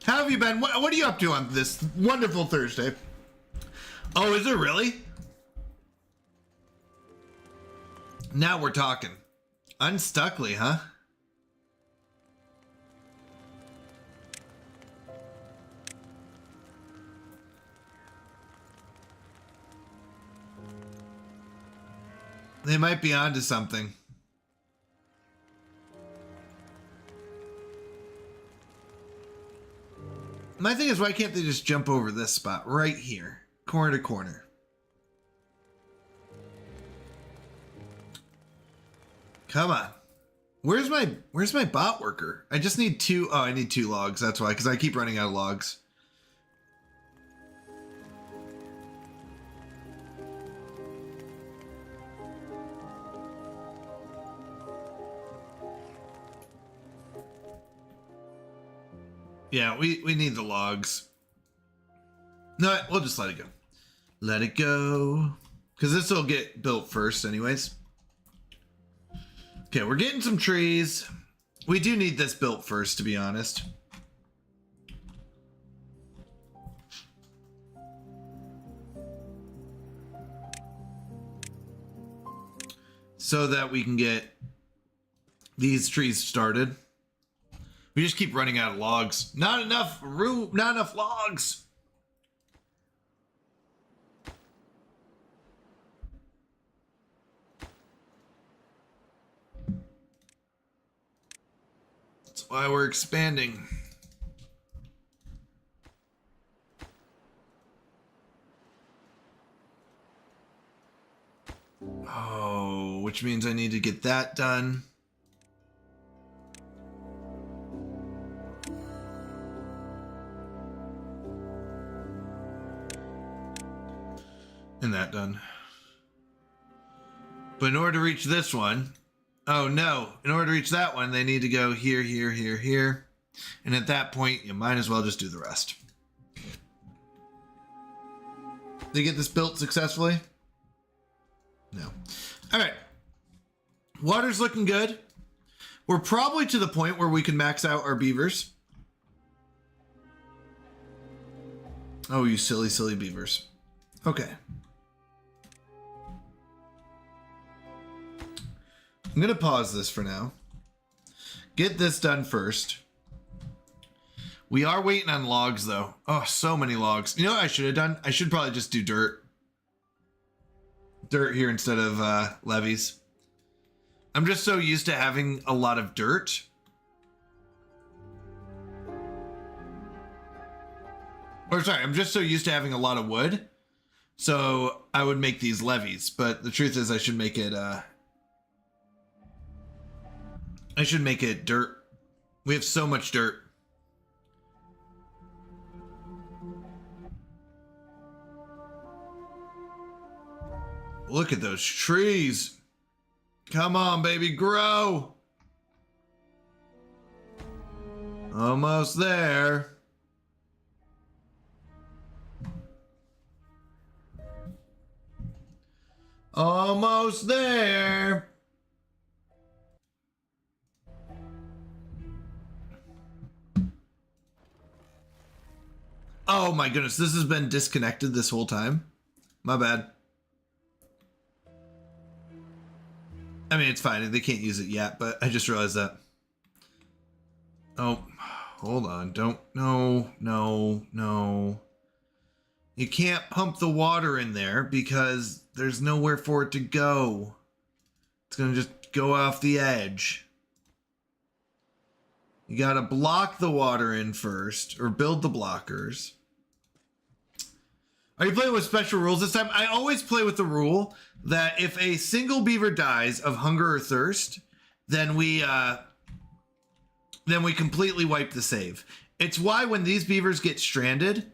How have you been? What are you up to on this wonderful Thursday? Oh, is it really? Now we're talking. Unstuckly, huh? They might be onto something. My thing is, why can't they just jump over this spot right here? Corner to corner. Come on. Where's my bot worker? I just need two. Oh, I need 2 logs. That's why, because I keep running out of logs. Yeah, we need the logs. No, we'll just let it go. Let it go. Because this will get built first anyways. Okay, we're getting some trees. We do need this built first, to be honest. So that we can get these trees started. We just keep running out of logs. Not enough room, not enough logs. That's why we're expanding. Oh, which means I need to get that done. And that done. But in order to reach this one, oh no, in order to reach that one, they need to go here, here, here, here. And at that point, you might as well just do the rest. Did you get this built successfully? No. All right. Water's looking good. We're probably to the point where we can max out our beavers. Oh, you silly, silly beavers. Okay. I'm going to pause this for now. Get this done first. We are waiting on logs, though. Oh, so many logs. You know what I should have done? I should probably just do dirt. Dirt here instead of levees. I'm just so used to having a lot of dirt. Or sorry, I'm just so used to having a lot of wood. So I would make these levees. But the truth is I should make it dirt. We have so much dirt. Look at those trees. Come on, baby, grow. Almost there. Almost there. Oh my goodness, this has been disconnected this whole time. My bad. I mean, it's fine. They can't use it yet, but I just realized that. Oh, hold on. Don't. No, no, no. You can't pump the water in there because there's nowhere for it to go. It's going to just go off the edge. You got to block the water in first, or build the blockers. Are you playing with special rules this time? I always play with the rule that if a single beaver dies of hunger or thirst, then we completely wipe the save. It's why when these beavers get stranded,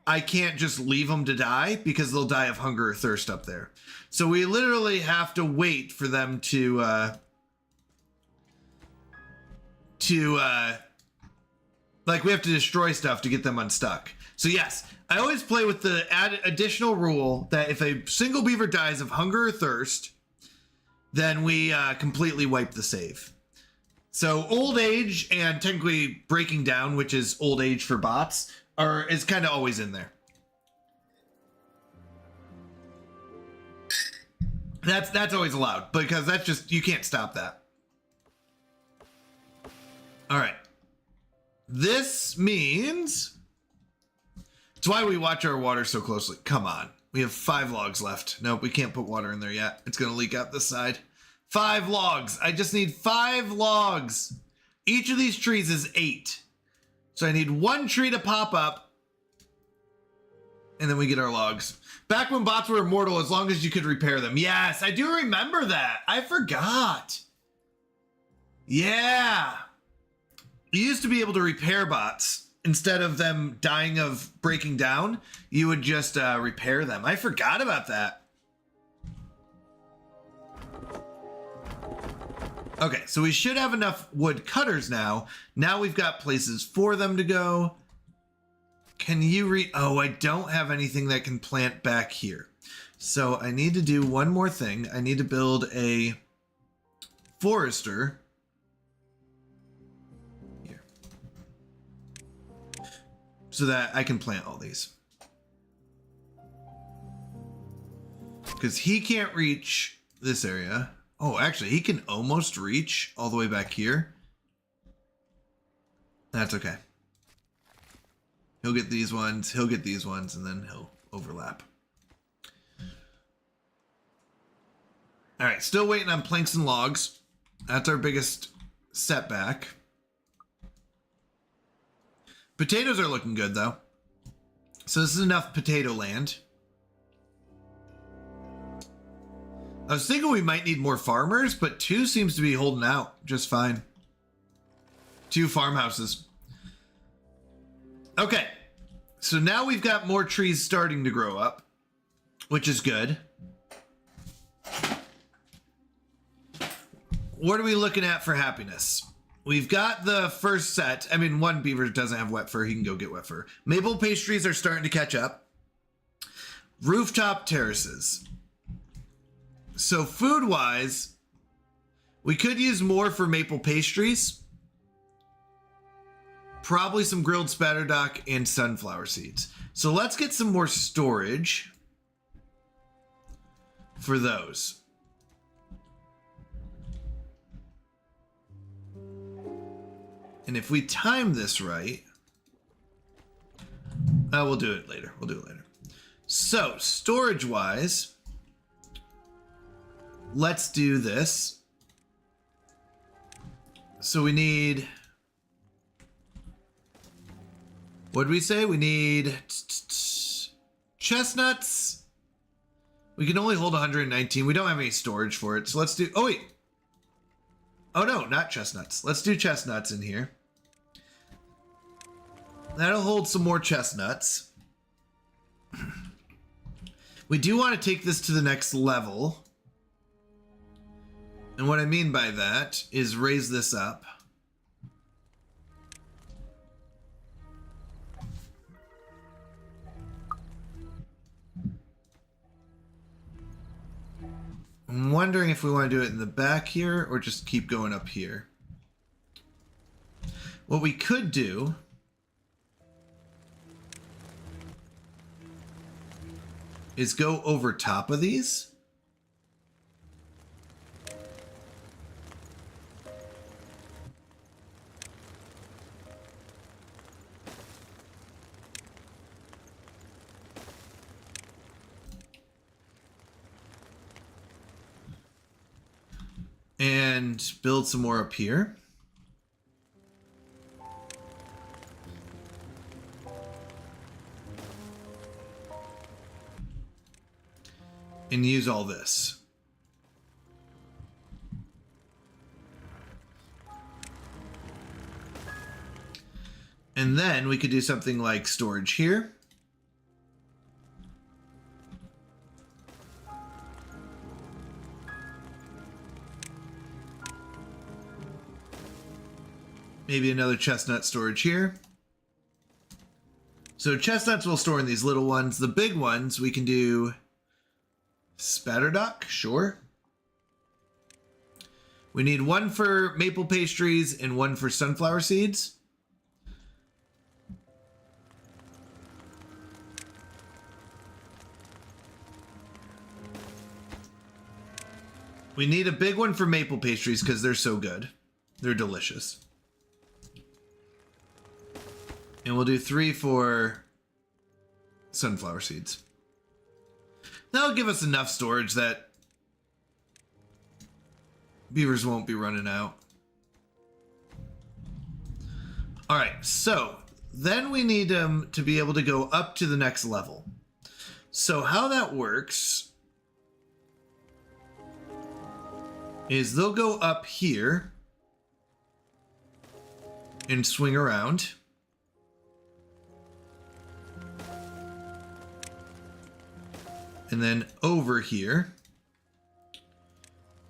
I can't just leave them to die because they'll die of hunger or thirst up there. So we literally have to wait for them to like we have to destroy stuff to get them unstuck. So yes, I always play with the additional rule that if a single beaver dies of hunger or thirst, then we completely wipe the save. So old age and technically breaking down, which is old age for bots, is kind of always in there. That's always allowed because that's just, you can't stop that. All right. This means it's why we watch our water so closely. Come on. We have 5 logs left. Nope, we can't put water in there yet. It's going to leak out this side. 5 logs. I just need 5 logs. Each of these trees is 8. So I need 1 tree to pop up. And then we get our logs. Back when bots were immortal, as long as you could repair them. Yes, I do remember that. I forgot. Yeah. You used to be able to repair bots. Instead of them dying of breaking down, you would just repair them. I forgot about that. Okay, so we should have enough wood cutters now. Now we've got places for them to go. Can you oh, I don't have anything that can plant back here. So I need to do one more thing. I need to build a forester. Here. So that I can plant all these. Because he can't reach this area. Oh, actually, he can almost reach all the way back here. That's okay. He'll get these ones, he'll get these ones, and then he'll overlap. All right, still waiting on planks and logs. That's our biggest setback. Potatoes are looking good, though. So this is enough potato land. I was thinking we might need more farmers, but 2 seems to be holding out just fine. 2 farmhouses. Okay, so now we've got more trees starting to grow up, which is good. What are we looking at for happiness? We've got the first set. I mean, 1 beaver doesn't have wet fur. He can go get wet fur. Maple pastries are starting to catch up. Rooftop terraces. So food-wise, we could use more for maple pastries. Probably some grilled spatterdock and sunflower seeds. So let's get some more storage for those. And if we time this right, we'll do it later. We'll do it later. So storage-wise, let's do this. So we need, what did we say? We need chestnuts. We can only hold 119. We don't have any storage for it. So let's do, oh wait. Oh no, not chestnuts. Let's do chestnuts in here. That'll hold some more chestnuts. We do want to take this to the next level. And what I mean by that is raise this up. I'm wondering if we want to do it in the back here or just keep going up here. What we could do is go over top of these. And build some more up here. And use all this. And then we could do something like storage here. Maybe another chestnut storage here. So chestnuts we'll store in these little ones. The big ones we can do spatterdock, sure. We need one for maple pastries and one for sunflower seeds. We need a big one for maple pastries because they're so good. They're delicious. And we'll do 3 for sunflower seeds. That'll give us enough storage that beavers won't be running out. All right, so then we need them to be able to go up to the next level. So how that works is they'll go up here and swing around. And then over here.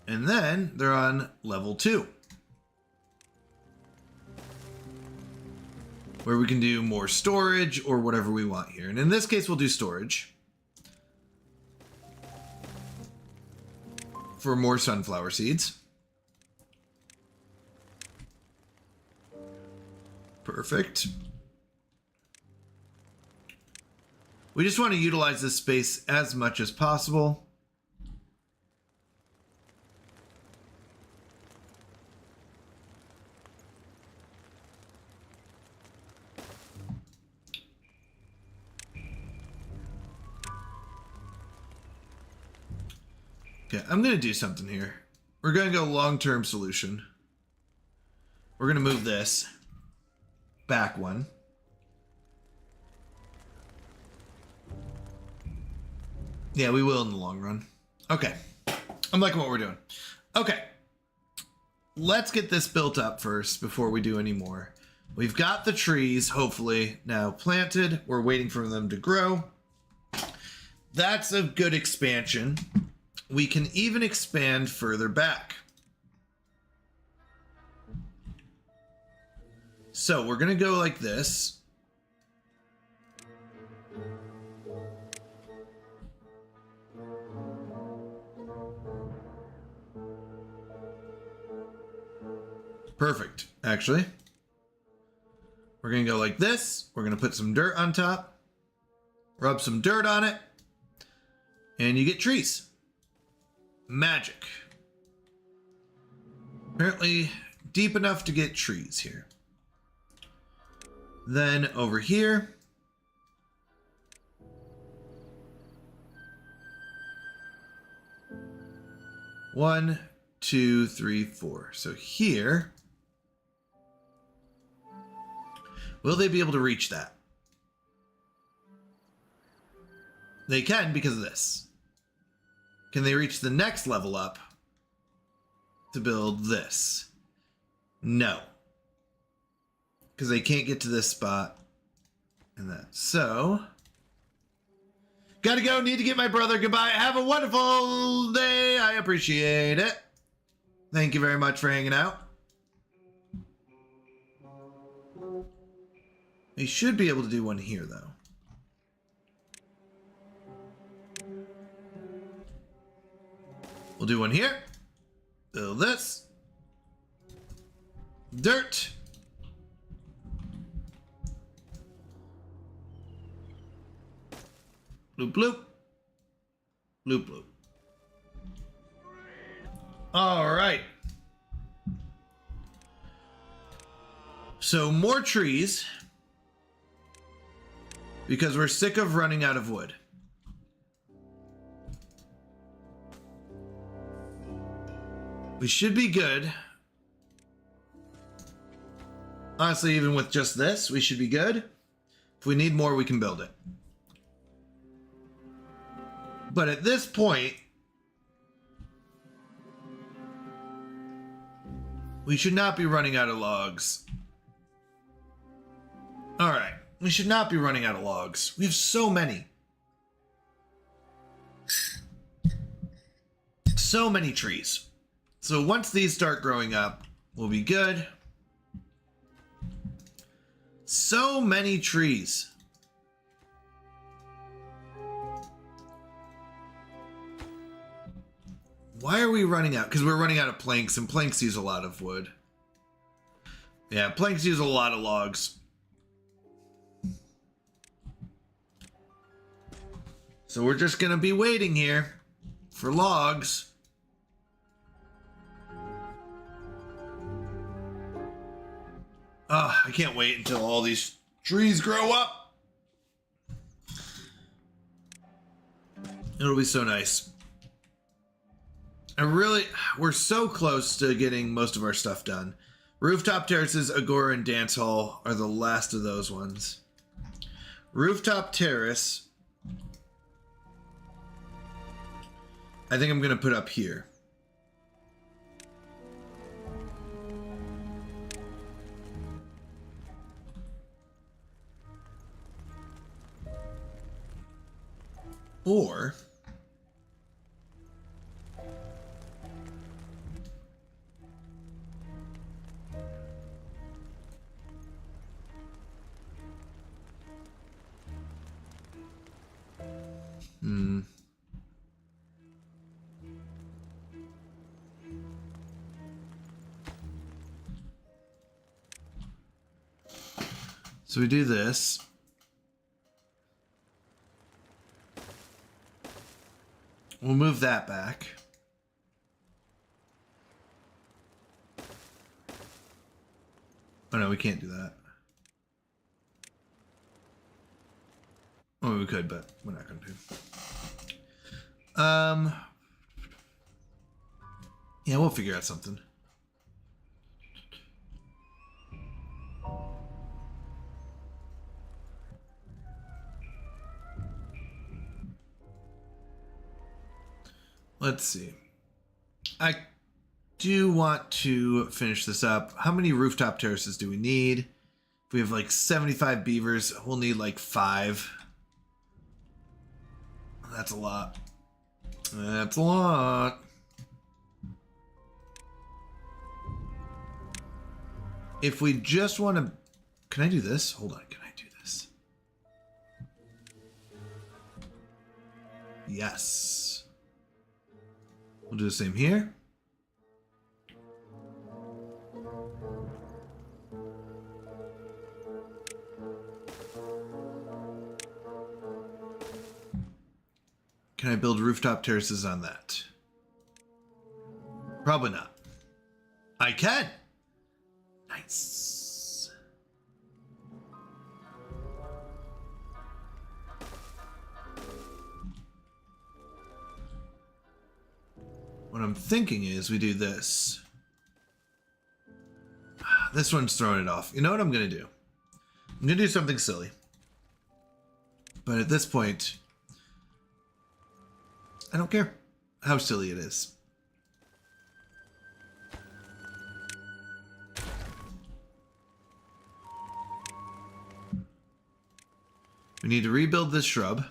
And then they're on level 2. Where we can do more storage or whatever we want here. And in this case, we'll do storage. For more sunflower seeds. Perfect. We just want to utilize this space as much as possible. Okay, I'm going to do something here. We're going to go long-term solution. We're going to move this back one. Yeah, we will in the long run. Okay. I'm liking what we're doing. Okay. Let's get this built up first before we do any more. We've got the trees, hopefully, now planted. We're waiting for them to grow. That's a good expansion. We can even expand further back. So we're going to go like this. Perfect, actually. We're going to go like this. We're going to put some dirt on top. Rub some dirt on it. And you get trees. Magic. Apparently deep enough to get trees here. Then over here. One, two, three, four. So here. Will they be able to reach that? They can because of this. Can they reach the next level up to build this? No. Because they can't get to this spot and that. So, gotta go. Need to get my brother. Goodbye. Have a wonderful day. I appreciate it. Thank you very much for hanging out. They should be able to do one here, though. We'll do one here. Build this. Dirt. Bloop, bloop. Bloop, bloop. All right. So more trees. Because we're sick of running out of wood. We should be good. Honestly, even with just this, we should be good. If we need more, we can build it. But at this point, we should not be running out of logs. All right. We should not be running out of logs. We have so many. So many trees. So once these start growing up, we'll be good. So many trees. Why are we running out? Because we're running out of planks, and planks use a lot of wood. Yeah, planks use a lot of logs. So we're just going to be waiting here for logs. Oh, I can't wait until all these trees grow up. It'll be so nice. We're so close to getting most of our stuff done. Rooftop terraces, Agora, and Dance Hall are the last of those ones. Rooftop terrace. I think I'm going to put up here. Or so we do this. We'll move that back. Oh no, we can't do that. Oh, we could, but we're not going to. Yeah, we'll figure out something. Let's see. I do want to finish this up. How many rooftop terraces do we need? If we have like 75 beavers, we'll need like 5. That's a lot. That's a lot. If we just want to... Can I do this? Hold on. Can I do this? Yes. We'll do the same here. Can I build rooftop terraces on that? Probably not. I can. Nice. What I'm thinking is we do this. This one's throwing it off. You know what I'm going to do? I'm going to do something silly. But at this point, I don't care how silly it is. We need to rebuild this shrub.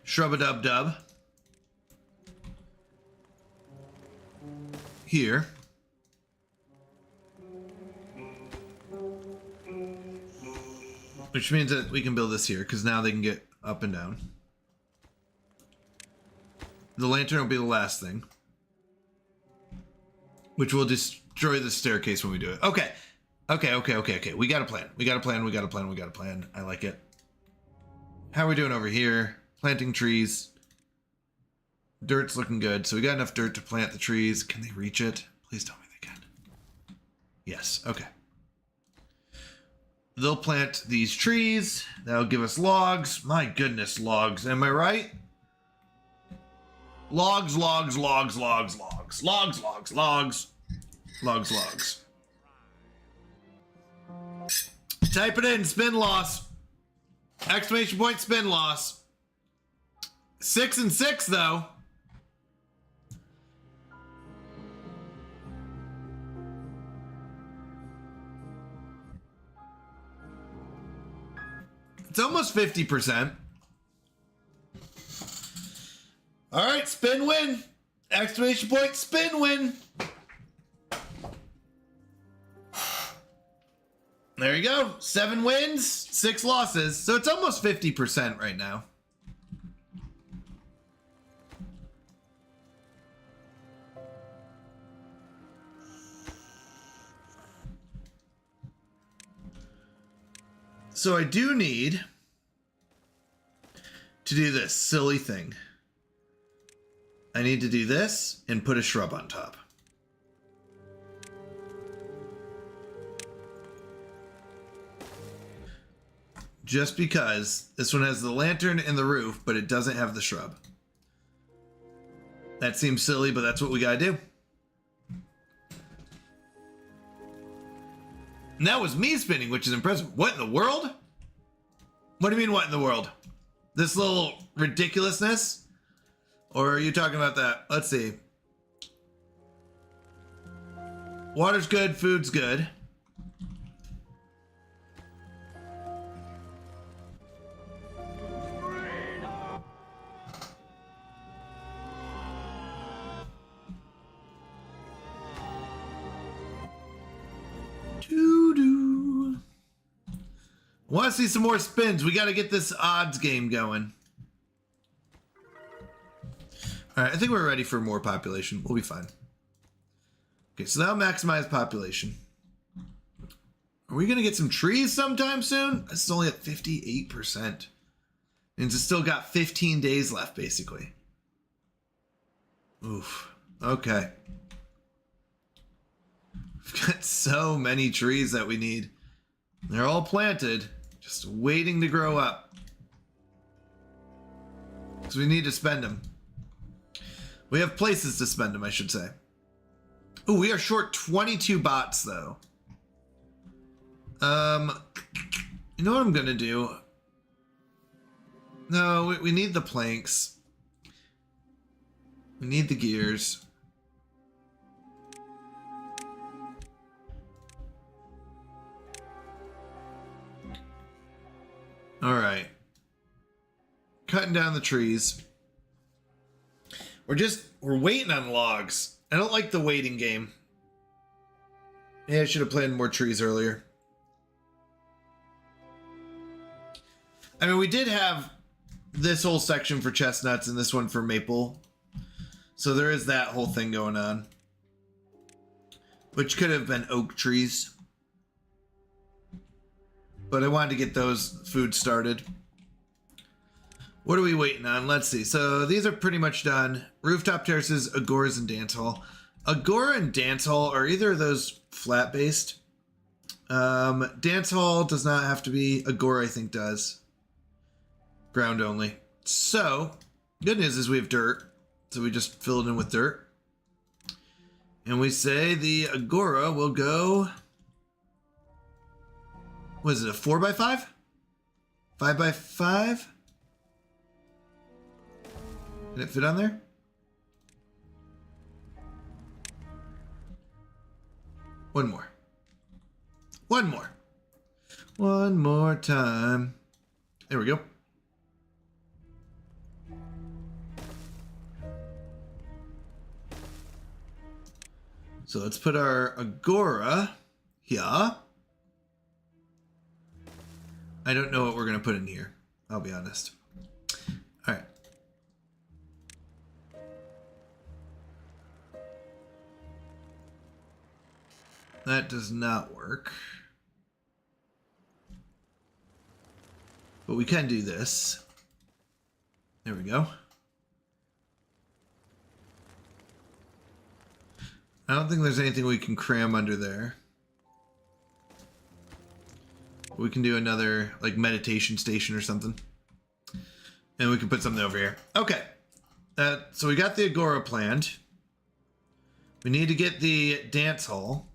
Shrub-a-dub-dub. Here. Which means that we can build this here, because now they can get up and down. The lantern will be the last thing. Which will destroy the staircase when we do it. Okay. Okay. We got a plan. We got a plan. I like it. How are we doing over here? Planting trees. Dirt's looking good. So we got enough dirt to plant the trees. Can they reach it? Please tell me they can. Yes. Okay. They'll plant these trees. That'll give us logs. My goodness, logs. Am I right? Logs. Type it in. Spin loss. Exclamation point spin loss. 6 and 6 though. It's almost 50%. All right, spin win. Exclamation point spin win. There you go. 7 wins, 6 losses. So it's almost 50% right now. So I do need to do this silly thing. I need to do this and put a shrub on top. Just because this one has the lantern and the roof, but it doesn't have the shrub. That seems silly, but that's what we gotta do. And that was me spinning, which is impressive. What in the world? What do you mean, what in the world? This little ridiculousness? Or are you talking about that? Let's see. Water's good, food's good. Want to see some more spins. We got to get this odds game going. All right, I think we're ready for more population. We'll be fine. Okay, so that'll maximize population. Are we going to get some trees sometime soon? This is only at 58%. Means it's still got 15 days left, basically. Oof. Okay. We've got so many trees that we need. They're all planted. Just waiting to grow up. Because we need to spend them. We have places to spend them, I should say. Oh, we are short 22 bots, though. You know what I'm going to do? No, we need the planks. We need the gears. All right. Cutting down the trees. We're waiting on logs. I don't like the waiting game. Yeah, I should have planted more trees earlier. I mean, we did have this whole section for chestnuts and this one for maple. So there is that whole thing going on. Which could have been oak trees. But I wanted to get those food started. What are we waiting on? Let's see. So these are pretty much done. Rooftop terraces, agoras, and dance hall. Agora and dance hall are either of those flat based. Dance hall does not have to be. Agora, I think, does. Ground only. So, good news is we have dirt. So we just fill it in with dirt. And we say the agora will go. What is it, a 4x5? 5x5? Can it fit on there? One more. One more. One more time. There we go. So let's put our agora here. I don't know what we're going to put in here. I'll be honest. All right. That does not work. But we can do this. There we go. I don't think there's anything we can cram under there. We can do another like meditation station or something. And we can put something over here. Okay. So we got the agora planned. We need to get the dance hall.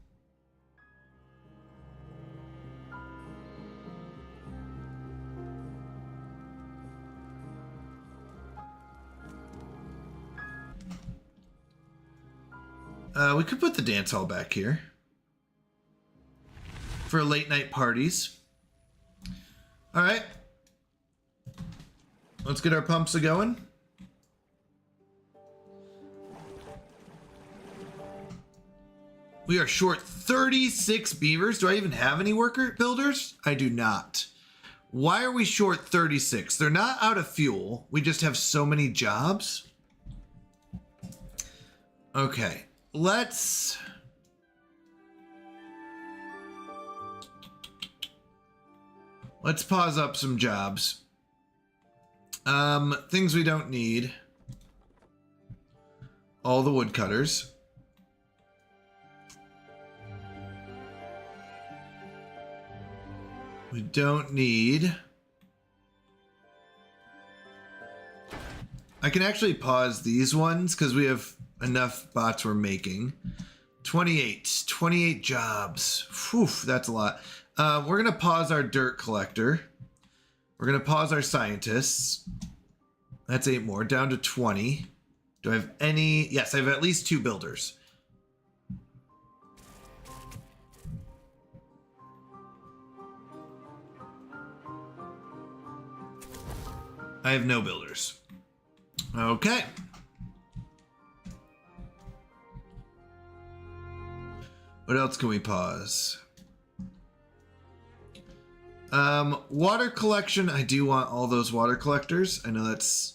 We could put the dance hall back here for late night parties. All right. Let's get our pumps a-going. We are short 36 beavers. Do I even have any worker builders? I do not. Why are we short 36? They're not out of fuel. We just have so many jobs. Okay. Let's pause up some jobs. Things we don't need. All the woodcutters. We don't need. I can actually pause these ones because we have enough bots we're making. 28 jobs. Whew, that's a lot. We're going to pause our dirt collector. We're going to pause our scientists. That's 8 more. Down to 20. Do I have any? Yes, I have at least 2 builders. I have no builders. Okay. What else can we pause? Water collection. I do want all those water collectors. I know that's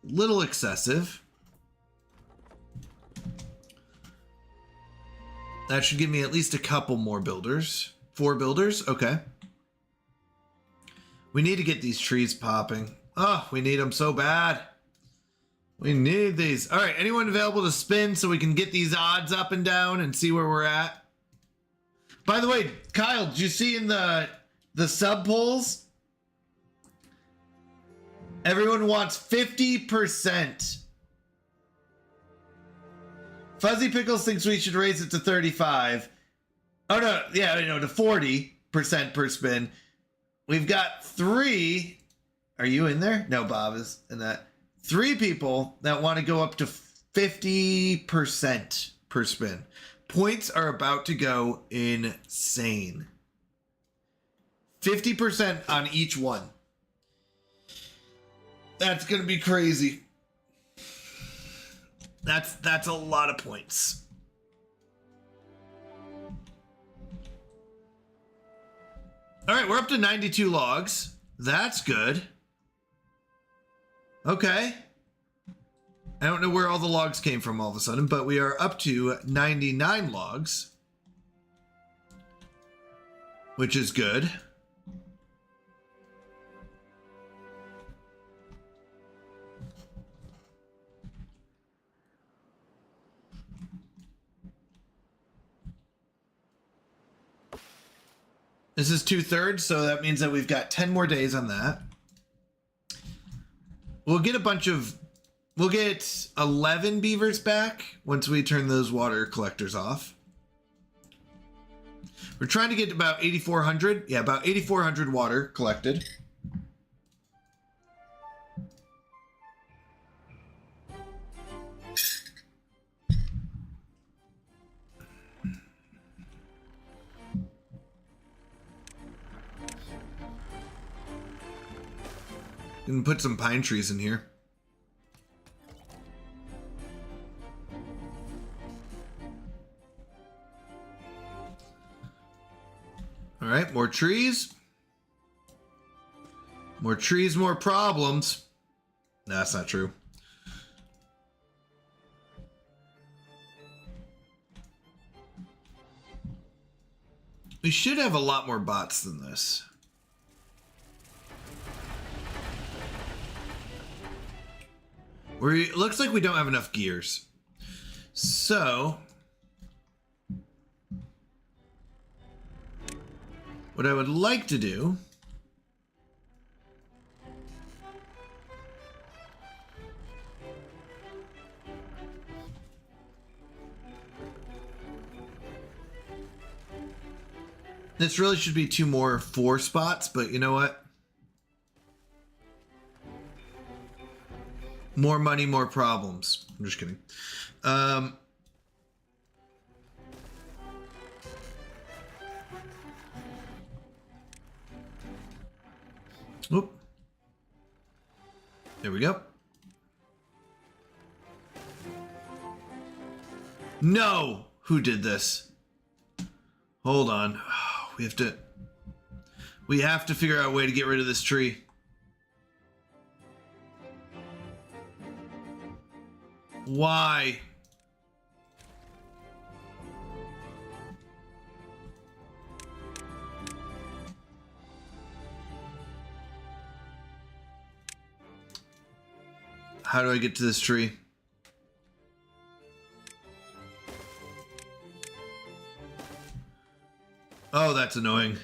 a little excessive. That should give me at least a couple more builders. 4 builders. Okay. We need to get these trees popping. Oh, we need them so bad. We need these. All right, anyone available to spin so we can get these odds up and down and see where we're at? By the way, Kyle, did you see in the sub polls? Everyone wants 50%. Fuzzy Pickles thinks we should raise it to 35. Oh, no, yeah, no, to 40% per spin. We've got 3. Are you in there? No, Bob is in that. 3 people that want to go up to 50% per spin. Points are about to go insane. 50% on each one. That's going to be crazy. That's a lot of points. All right, we're up to 92 logs. That's good. Okay. I don't know where all the logs came from all of a sudden, but we are up to 99 logs, which is good. This is 2/3, so that means that we've got 10 more days on that. We'll get we'll get 11 beavers back once we turn those water collectors off. We're trying to get about 8,400. Yeah, about 8,400 water collected. You can put some pine trees in here. All right, more trees. More trees, more problems. No, that's not true. We should have a lot more bots than this. It looks like we don't have enough gears. So, what I would like to do this really should be 2 more 4 spots, but you know what? More money, more problems. I'm just kidding. Oop. There we go. No! Who did this? Hold on. We have to figure out a way to get rid of this tree. Why? How do I get to this tree? Oh, that's annoying.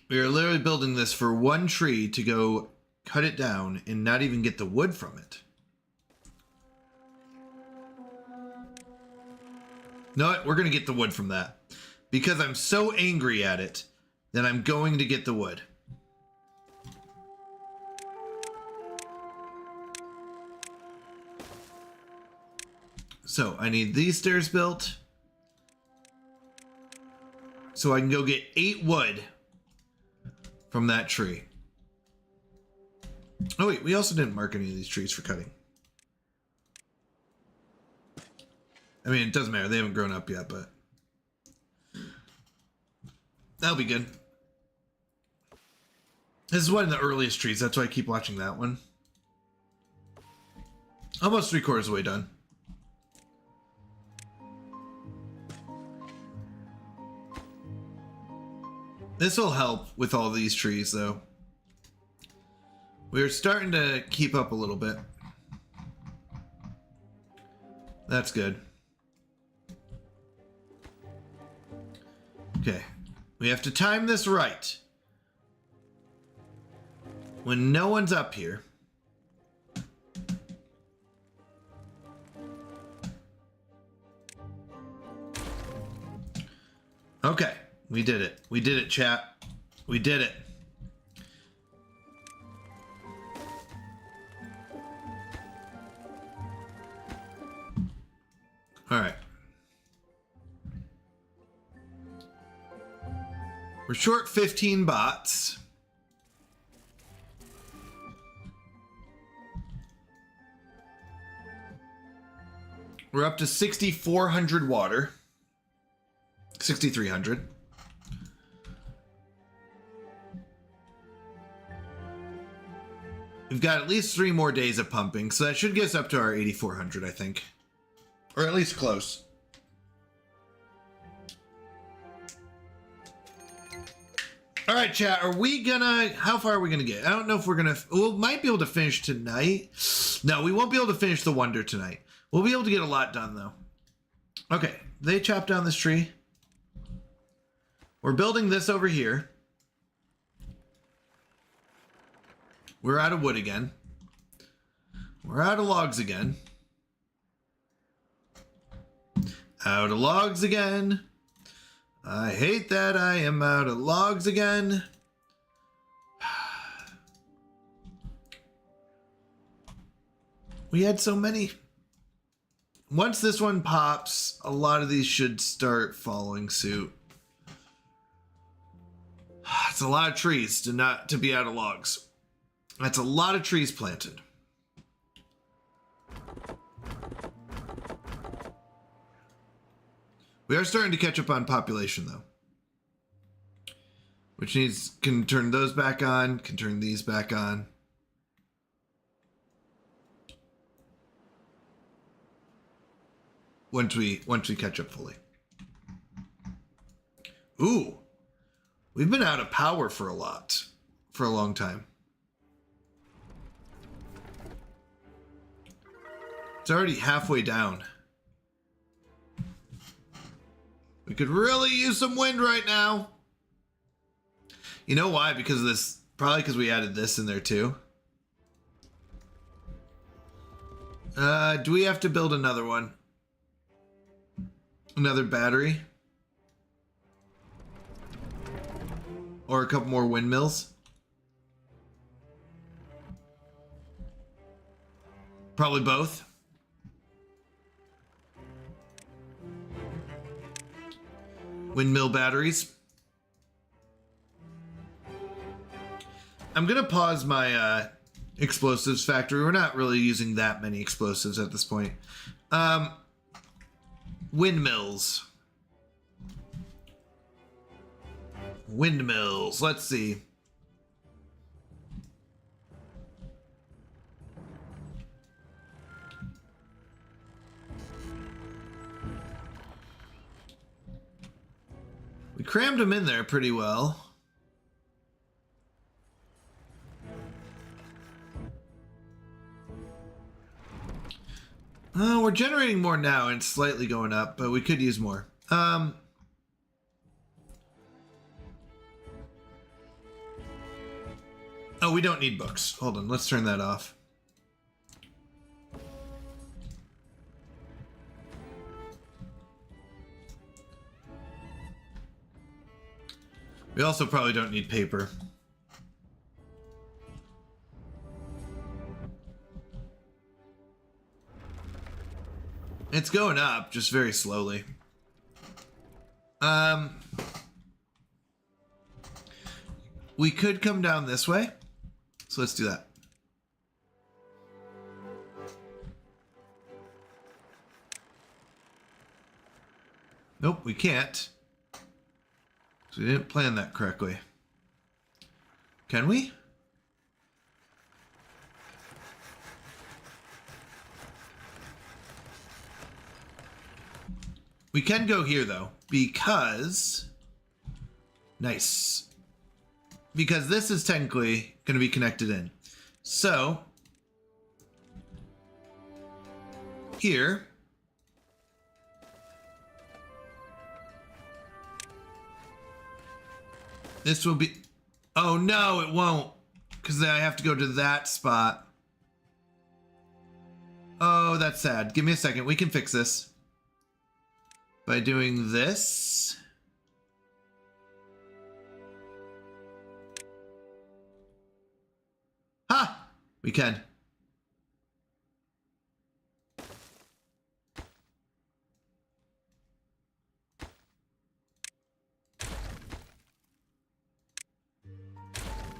We are literally building this for one tree to go cut it down and not even get the wood from it. No, what? We're going to get the wood from that. Because I'm so angry at it that I'm going to get the wood. So I need these stairs built so I can go get 8 wood from that tree. Oh wait, we also didn't mark any of these trees for cutting. I mean, it doesn't matter. They haven't grown up yet, but that'll be good. This is one of the earliest trees. That's why I keep watching that one. Almost 3/4 of the way done. This will help with all these trees, though. We're starting to keep up a little bit. That's good. Okay. We have to time this right. When no one's up here. Okay. We did it. We did it, chat. We did it. All right. We're short 15 bots. We're up to 6,400 water. 6,300. We've got at least 3 more days of pumping, so that should get us up to our 8,400, I think. Or at least close. All right, chat, are we gonna... How far are we gonna get? I don't know if we're gonna... We might be able to finish tonight. No, we won't be able to finish the wonder tonight. We'll be able to get a lot done, though. Okay, they chopped down this tree. We're building this over here. We're out of wood again. We're out of logs again. Out of logs again. I hate that I am out of logs again. We had so many. Once this one pops, a lot of these should start following suit. It's a lot of trees to be out of logs. That's a lot of trees planted. We are starting to catch up on population, though. Which can turn those back on, can turn these back on. Once we catch up fully. Ooh. We've been out of power for a long time. It's already halfway down. We could really use some wind right now. You know why? Because of this. Probably because we added this in there too. Do we have to build another one? Another battery? Or a couple more windmills? Probably both. Windmill batteries. I'm gonna pause my explosives factory. We're not really using that many explosives at this point. Windmills. Windmills. Let's see. We crammed them in there pretty well. We're generating more now and it's slightly going up, but we could use more. Oh, we don't need books. Hold on, let's turn that off. We also probably don't need paper. It's going up, just very slowly. We could come down this way. So let's do that. Nope, we can't. So we didn't plan that correctly. Can we? We can go here though, because nice. Because this is technically going to be connected in. So here this will be, oh no, it won't, because I have to go to that spot. Oh, that's sad. Give me a second. We can fix this by doing this. Ha! We can.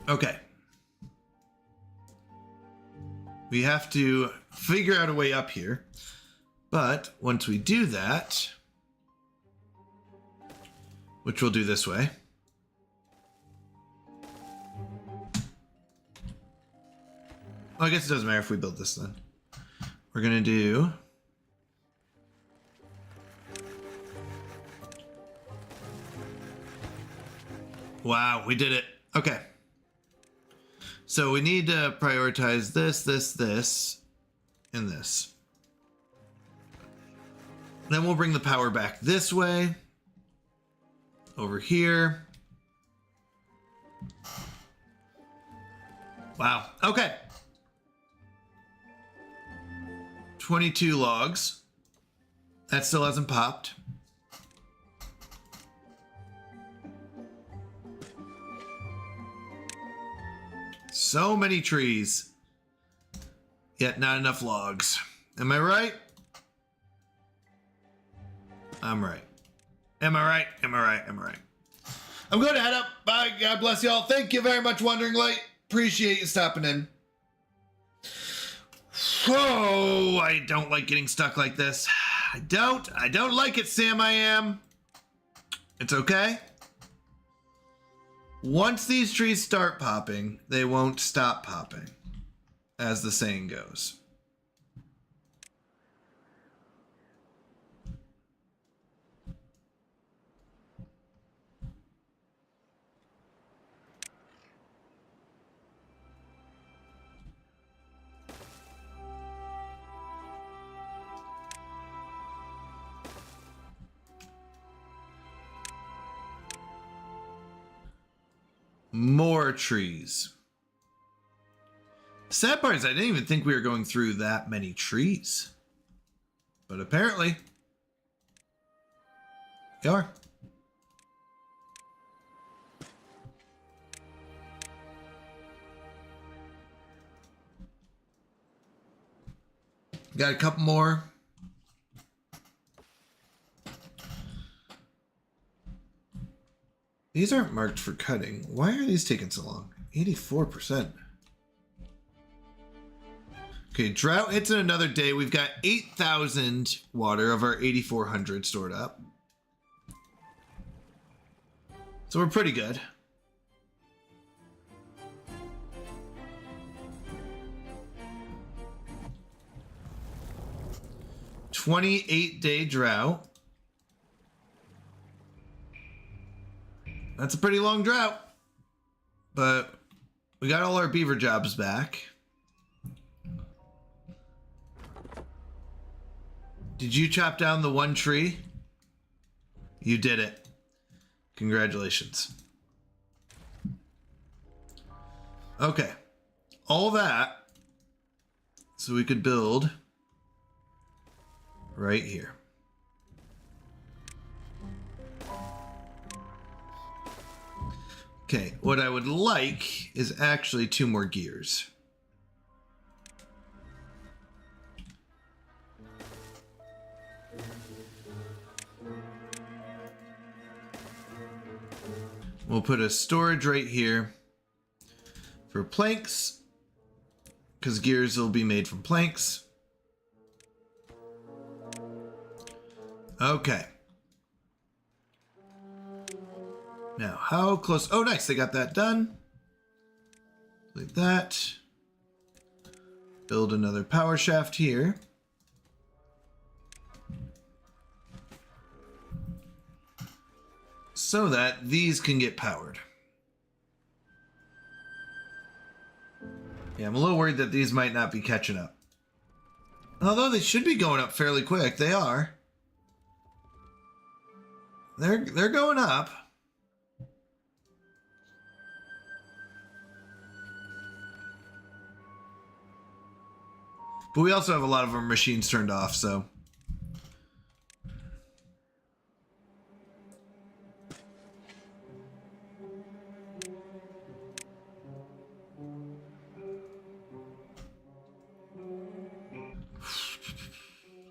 Okay. We have to figure out a way up here. But once we do that, which we'll do this way. Well, I guess it doesn't matter if we build this then. We're gonna do wow, we did it. Okay. So we need to prioritize this, this, this. and this. Then we'll bring the power back this way. Over here. Wow. Okay. 22 logs. That still hasn't popped. So many trees. Yet not enough logs. Am I right? I'm right. Am I right? Am I right? Am I right? I'm going to head up. Bye. God bless y'all. Thank you very much, Wandering Light. Appreciate you stopping in. Oh, I don't like getting stuck like this. I don't like it, Sam. I am. It's okay. Once these trees start popping, they won't stop popping, as the saying goes. More trees. Sad part is I didn't even think we were going through that many trees. But apparently, we are. Got a couple more. These aren't marked for cutting. Why are these taking so long? 84%. Okay, drought hits in another day. We've got 8,000 water of our 8,400 stored up. So we're pretty good. $28-day drought. That's a pretty long drought. But we got all our beaver jobs back. Did you chop down the one tree? You did it. Congratulations. Okay. All that so we could build right here. Okay, what I would like is actually 2 more gears. We'll put a storage right here for planks, because gears will be made from planks. Okay. Now, how close? Oh, nice. They got that done. Like that. Build another power shaft here. So that these can get powered. Yeah, I'm a little worried that these might not be catching up. Although they should be going up fairly quick. They are. They're going up. But we also have a lot of our machines turned off, so.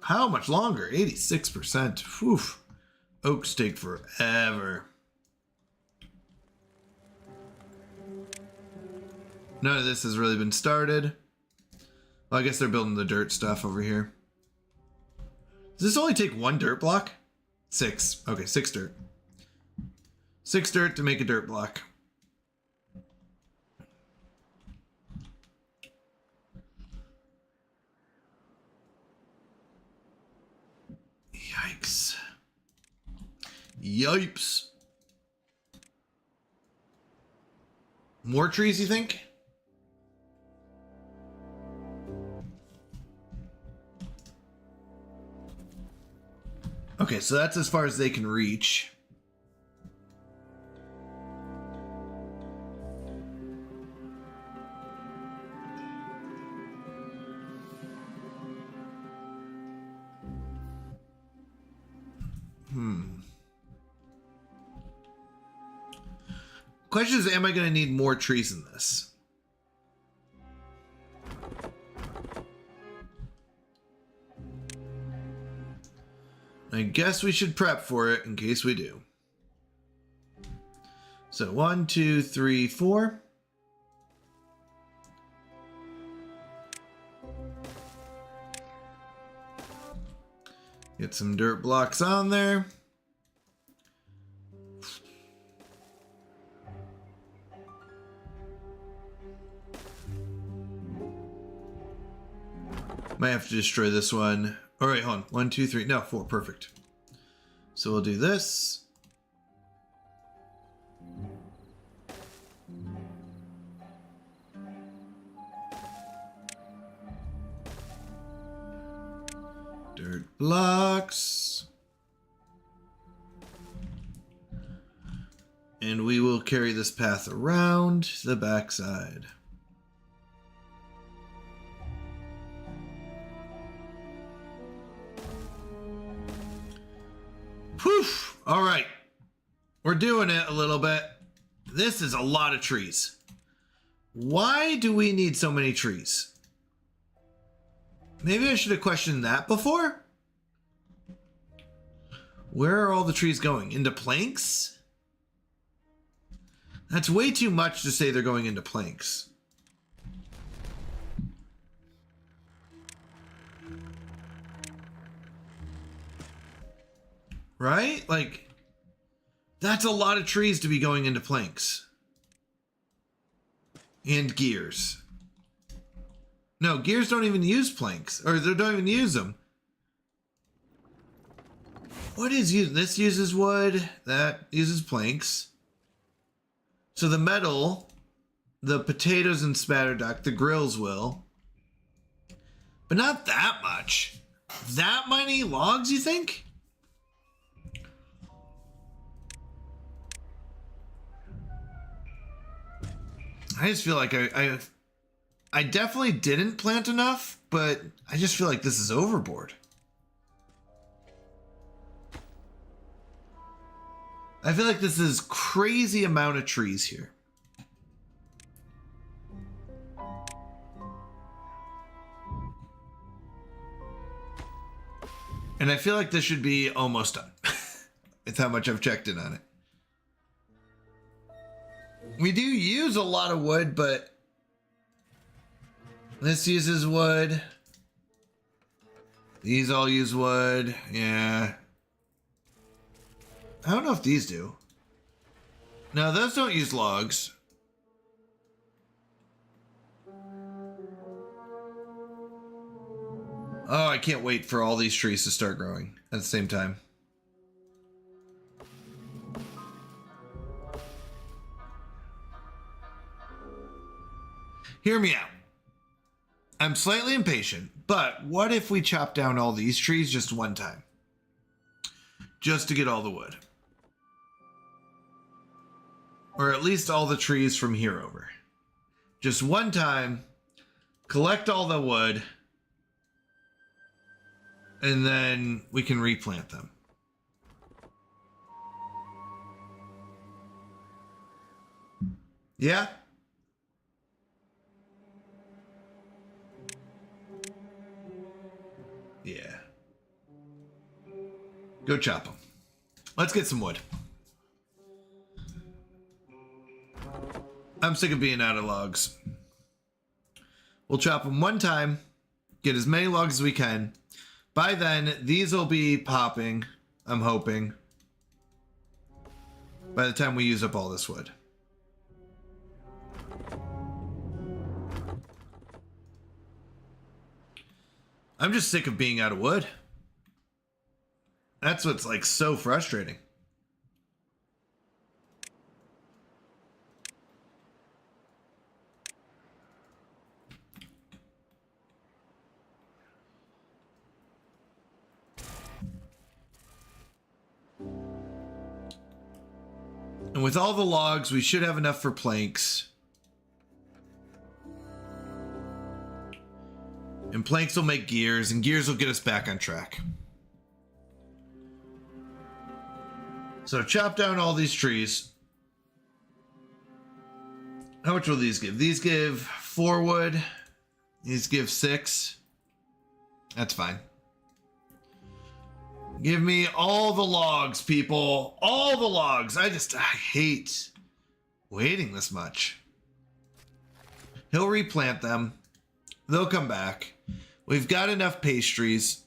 How much longer? 86%. Whew. Oaks take forever. None of this has really been started. Well, I guess they're building the dirt stuff over here. Does this only take 1 dirt block? 6. Okay, 6 dirt. 6 dirt to make a dirt block. Yikes. Yipes. More trees, you think? Okay, so that's as far as they can reach. Question is, am I going to need more trees in this? I guess we should prep for it in case we do. So 1, 2, 3, 4. Get some dirt blocks on there. Might have to destroy this one. All right, hold on. 1, 2, 3. No, 4. Perfect. So we'll do this. Dirt blocks. And we will carry this path around the backside. Poof! All right. We're doing it a little bit. This is a lot of trees. Why do we need so many trees? Maybe I should have questioned that before. Where are all the trees going? Into planks? That's way too much to say they're going into planks. Right? Like, that's a lot of trees to be going into planks. And gears. No, gears don't even use planks. Or they don't even use them. What is used? This uses wood. That uses planks. So the metal, the potatoes and spatter duck, the grills will. But not that much. That many logs, you think? I just feel like I definitely didn't plant enough, but I just feel like this is overboard. I feel like this is crazy amount of trees here. And I feel like this should be almost done. With how much I've checked in on it. We do use a lot of wood, but this uses wood. These all use wood. Yeah. I don't know if these do. No, those don't use logs. Oh, I can't wait for all these trees to start growing at the same time. Hear me out. I'm slightly impatient, but what if we chop down all these trees just one time? Just to get all the wood. Or at least all the trees from here over. Just one time, collect all the wood, and then we can replant them. Yeah? Yeah. Go chop them. Let's get some wood. I'm sick of being out of logs. We'll chop them one time, get as many logs as we can. By then, these will be popping, I'm hoping, by the time we use up all this wood. I'm just sick of being out of wood. That's what's like so frustrating. And with all the logs, we should have enough for planks. And planks will make gears, and gears will get us back on track. So chop down all these trees. How much will these give? These give 4 wood. These give 6. That's fine. Give me all the logs, people. All the logs. I hate waiting this much. He'll replant them. They'll come back. We've got enough pastries.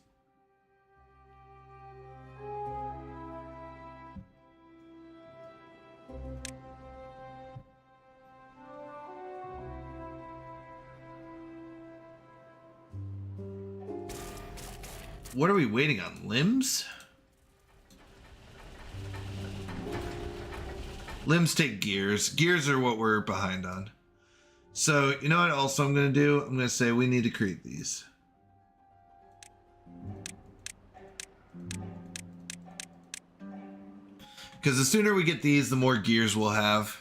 What are we waiting on? Limbs? Limbs take gears. Gears are what we're behind on. So, you know what also I'm going to do? I'm going to say we need to create these. Because the sooner we get these, the more gears we'll have.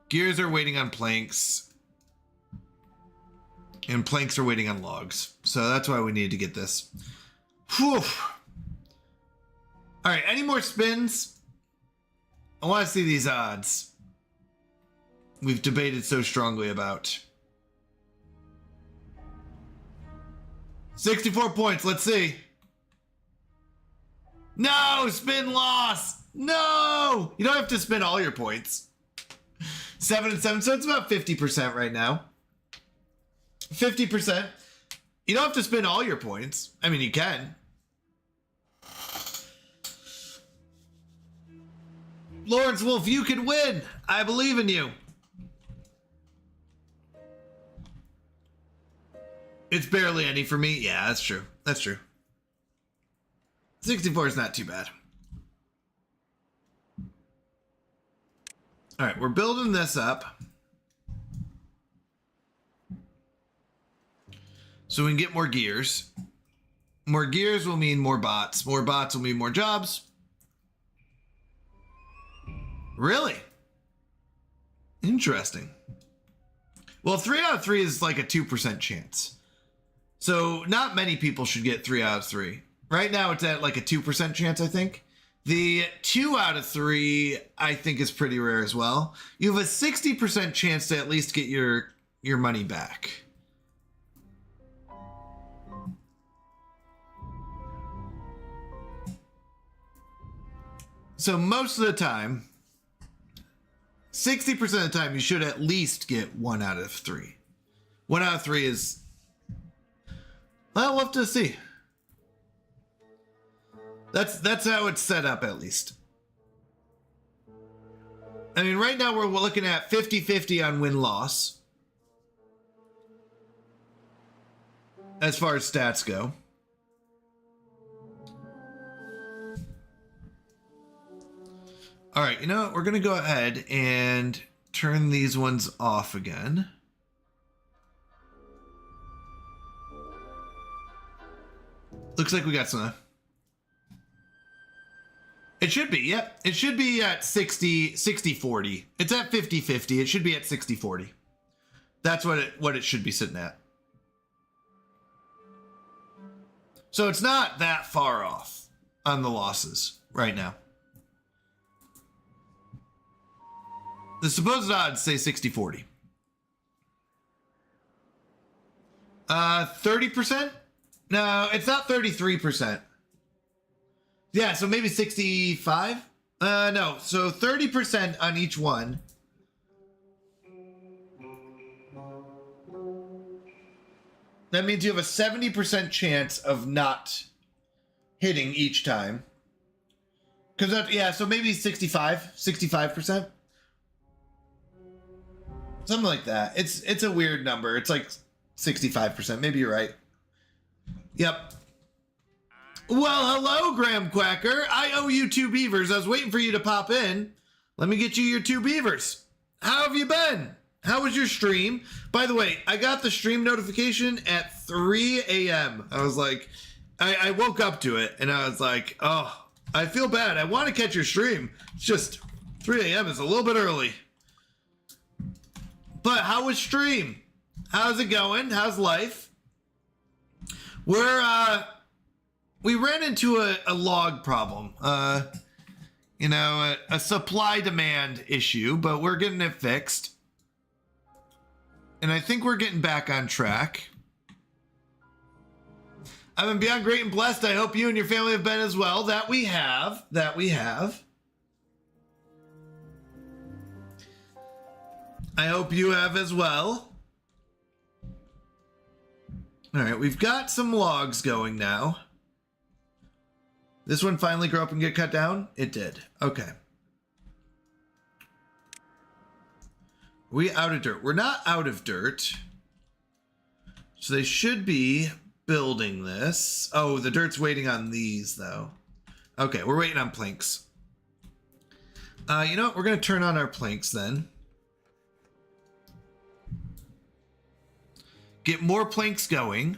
Gears are waiting on planks. And planks are waiting on logs. So that's why we need to get this. Whew. All right, any more spins? I want to see these odds. We've debated so strongly about. 64 points, let's see. No, spin loss. No, you don't have to spin all your points. 7 and 7, so it's about 50% right now. 50%. You don't have to spend all your points. I mean, you can. Lawrence Wolf, you can win. I believe in you. It's barely any for me. Yeah, that's true. That's true. 64 is not too bad. All right, we're building this up. So we can get more gears. More gears will mean more bots. More bots will mean more jobs. Really? Interesting. Well, 3 out of 3 is like a 2% chance. So not many people should get 3 out of 3. Right now it's at like a 2% chance, I think. The 2 out of 3, I think, is pretty rare as well. You have a 60% chance to at least get your money back. So most of the time, 60% of the time, you should at least get 1 out of 3. 1 out of 3 is, well, we'll have to see. That's how it's set up, at least. I mean, right now we're looking at 50-50 on win-loss. As far as stats go. All right, you know what? We're going to go ahead and turn these ones off again. Looks like we got some. It should be, yep. It should be at 60-40. It's at 50-50. It should be at 60-40. That's what it should be sitting at. So it's not that far off on the losses right now. The supposed odds say 60-40. 30%? No, it's not 33%. Yeah, so maybe 65? No, so 30% on each one. That means you have a 70% chance of not hitting each time. Because that, yeah, so maybe 65%. Something like that. It's a weird number. It's like 65%. Maybe you're right. Yep. Well, hello, Graham Quacker. I owe you 2 beavers. I was waiting for you to pop in. Let me get you your 2 beavers. How have you been? How was your stream? By the way, I got the stream notification at 3 a.m. I was like, I woke up to it and I was like, oh, I feel bad. I want to catch your stream. It's just 3 a.m. is a little bit early. But how was stream? How's it going? How's life? We ran into a log problem. You know, a supply demand issue, but we're getting it fixed. And I think we're getting back on track. I've been beyond great and blessed. I hope you and your family have been as well. That we have. I hope you have as well. All right, we've got some logs going now. This one finally grow up and get cut down? It did. Okay. We out of dirt. We're not out of dirt. So they should be building this. Oh, the dirt's waiting on these, though. Okay, we're waiting on planks. You know what? We're going to turn on our planks then. Get more planks going.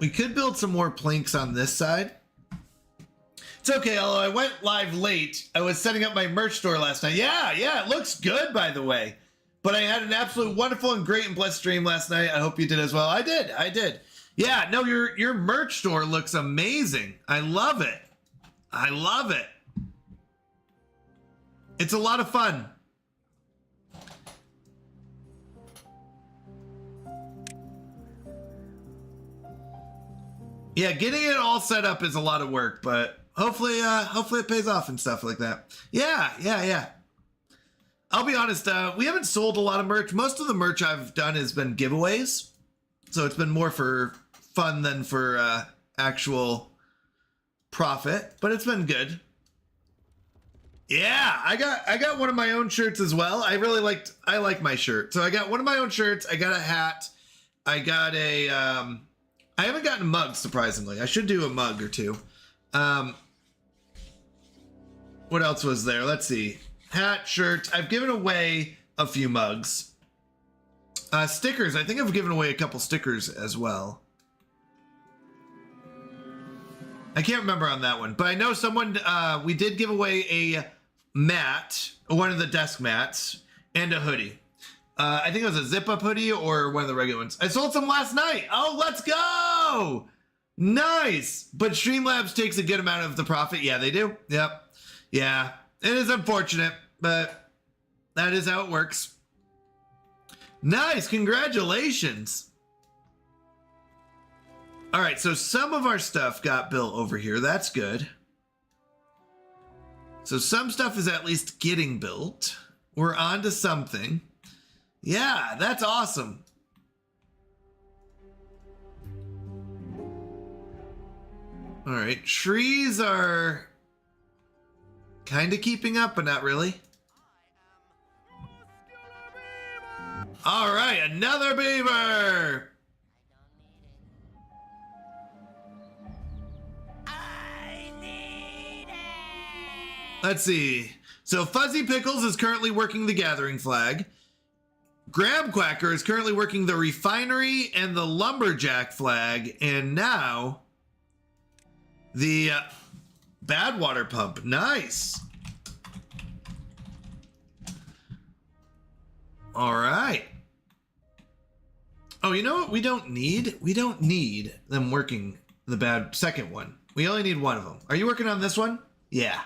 We could build some more planks on this side. It's okay, although I went live late. I was setting up my merch store last night. Yeah, it looks good, by the way. But I had an absolute wonderful and great and blessed stream last night. I hope you did as well. I did. Yeah, no, your merch store looks amazing. I love it. It's a lot of fun. Yeah, getting it all set up is a lot of work, but hopefully it pays off and stuff like that. Yeah. I'll be honest, we haven't sold a lot of merch. Most of the merch I've done has been giveaways. So it's been more for fun than for actual profit, but it's been good. Yeah, I got one of my own shirts as well. I like my shirt. So I got one of my own shirts. I got a hat. I got a I haven't gotten mugs, surprisingly. I should do a mug or two. What else was there? Let's see. Hat, shirt. I've given away a few mugs. Stickers. I think I've given away a couple stickers as well. I can't remember on that one, but I know someone, we did give away a mat, one of the desk mats, and a hoodie. I think it was a zip-up hoodie or one of the regular ones. I sold some last night. Oh, let's go! Nice! But Streamlabs takes a good amount of the profit. Yeah, they do. Yep. Yeah. It is unfortunate, but that is how it works. Nice! Congratulations! All right, so some of our stuff got built over here. That's good. So some stuff is at least getting built. We're on to something. Yeah, that's awesome. All right, trees are kind of keeping up, but not really. All right, another beaver. Let's see. So Fuzzy Pickles is currently working the gathering flag. Graham Quacker is currently working the refinery and the lumberjack flag. And now the bad water pump. Nice. All right. Oh, you know what? We don't need them working the bad second one. We only need one of them. Are you working on this one? Yeah.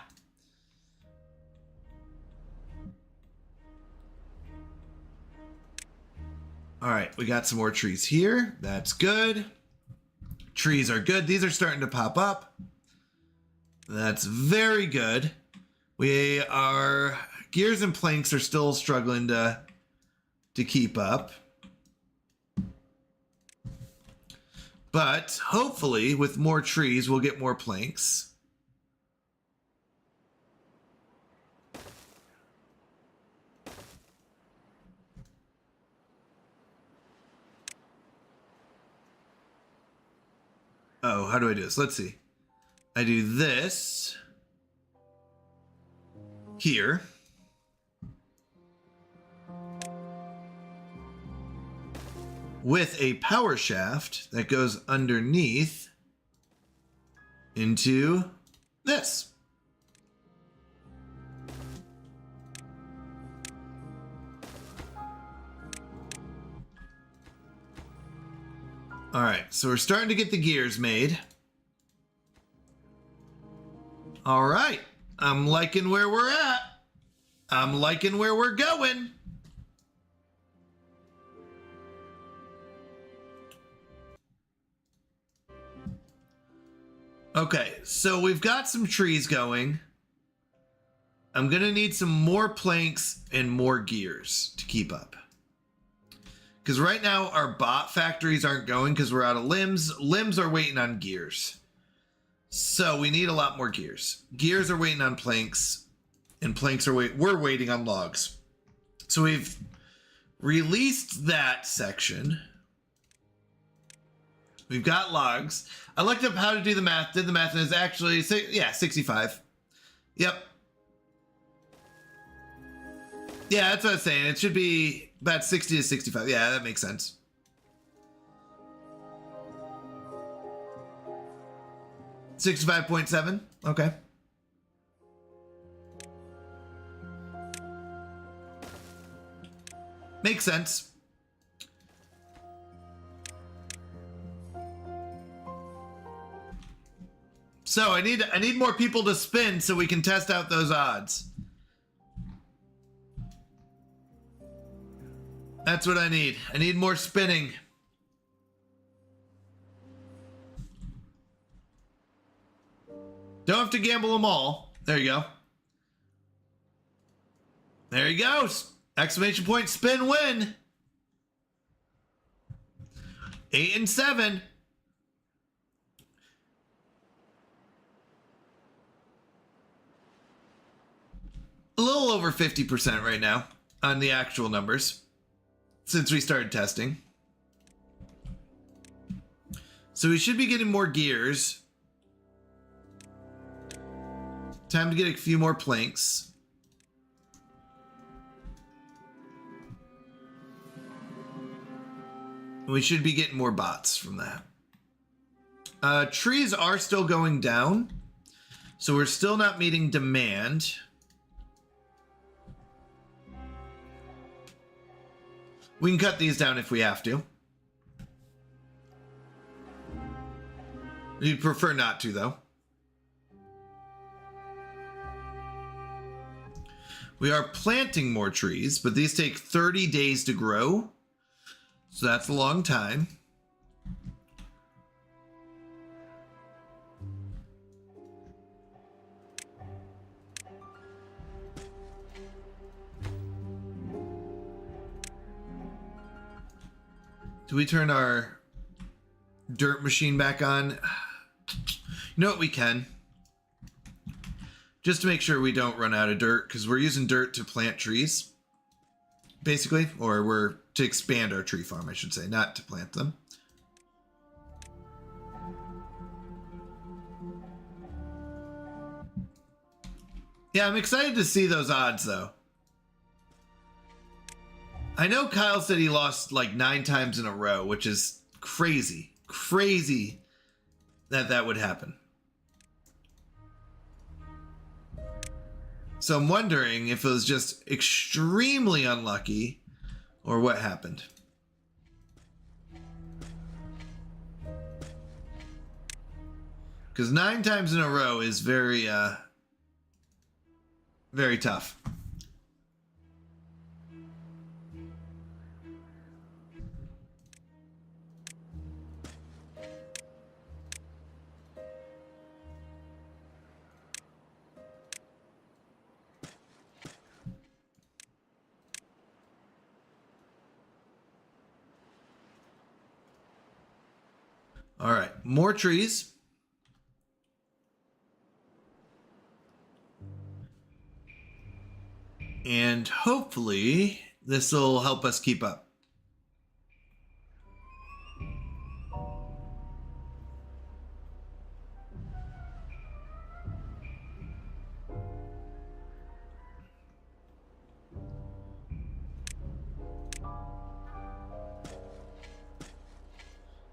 All right, we got some more trees here. That's good. Trees are good. These are starting to pop up. That's very good. Gears and planks are still struggling to keep up. But hopefully with more trees, we'll get more planks. Oh, how do I do this? Let's see. I do this here. with a power shaft that goes underneath into this. All right, so we're starting to get the gears made. All right, I'm liking where we're at. I'm liking where we're going. Okay, so we've got some trees going. I'm gonna need some more planks and more gears to keep up. Because right now our bot factories aren't going because we're out of limbs. Limbs are waiting on gears. So we need a lot more gears. Gears are waiting on planks, and planks are we're waiting on logs. So we've released that section. We've got logs. I looked up how to do the math, did the math, and it's actually, yeah, 65. Yep. Yeah, that's what I was saying. It should be about 60 to 65. Yeah, that makes sense. $65.7. Okay. Makes sense. So I need more people to spin so we can test out those odds. That's what I need. I need more spinning. Don't have to gamble them all. There you go. There he goes. Exclamation point, spin, win. 8 and 7. A little over 50% right now on the actual numbers since we started testing. So we should be getting more gears. Time to get a few more planks. We should be getting more bots from that. Trees are still going down, so we're still not meeting demand. We can cut these down if we have to. We'd prefer not to, though. We are planting more trees, but these take 30 days to grow. So that's a long time. Do we turn our dirt machine back on? You know what, we can. Just to make sure we don't run out of dirt, because we're using dirt to plant trees. Basically, or we're to expand our tree farm, I should say, not to plant them. Yeah, I'm excited to see those odds, though. I know Kyle said he lost like 9 times in a row, which is crazy. Crazy that that would happen. So I'm wondering if it was just extremely unlucky or what happened. Because 9 times in a row is very, very tough. All right, more trees. And hopefully this will help us keep up.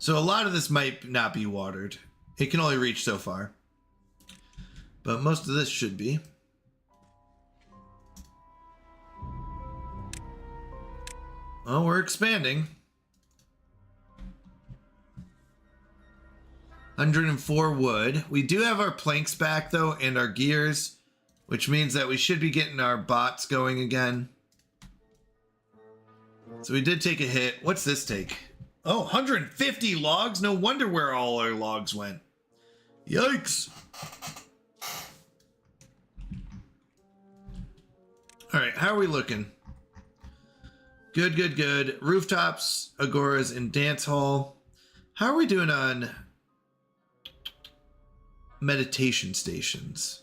So a lot of this might not be watered. It can only reach so far. But most of this should be. Well, we're expanding. 104 wood. We do have our planks back though and our gears, which means that we should be getting our bots going again. So we did take a hit. What's this take? Oh, 150 logs? No wonder where all our logs went. Yikes. All right, how are we looking? Good, good, good. Rooftops, agoras, and dance hall. How are we doing on meditation stations?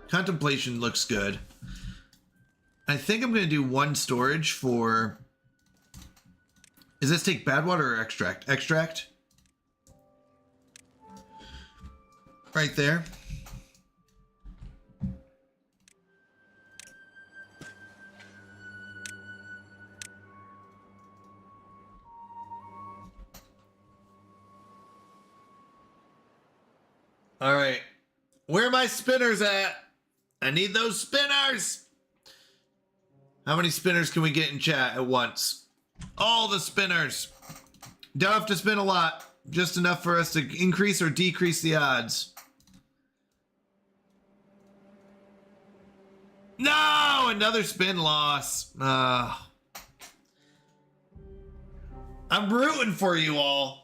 Contemplation looks good. I think I'm going to do one storage for... Does this take bad water or extract? Extract? Right there. All right. Where are my spinners at? I need those spinners. How many spinners can we get in chat at once? All the spinners. Don't have to spin a lot. Just enough for us to increase or decrease the odds. No! Another spin loss. I'm rooting for you all.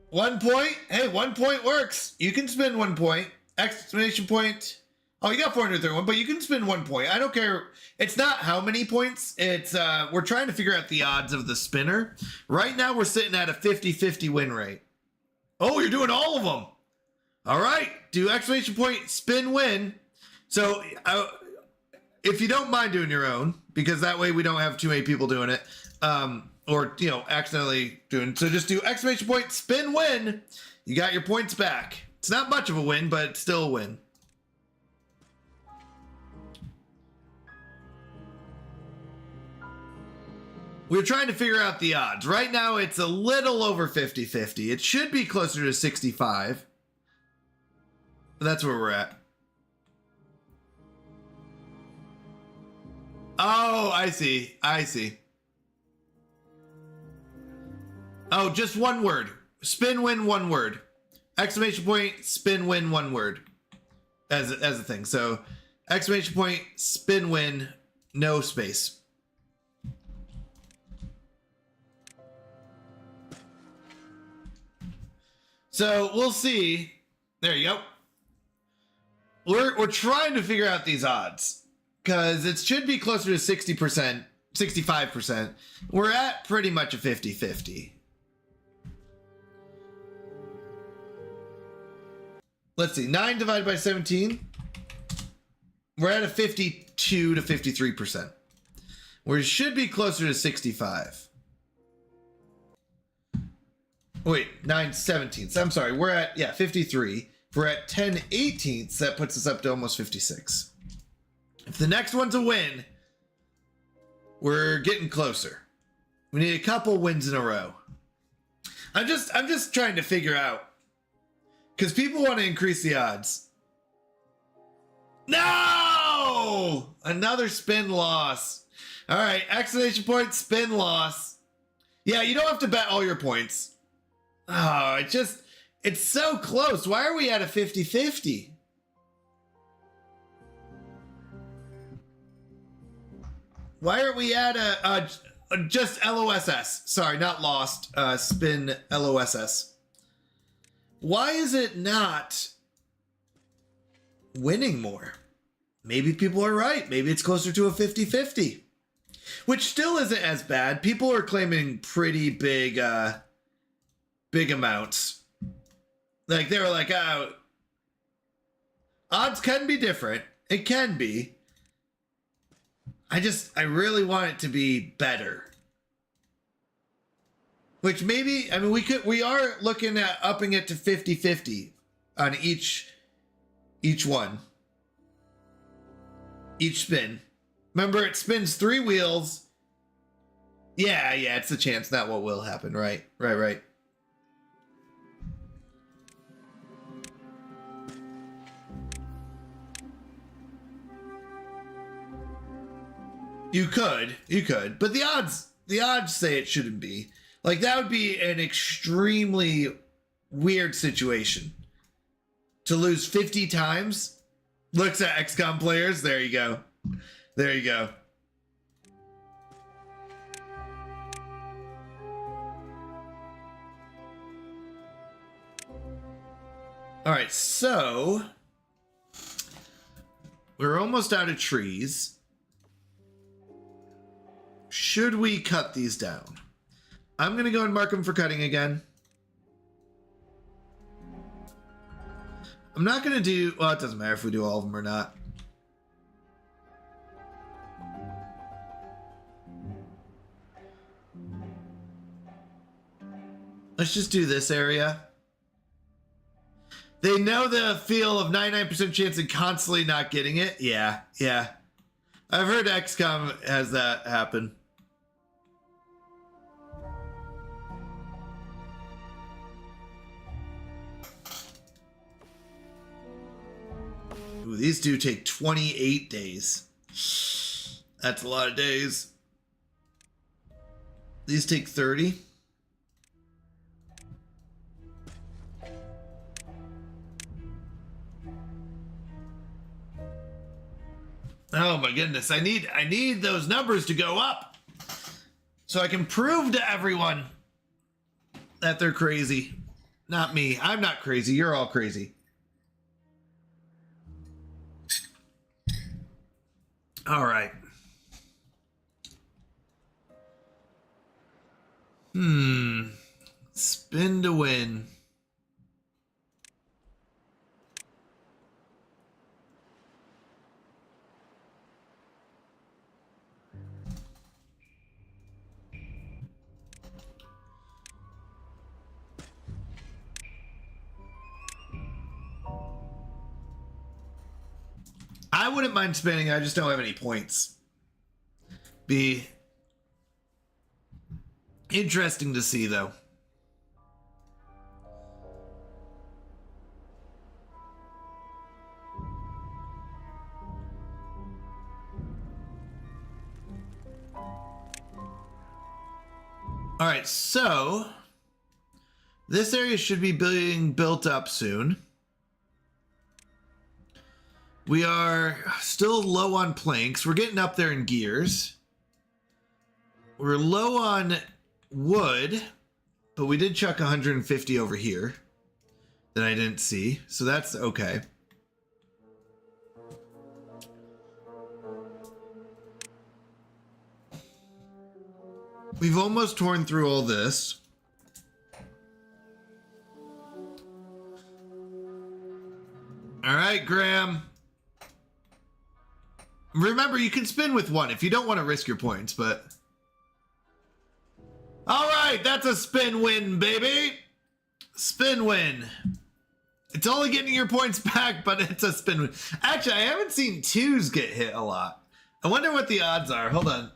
1 point? Hey, 1 point works. You can spin 1 point. Exclamation point. Oh, you got 431, but you can spin 1 point. I don't care. It's not how many points. It's we're trying to figure out the odds of the spinner. Right now, we're sitting at a 50-50 win rate. Oh, you're doing all of them. All right. Do exclamation point, spin, win. So if you don't mind doing your own, because that way we don't have too many people doing it, or, you know, accidentally doing. So just do exclamation point, spin, win. You got your points back. It's not much of a win, but it's still a win. We're trying to figure out the odds. Right now, it's a little over 50-50. It should be closer to 65. But that's where we're at. Oh, I see. I see. Oh, just one word. Spin, win, one word. Exclamation point, spin, win, one word. As a thing. So, exclamation point, spin, win, no space. So we'll see. There you go. We're trying to figure out these odds because it should be closer to 60%, 65%. We're at pretty much a 50-50. Let's see. 9 divided by 17. We're at a 52 to 53%. Where it should be closer to 65. Wait, 9/17. I'm sorry. We're at, 53. We're at 10/18. That puts us up to almost 56. If the next one's a win, we're getting closer. We need a couple wins in a row. I'm just trying to figure out, because people want to increase the odds. No! Another spin loss. All right, exclamation point, spin loss. Yeah, you don't have to bet all your points. Oh, it's so close. Why are we at a 50-50? Why are we at a just LOSS? Sorry, not lost. Spin LOSS. Why is it not winning more? Maybe people are right. Maybe it's closer to a 50-50, which still isn't as bad. People are claiming pretty big amounts. Like they were like, odds can be different. It can be. I really want it to be better. Which maybe, I mean, we are looking at upping it to 50-50 on each one. Each spin. Remember, it spins 3 wheels Yeah, it's a chance, not what will happen. Right. You could, but the odds say it shouldn't be. Like, that would be an extremely weird situation. To lose 50 times? Looks at XCOM players. There you go. All right, so we're almost out of trees. Should we cut these down? I'm going to go and mark them for cutting again. I'm not going to do... Well, it doesn't matter if we do all of them or not. Let's just do this area. They know the feel of 99% chance of constantly not getting it. Yeah. I've heard XCOM has that happen. Ooh, these do take 28 days. That's a lot of days. These take 30. Oh my goodness, I need those numbers to go up so I can prove to everyone that they're crazy. Not me. I'm not crazy. You're all crazy. All right. Spin to win. I wouldn't mind spinning. I just don't have any points. Be interesting to see, though. All right, so this area should be being built up soon. We are still low on planks. We're getting up there in gears. We're low on wood, but we did chuck 150 over here that I didn't see, so that's okay. We've almost torn through all this. All right, Graham. Remember, you can spin with one if you don't want to risk your points, but... All right, that's a spin win, baby. Spin win. It's only getting your points back, but it's a spin win. Actually, I haven't seen twos get hit a lot. I wonder what the odds are. Hold on.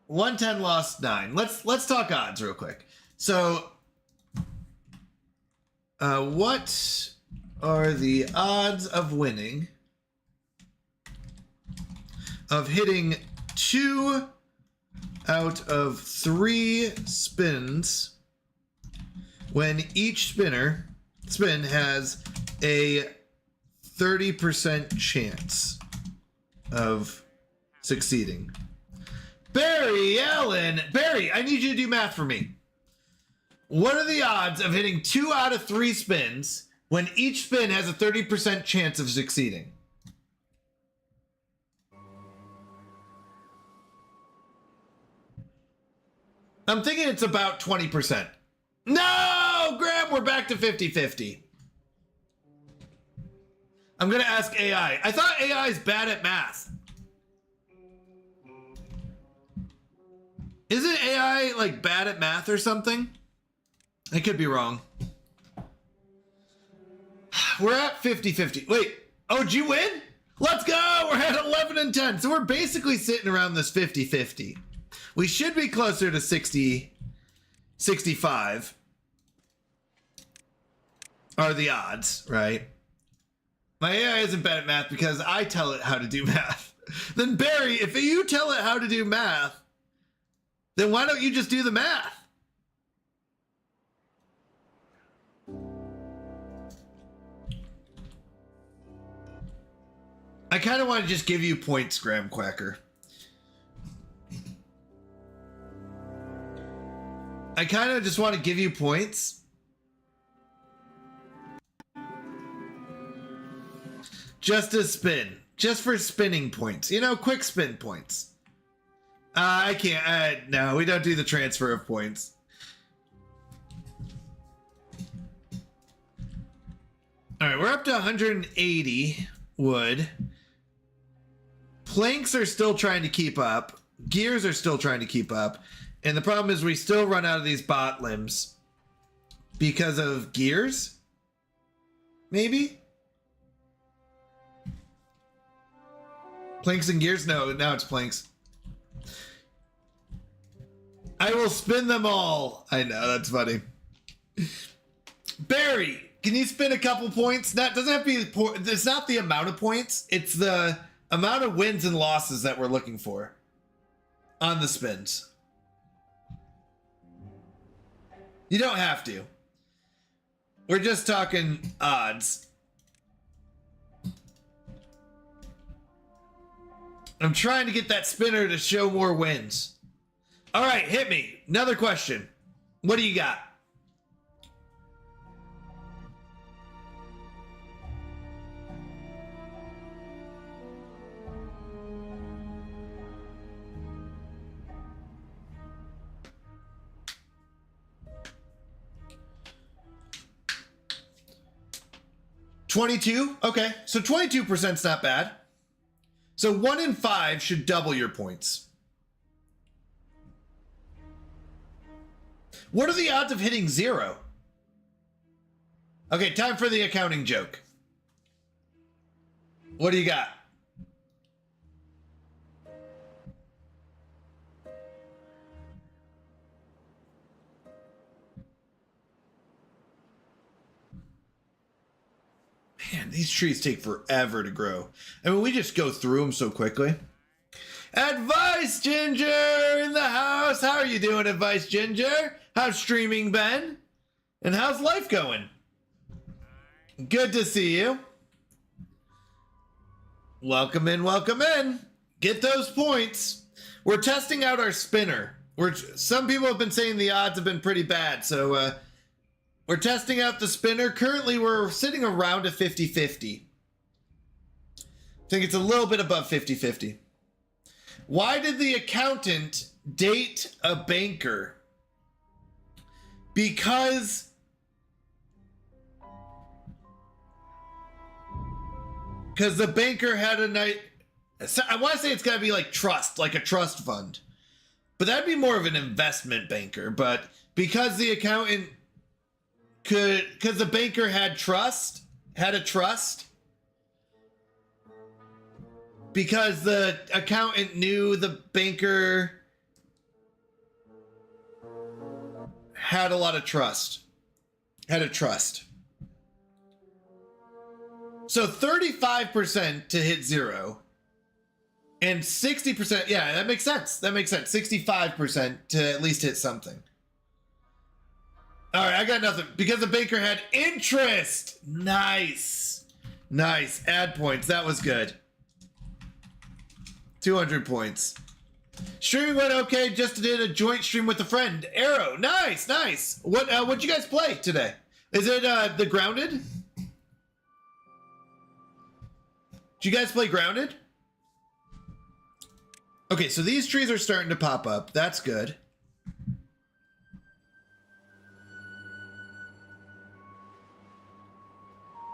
110 lost 9. Let's talk odds real quick. So, what are the odds of winning? Of hitting 2 out of 3 spins when each spin has a 30% chance of succeeding. Barry Allen, Barry, I need you to do math for me. What are the odds of hitting 2 out of 3 spins when each spin has a 30% chance of succeeding? I'm thinking it's about 20%. No, Graham, we're back to 50-50. I'm going to ask AI. I thought AI is bad at math. Isn't AI like bad at math or something? I could be wrong. We're at 50-50. Wait, oh, did you win? Let's go. We're at 11 and 10. So we're basically sitting around this 50-50. We should be closer to 60, 65 are the odds, right? My AI isn't bad at math because I tell it how to do math. Then Barry, if you tell it how to do math, then why don't you just do the math? I kind of want to just give you points, Graham Quacker. I kind of just want to give you points. Just a spin. Just for spinning points. You know, quick spin points. I can't. No, we don't do the transfer of points. All right, we're up to 180 wood. Planks are still trying to keep up. Gears are still trying to keep up. And the problem is we still run out of these bot limbs because of gears? Maybe? Planks and gears? No, now it's planks. I will spin them all. I know, that's funny. Barry, can you spin a couple points? That doesn't have to be, it's not the amount of points, it's the amount of wins and losses that we're looking for on the spins. You don't have to. We're just talking odds. I'm trying to get that spinner to show more wins. All right, hit me. Another question. What do you got? $22? Okay, so 22% is not bad. So 1 in 5 should double your points. What are the odds of hitting 0? Okay, time for the accounting joke. What do you got? Man, these trees take forever to grow. I mean, we just go through them so quickly. Advice Ginger in the house. How are you doing, Advice Ginger? How's streaming been? And how's life going? Good to see you. Welcome in, welcome in. Get those points. We're testing out our spinner. Some people have been saying the odds have been pretty bad, so we're testing out the spinner. Currently, we're sitting around a 50-50. I think it's a little bit above 50-50. Why did the accountant date a banker? Because the banker had a night. I want to say it's got to be like trust, like a trust fund. But that'd be more of an investment banker. But because the accountant because the banker had a trust, because the accountant knew the banker had a lot of trust, had a trust. So 35% to hit 0 and 60%. Yeah, that makes sense. That makes sense. 65% to at least hit something. All right, I got nothing because the banker had interest. Nice. Nice. Add points. That was good. 200 points. Streaming went okay. Just did a joint stream with a friend. Arrow. Nice. Nice. What'd you guys play today? Is it the Grounded? Did you guys play Grounded? Okay, so these trees are starting to pop up. That's good.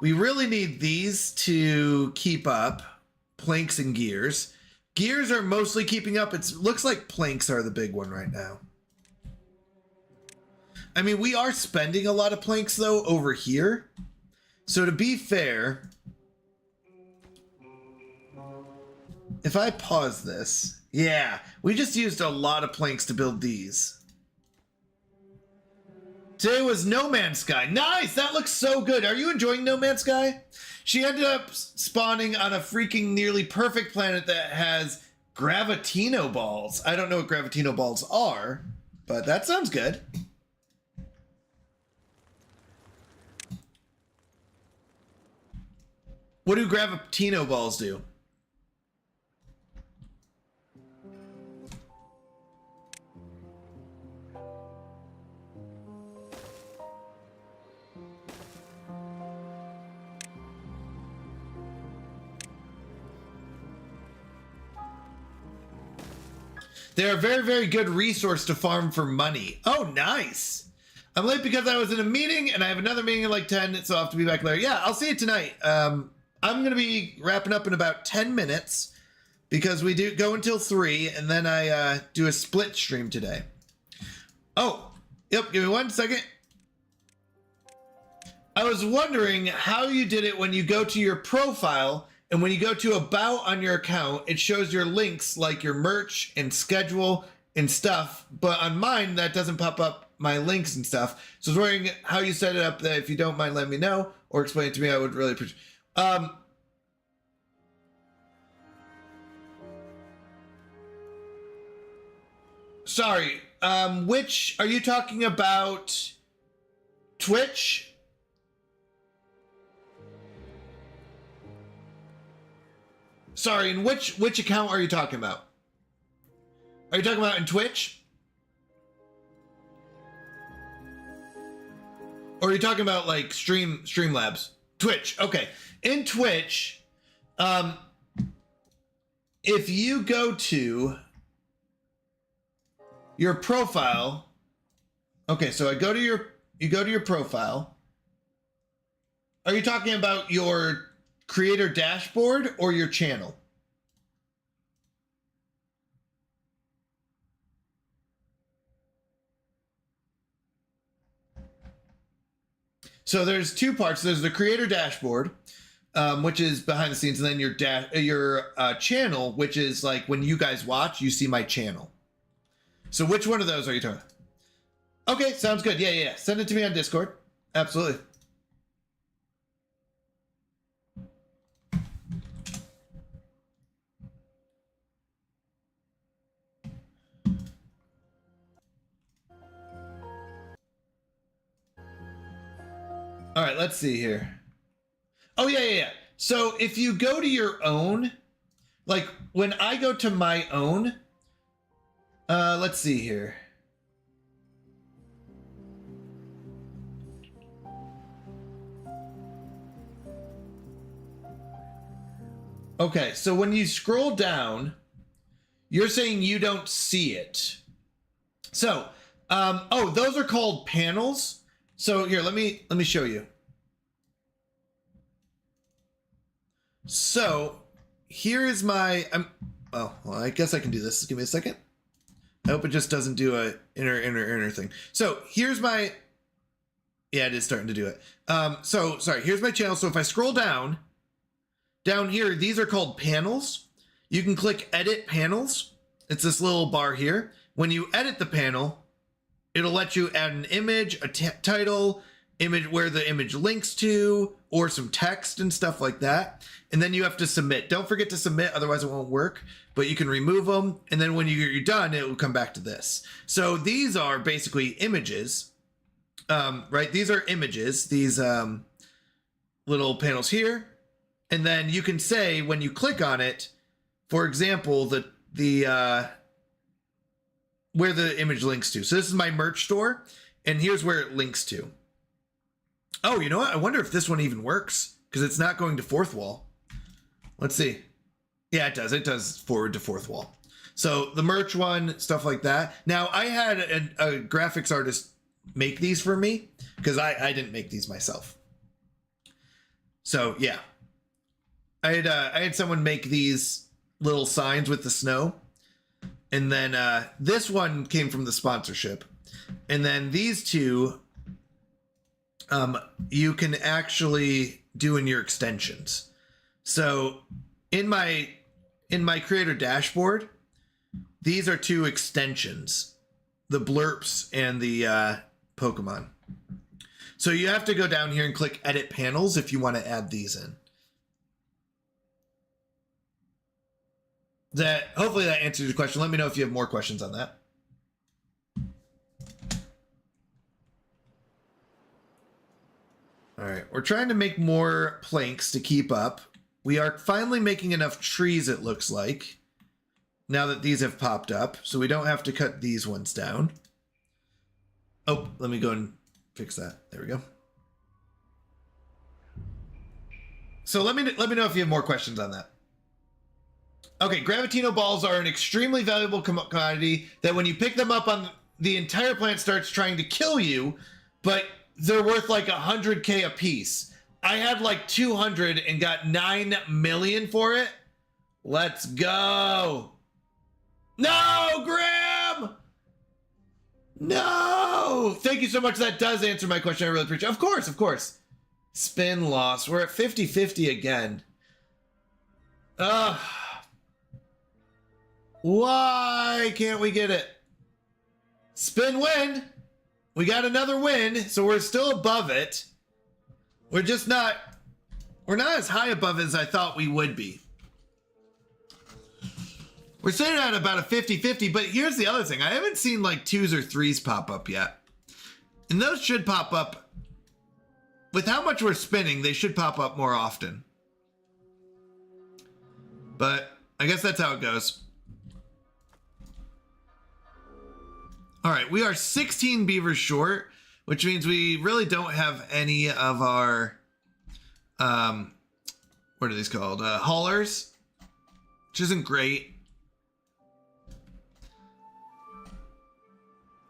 We really need these to keep up. Planks and gears. Gears are mostly keeping up. It looks like planks are the big one right now. I mean, we are spending a lot of planks, though, over here. So to be fair, if I pause this Yeah, we just used a lot of planks to build these. Today was No Man's Sky. Nice! That looks so good. Are you enjoying No Man's Sky? She ended up spawning on a freaking nearly perfect planet that has gravitino balls. I don't know what gravitino balls are, but that sounds good. What do gravitino balls do? They're a very, very good resource to farm for money. Oh, nice. I'm late because I was in a meeting and I have another meeting in like 10, so I'll have to be back later. Yeah, I'll see you tonight. I'm going to be wrapping up in about 10 minutes because we do go until 3 and then I do a split stream today. Oh, yep, give me 1 second. I was wondering how you did it when you go to your profile and when you go to about on your account, it shows your links like your merch and schedule and stuff. But on mine, that doesn't pop up my links and stuff. So I was wondering how you set it up. That if you don't mind, let me know or explain it to me. I would really appreciate. Sorry. Which are you talking about? Twitch? Sorry, in which account are you talking about? Are you talking about in Twitch? Or are you talking about like Streamlabs? Twitch, okay. In Twitch, if you go to your profile, okay, so you go to your profile. Are you talking about your creator dashboard or your channel? So there's two parts. There's the creator dashboard, which is behind the scenes, and then your channel, which is like when you guys watch, you see my channel. So which one of those are you talking about? Okay, sounds good. Yeah. Send it to me on Discord. Absolutely. All right, let's see here. Oh, yeah. So if you go to your own, like when I go to my own, let's see here. Okay, so when you scroll down, you're saying you don't see it. So, oh, those are called panels. So here, let me show you. So here is my, oh, well, I guess I can do this. Just give me a second. I hope it just doesn't do a inner thing. So here's my, yeah, it is starting to do it. So sorry, here's my channel. So if I scroll down here, these are called panels. You can click edit panels. It's this little bar here. When you edit the panel, it'll let you add an image, a title, image where the image links to, or some text and stuff like that. And then you have to submit. Don't forget to submit, otherwise it won't work. But you can remove them, and then when you're done, it will come back to this. So these are basically images, right? These are images, these little panels here. And then you can say, when you click on it, for example, where the image links to. So this is my merch store, and here's where it links to. Oh, you know what? I wonder if this one even works, because it's not going to fourth wall. Let's see. Yeah, it does. It does forward to fourth wall. So the merch one, stuff like that. Now, I had a graphics artist make these for me, because I didn't make these myself. So, yeah. I had someone make these little signs with the snow. And then this one came from the sponsorship. And then these two, you can actually do in your extensions. So in my creator dashboard, These are two extensions, the blurps and the Pokemon. So you have to go down here and click edit panels if you want to add these in. Hopefully that answers your question. Let me know if you have more questions on that. All right, we're trying to make more planks to keep up. We are finally making enough trees, it looks like, now that these have popped up, so we don't have to cut these ones down. Oh, let me go and fix that. There we go. So let me know if you have more questions on that. Okay, Gravitino balls are an extremely valuable commodity that when you pick them up on the entire plant starts trying to kill you, but they're worth like 100K a piece. I had like 200 and got 9 million for it. Let's go. No, Graham! No! Thank you so much. That does answer my question. I really appreciate it. Of course, of course. Spin loss. We're at 50-50 again. Ugh. Why can't we get it? Spin win. We got another win, so we're still above it. We're just not, we're not as high above as I thought we would be. We're sitting at about a 50-50, but here's the other thing. I haven't seen like 2s or 3s pop up yet. And those should pop up. With how much we're spinning, they should pop up more often. But I guess that's how it goes. All right, we are 16 beavers short, which means we really don't have any of our, what are these called? Haulers, which isn't great.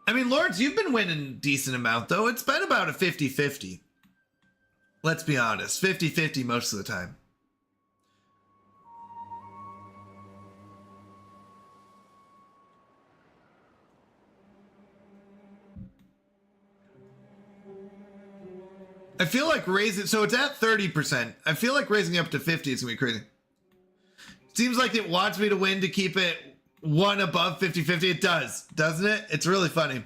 I mean, Lawrence, you've been winning a decent amount, though. It's been about a 50-50. Let's be honest, 50-50 most of the time. I feel like raising, so it's at 30%. I feel like raising it up to 50 is gonna be crazy. Seems like it wants me to win to keep it one above 50-50. It does, doesn't it? It's really funny.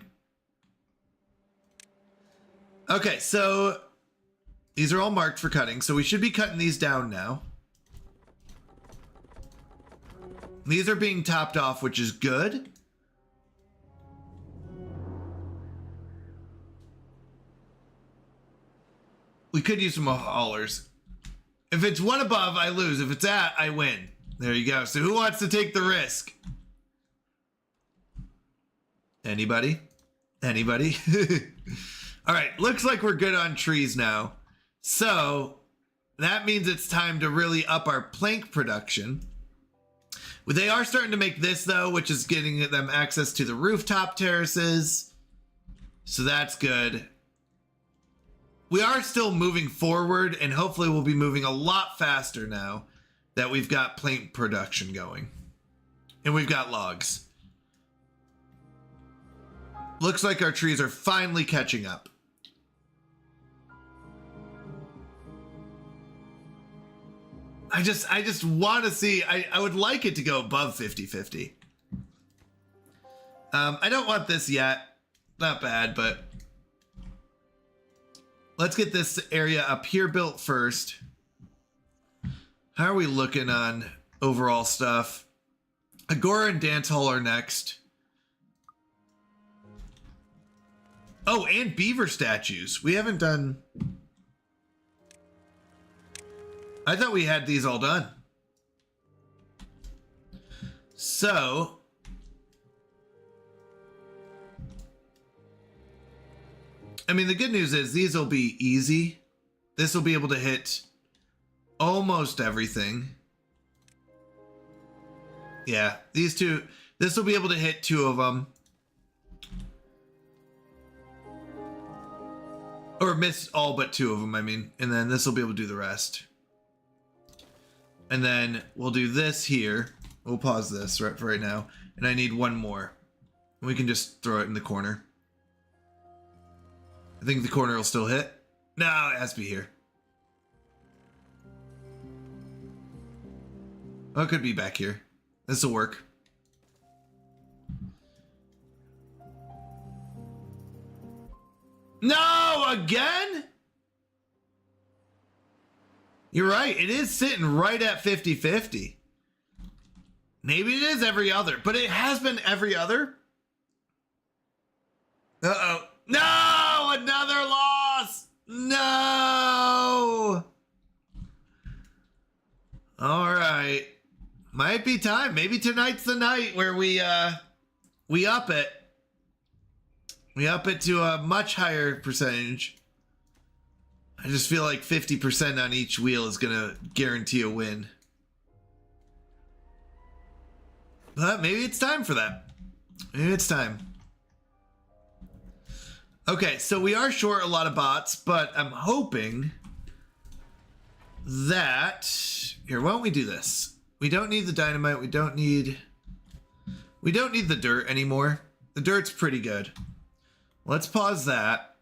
Okay, so these are all marked for cutting, so we should be cutting these down now. These are being topped off, which is good. We could use some haulers. If it's one above, I lose. If it's at, I win. There you go. So who wants to take the risk? Anybody? Anybody? All right, looks like we're good on trees now. So that means it's time to really up our plank production. They are starting to make this though, which is getting them access to the rooftop terraces. So that's good. We are still moving forward, and hopefully we'll be moving a lot faster now that we've got plank production going. And we've got logs. Looks like our trees are finally catching up. I just want to see, I would like it to go above 50-50. I don't want this yet. Not bad, but let's get this area up here built first. How are we looking on overall stuff? Agora and Dance Hall are next. Oh, and beaver statues. We haven't done... I thought we had these all done. So... I mean, the good news is these will be easy. This will be able to hit almost everything. Yeah, these two, this will be able to hit 2 of them. Or miss all but 2 of them, I mean. And then this will be able to do the rest. And then we'll do this here. We'll pause this right for right now. And I need 1 more. We can just throw it in the corner. I think the corner will still hit. No, it has to be here. Oh, it could be back here. This will work. No, again? You're right. It is sitting right at 50-50. Maybe it is every other, but it has been every other. Uh-oh. No! Another loss! No! All right. Might be time. Maybe tonight's the night where we up it. We up it to a much higher percentage. I just feel like 50% on each wheel is going to guarantee a win. But maybe it's time for that. Maybe it's time. Okay, so we are short a lot of bots, but I'm hoping that... Here, why don't we do this? We don't need the dynamite. We don't need the dirt anymore. The dirt's pretty good. Let's pause that.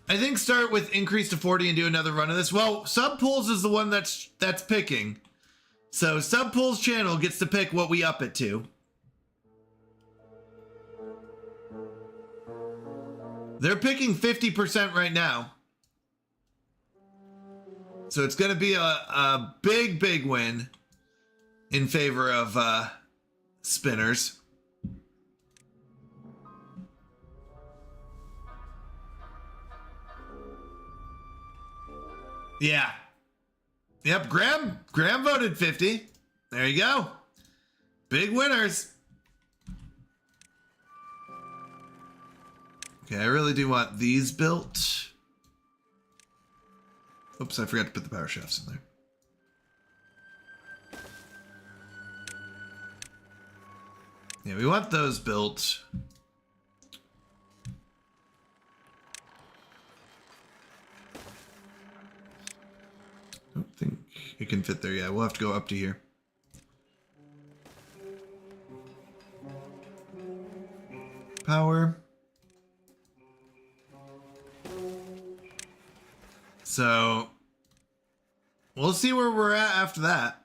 I think start with increase to 40 and do another run of this. Well, Subpools is the one that's picking. So Subpools channel gets to pick what we up it to. They're picking 50% right now. So it's going to be a big, big win in favor of spinners. Yeah. Yep, Graham voted 50. There you go. Big winners. Okay, I really do want these built. Oops, I forgot to put the power shafts in there. Yeah, we want those built. I don't think it can fit there. Yeah, we'll have to go up to here. Power. So we'll see where we're at after that.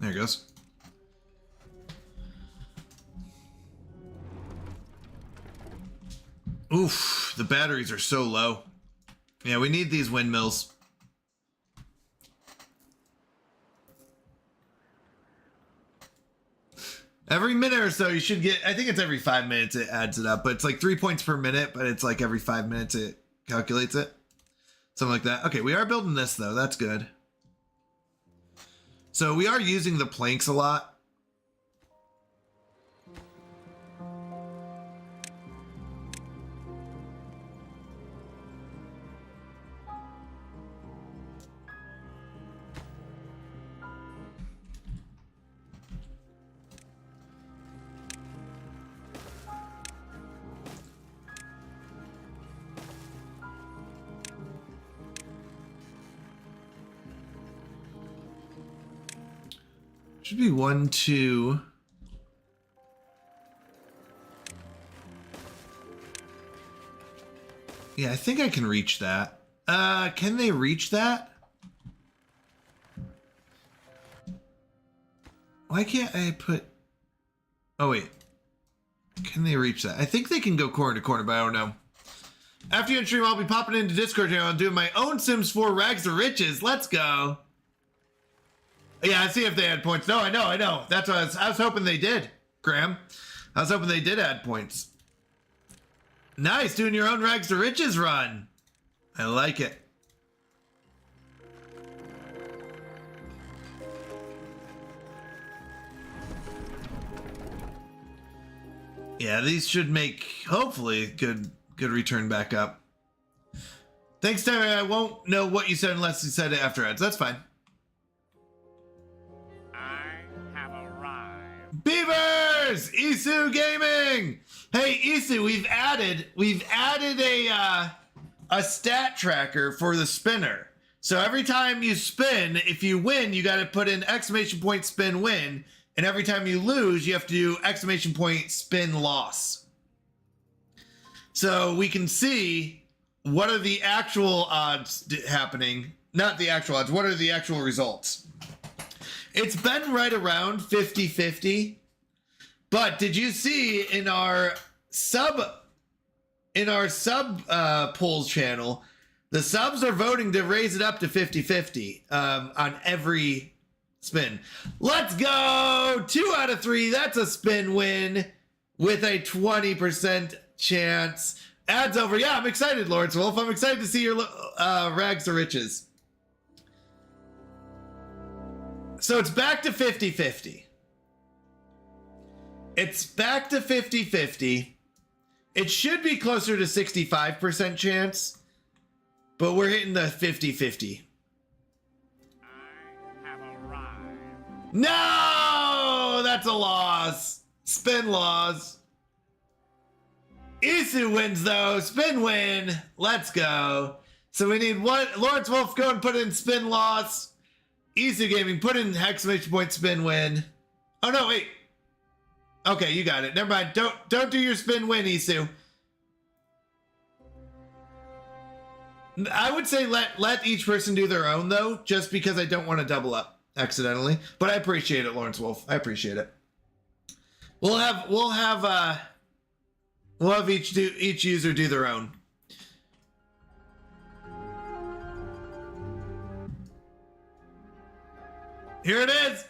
There it goes. Oof, the batteries are so low. Yeah, we need these windmills. Every minute or so you should get, I think it's every 5 minutes it adds it up, but it's like 3 points per minute, but it's like every 5 minutes it calculates it. Something like that. Okay, we are building this though, that's good. So we are using the planks a lot. Should be 1, 2. Yeah, I think I can reach that. Can they reach that? Why can't I put... Oh, wait. Can they reach that? I think they can go corner to corner, but I don't know. After you stream, I'll be popping into Discord channel and doing my own Sims 4 Rags to Riches. Let's go. Yeah, I see if they had points. No, I know. That's what I was hoping they did, Graham. I was hoping they did add points. Nice, doing your own Rags to Riches run. I like it. Yeah, these should make, hopefully, good return back up. Thanks, Terry. I won't know what you said unless you said it after ads. That's fine. Beavers! Isu Gaming! Hey, Isu, we've added a stat tracker for the spinner. So every time you spin, if you win, you got to put in exclamation point spin win. And every time you lose, you have to do exclamation point spin loss. So we can see what are the actual odds happening not the actual odds. What are the actual results? It's been right around 50-50. But did you see in our sub polls channel, the subs are voting to raise it up to 50-50 on every spin. Let's go! 2 out of 3. That's a spin win with a 20% chance. Ads over. Yeah, I'm excited, Lawrence Wolf. I'm excited to see your rags to riches. So it's back to 50-50. It's back to 50-50. It should be closer to 65% chance, but we're hitting the 50-50. I have arrived. No! That's a loss. Spin loss. Isu wins though. Spin win. Let's go. So we need one. Lawrence Wolf, go and put in spin loss. Isu Gaming, put in exclamation point spin win. Oh no, wait. Okay, you got it. Never mind. Don't do your spin win, Isu. I would say let each person do their own though, just because I don't want to double up accidentally. But I appreciate it, Lawrence Wolf. I appreciate it. We'll have each user do their own. Here it is.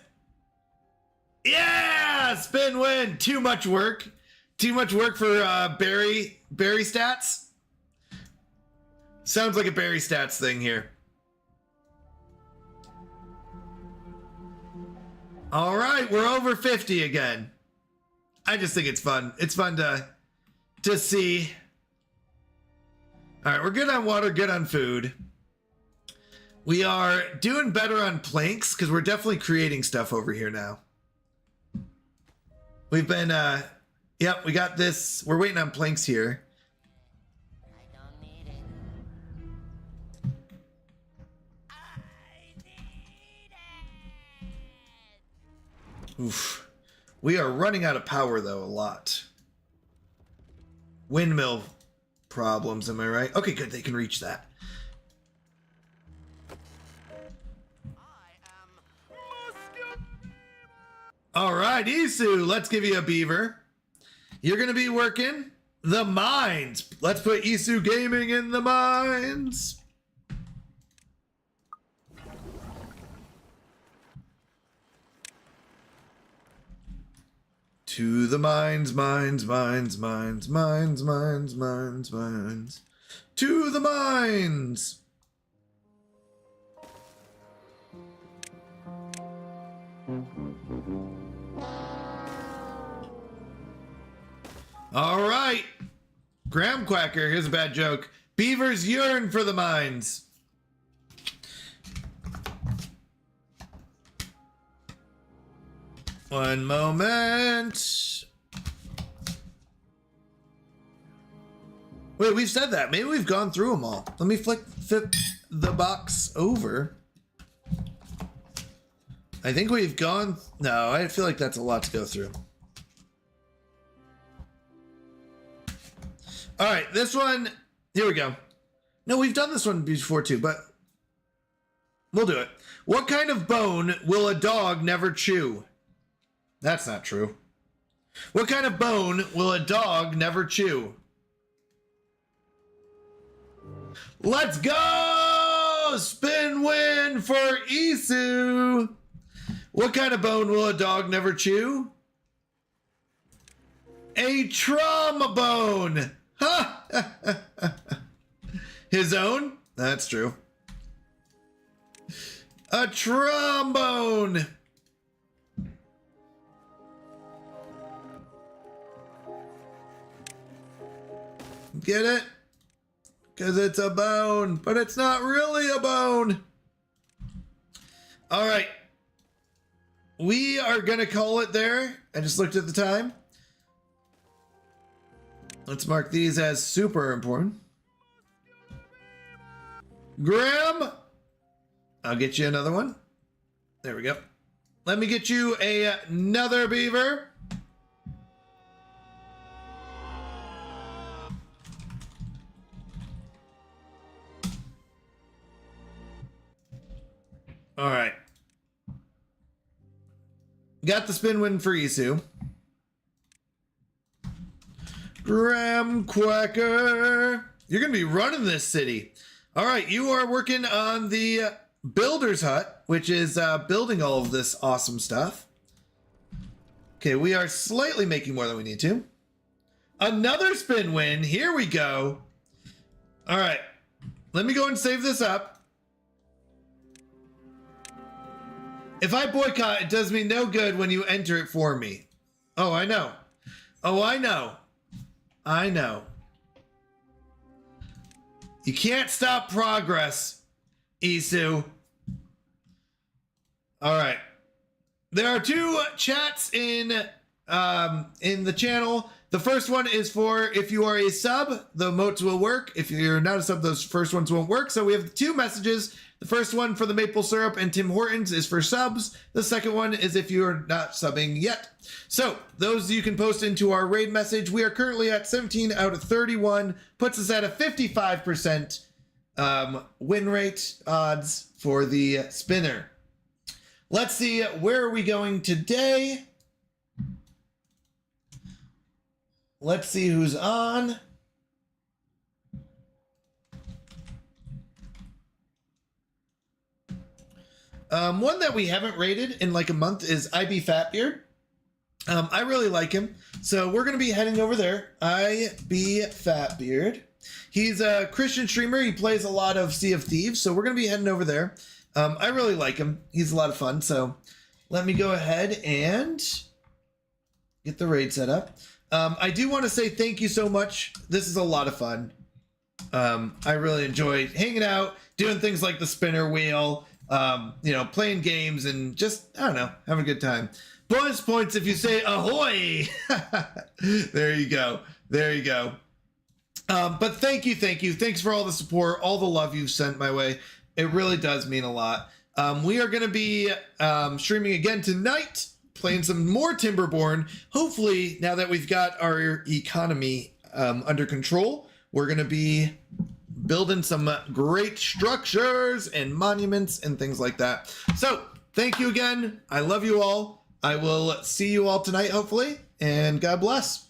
Yeah, spin win. Too much work. Too much work for Barry stats. Sounds like a Barry stats thing here. All right, we're over 50 again. I just think it's fun. It's fun to see. All right, we're good on water, good on food. We are doing better on planks because we're definitely creating stuff over here now. We've been, yep, we got this. We're waiting on planks here. I don't need it. Oof. We are running out of power though a lot. Windmill problems, am I right? Okay, good, they can reach that. All right, Isu, let's give you a beaver. You're going to be working the mines. Let's put Isu Gaming in the mines. To the mines, mines, mines, mines, mines, mines, mines, mines. To the mines. All right. Graham Quacker, here's a bad joke. Beavers yearn for the mines. One moment. Wait, we've said that. Maybe we've gone through them all. Let me flip the box over. I think we've gone... No, I feel like that's a lot to go through. All right, this one... Here we go. No, we've done this one before too, but... We'll do it. What kind of bone will a dog never chew? That's not true. What kind of bone will a dog never chew? Let's go! Spin win for Isu! What kind of bone will a dog never chew? A trombone! Ha! His own? That's true. A trombone! Get it? Because it's a bone, but it's not really a bone. All right. We are going to call it there. I just looked at the time. Let's mark these as super important. Graham, I'll get you another one. There we go. Let me get you another beaver. All right. Got the spin win for Isu. Graham Quacker. You're going to be running this city. All right. You are working on the builder's hut, which is building all of this awesome stuff. Okay. We are slightly making more than we need to. Another spin win. Here we go. All right. Let me go and save this up. If I boycott, it does me no good when you enter it for me. Oh, I know. Oh, I know. I know. You can't stop progress, Isu. All right. There are two chats in the channel. The first one is for if you are a sub, the emotes will work. If you're not a sub, those first ones won't work. So we have two messages. The first one for the maple syrup and Tim Hortons is for subs. The second one is if you're not subbing yet. So those you can post into our raid message. We are currently at 17 out of 31. Puts us at a 55% win rate odds for the spinner. Let's see, where are we going today? Let's see who's on. One that we haven't rated in like a month is IB Fatbeard. I really like him. So we're going to be heading over there. IB Fatbeard. He's a Christian streamer. He plays a lot of Sea of Thieves. So we're going to be heading over there. I really like him. He's a lot of fun. So let me go ahead and get the raid set up. I do want to say thank you so much. This is a lot of fun. I really enjoy hanging out, doing things like the spinner wheel, playing games and just, I don't know, having a good time. Bonus points if you say ahoy. There you go. There you go. But thank you. Thanks for all the support, all the love you've sent my way. It really does mean a lot. We are going to be streaming again tonight, playing some more Timberborn. Hopefully, now that we've got our economy under control, we're going to be building some great structures and monuments and things like that. So, thank you again. I love you all. I will see you all tonight, hopefully, and God bless.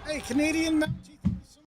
Hey, Canadian Mountain.